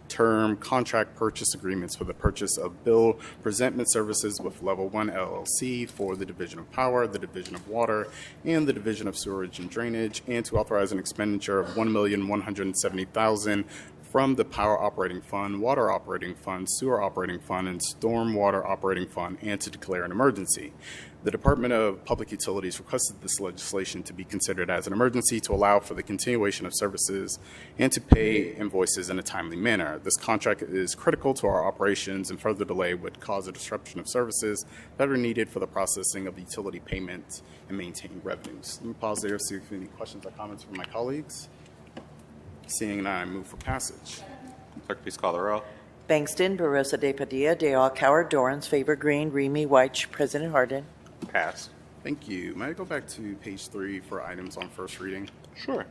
term contract purchase agreements for the purchase of bill presentment services with Level 1 LLC for the Division of Power, the Division of Water, and the Division of Sewerage and Drainage, and to authorize an expenditure of $1,170,000 from the Power Operating Fund, Water Operating Fund, Sewer Operating Fund, and Storm Water Operating Fund, and to declare an emergency. The Department of Public Utilities requested this legislation to be considered as an emergency to allow for the continuation of services and to pay invoices in a timely manner. This contract is critical to our operations, and further delay would cause a disruption of services that are needed for the processing of utility payments and maintaining revenues. Let me pause there, see if any questions or comments from my colleagues. Seeing none, I move for passage. Clerk, please call the row. Bangston, Barosa de Padilla, de Coward, Dorans, Favor Green, Remy White, President Harden. Passed. Thank you. May I go back to page 3 for items on first reading? Sure.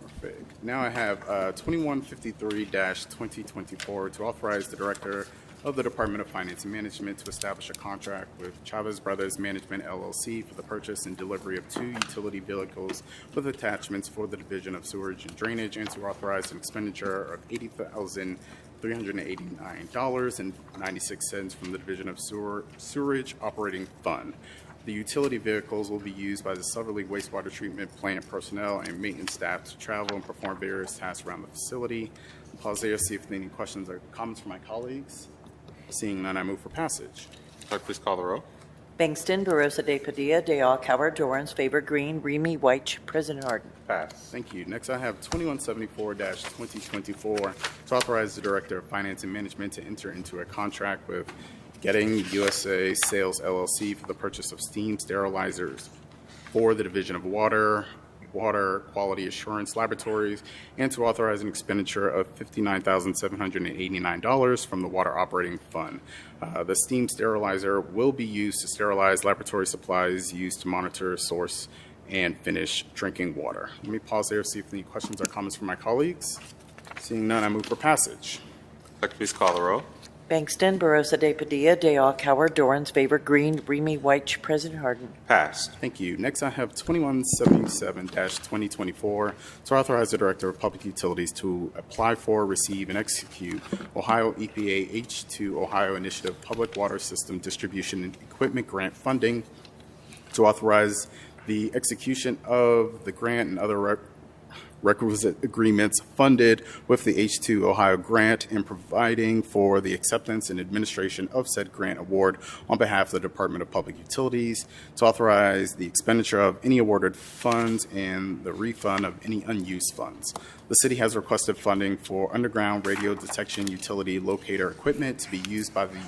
Perfect. Now I have 2153-2024 to authorize the Director of the Department of Finance and Management to establish a contract with Chavez Brothers Management LLC for the purchase and delivery of 2 utility vehicles with attachments for the Division of Sewerage and Drainage, and to authorize an expenditure of $80,389.96 from the Division of Sewerage Operating Fund. The utility vehicles will be used by the Silver Wastewater Treatment Plant personnel and maintenance staff to travel and perform various tasks around the facility. Pause there, see if there are any questions or comments from my colleagues. Seeing none, I move for passage. Clerk, please call the row. Bangston, Barosa de Padilla, de Coward, Dorans, Favor Green, Remy White, President Harden. Passed. Thank you. Next, I have 2174-2024 to authorize the Director of Finance and Management to enter into a contract with Getting USA Sales LLC for the purchase of steam sterilizers for the Division of Water Quality Assurance Laboratories, and to authorize an expenditure of $59,789 from the Water Operating Fund. The steam sterilizer will be used to sterilize laboratory supplies used to monitor, source, and finish drinking water. Let me pause there, see if any questions or comments from my colleagues. Seeing none, I move for passage. Clerk, please call the row. Bangston, Barosa de Padilla, de Coward, Dorans, Favor Green, Remy White, President Harden. Passed. Thank you. Next, I have 2177-2024 to authorize the Director of Public Utilities to apply for, receive, and execute Ohio EPA H2 Ohio Initiative Public Water System Distribution and Equipment Grant funding, to authorize the execution of the grant and other requisite agreements funded with the H2 Ohio grant, and providing for the acceptance and administration of said grant award on behalf of the Department of Public Utilities, to authorize the expenditure of any awarded funds and the refund of any unused funds. The city has requested funding for underground radio detection utility locator equipment to be used by the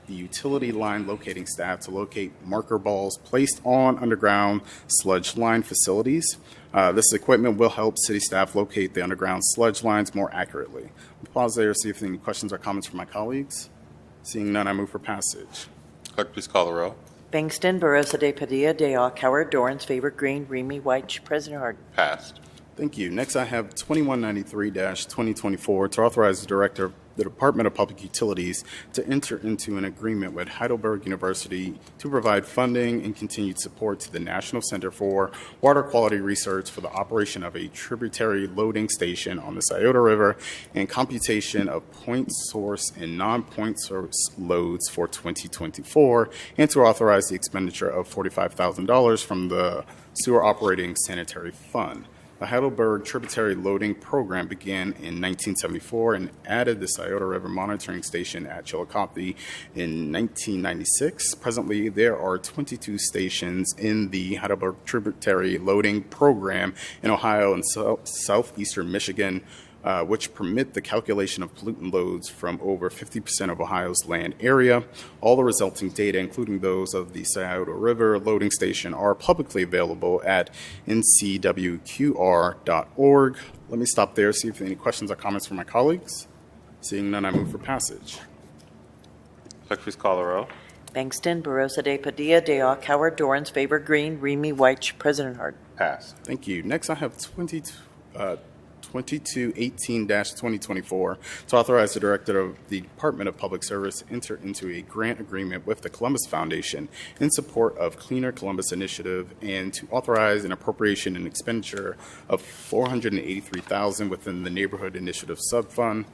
utility line locating staff to locate marker balls placed on underground sludge line facilities. This equipment will help city staff locate the underground sludge lines more accurately. I'll pause there to see if there are any questions or comments from my colleagues. Seeing none, I move for passage. Clerk, please call the row. Bangston, Barosa de Padilla, de Alcowar, Dorans, favor green, Remy White, President Harden. Passed. Thank you. Next, I have 2193-2024 to authorize the Director of the Department of Public Utilities to enter into an agreement with Heidelberg University to provide funding and continued support to the National Center for Water Quality Research for the operation of a tributary loading station on the Scioto River and computation of point source and non-point source loads for 2024, and to authorize the expenditure of $45,000 from the Sewer Operating Sanitary Fund. The Heidelberg Tributary Loading Program began in 1974 and added the Scioto River Monitoring Station at Chillicothe in 1996. Presently, there are 22 stations in the Heidelberg Tributary Loading Program in Ohio and southeastern Michigan, which permit the calculation of pollutant loads from over 50% of Ohio's land area. All the resulting data, including those of the Scioto River Loading Station, are publicly available at ncwqr.org. Let me stop there, see if there are any questions or comments from my colleagues. Seeing none, I move for passage. Clerk, please call the row. Bangston, Barosa de Padilla, de Alcowar, Dorans, favor green, Remy White, President Harden. Pass. Thank you. Next, I have 2218-2024 to authorize the Director of the Department of Public Service to enter into a grant agreement with the Columbus Foundation in support of Cleaner Columbus Initiative and to authorize an appropriation and expenditure of $483,000 within the Neighborhood Initiative Subfund.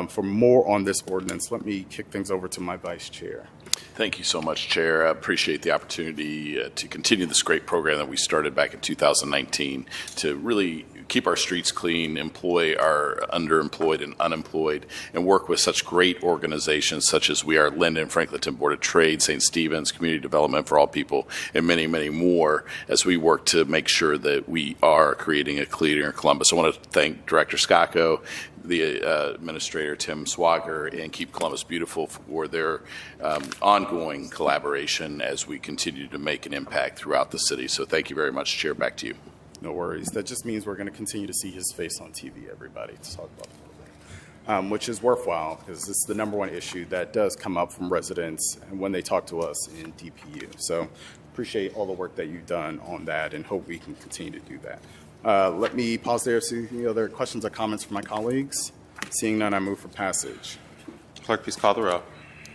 For more on this ordinance, let me kick things over to my Vice Chair. Thank you so much, Chair. I appreciate the opportunity to continue this great program that we started back in 2019 to really keep our streets clean, employ our underemployed and unemployed, and work with such great organizations such as we are Linden, Franklinton Board of Trade, St. Stephen's, Community Development for All People, and many, many more as we work to make sure that we are creating a cleaner Columbus. I want to thank Director Scacco, the Administrator Tim Swager, and Keep Columbus Beautiful for their ongoing collaboration as we continue to make an impact throughout the city. So thank you very much, Chair. Back to you. No worries. That just means we're going to continue to see his face on TV, everybody, to talk about the program, which is worthwhile because it's the number one issue that does come up from residents and when they talk to us in DPU. So appreciate all the work that you've done on that and hope we can continue to do that. Let me pause there, see any other questions or comments from my colleagues. Seeing none, I move for passage. Clerk, please call the row.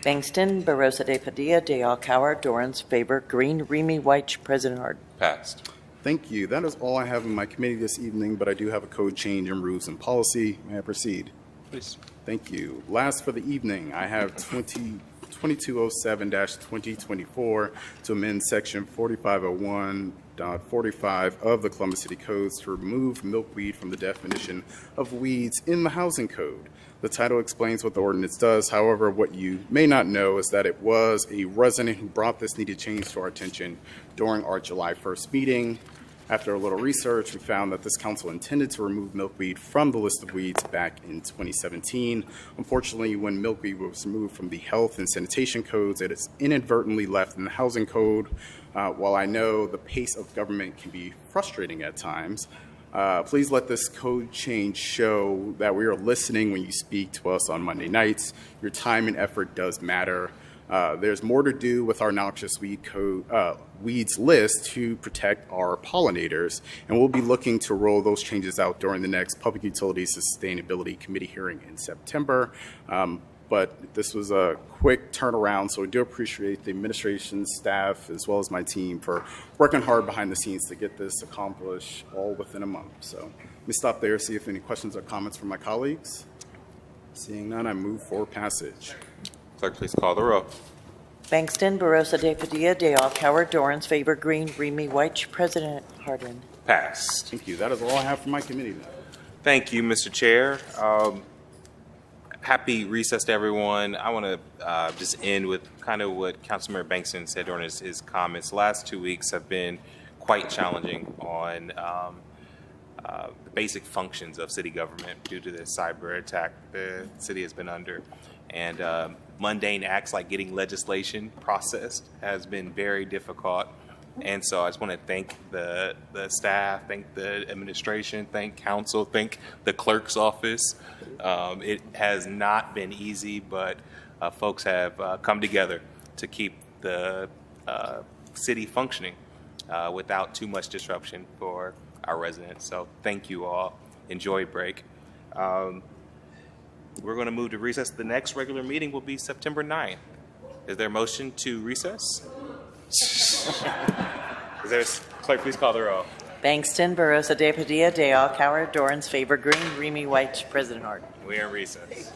Bangston, Barosa de Padilla, de Alcowar, Dorans, favor green, Remy White, President Harden. Passed. Thank you. That is all I have in my committee this evening, but I do have a code change in rules and policy. May I proceed? Please. Thank you. Last for the evening, I have 2207-2024 to amend Section 4501.45 of the Columbus City Codes to remove milkweed from the definition of weeds in the Housing Code. The title explains what the ordinance does. However, what you may not know is that it was a resident who brought this needed change to our attention during our July 1st meeting. After a little research, we found that this council intended to remove milkweed from the list of weeds back in 2017. Unfortunately, when milkweed was removed from the health and sanitation codes, it is inadvertently left in the housing code. While I know the pace of government can be frustrating at times, please let this code change show that we are listening when you speak to us on Monday nights. Your time and effort does matter. There's more to do with our noxious weeds list to protect our pollinators, and we'll be looking to roll those changes out during the next Public Utilities Sustainability Committee hearing in September. But this was a quick turnaround, so we do appreciate the administration, staff, as well as my team for working hard behind the scenes to get this accomplished all within a month. So let me stop there, see if any questions or comments from my colleagues. Seeing none, I move for passage. Clerk, please call the row. Bangston, Barosa de Padilla, de Alcowar, Dorans, favor green, Remy White, President Harden. Passed. Thank you. That is all I have for my committee now. Thank you, Mr. Chair. Happy recess to everyone. I want to just end with kind of what Councilmember Bankston said during his comments. The last 2 weeks have been quite challenging on the basic functions of city government due to the cyber attack the city has been under. And mundane acts like getting legislation processed has been very difficult. And so I just want to thank the staff, thank the administration, thank council, thank the clerk's office. It has not been easy, but folks have come together to keep the city functioning without too much disruption for our residents. So thank you all. Enjoy break. We're going to move to recess. The next regular meeting will be September 9th. Is there a motion to recess? Clerk, please call the roll. Bangston, Barosa de Padilla, de Alcala, Dorans, favor green, Remy White, President Harden. We are in recess.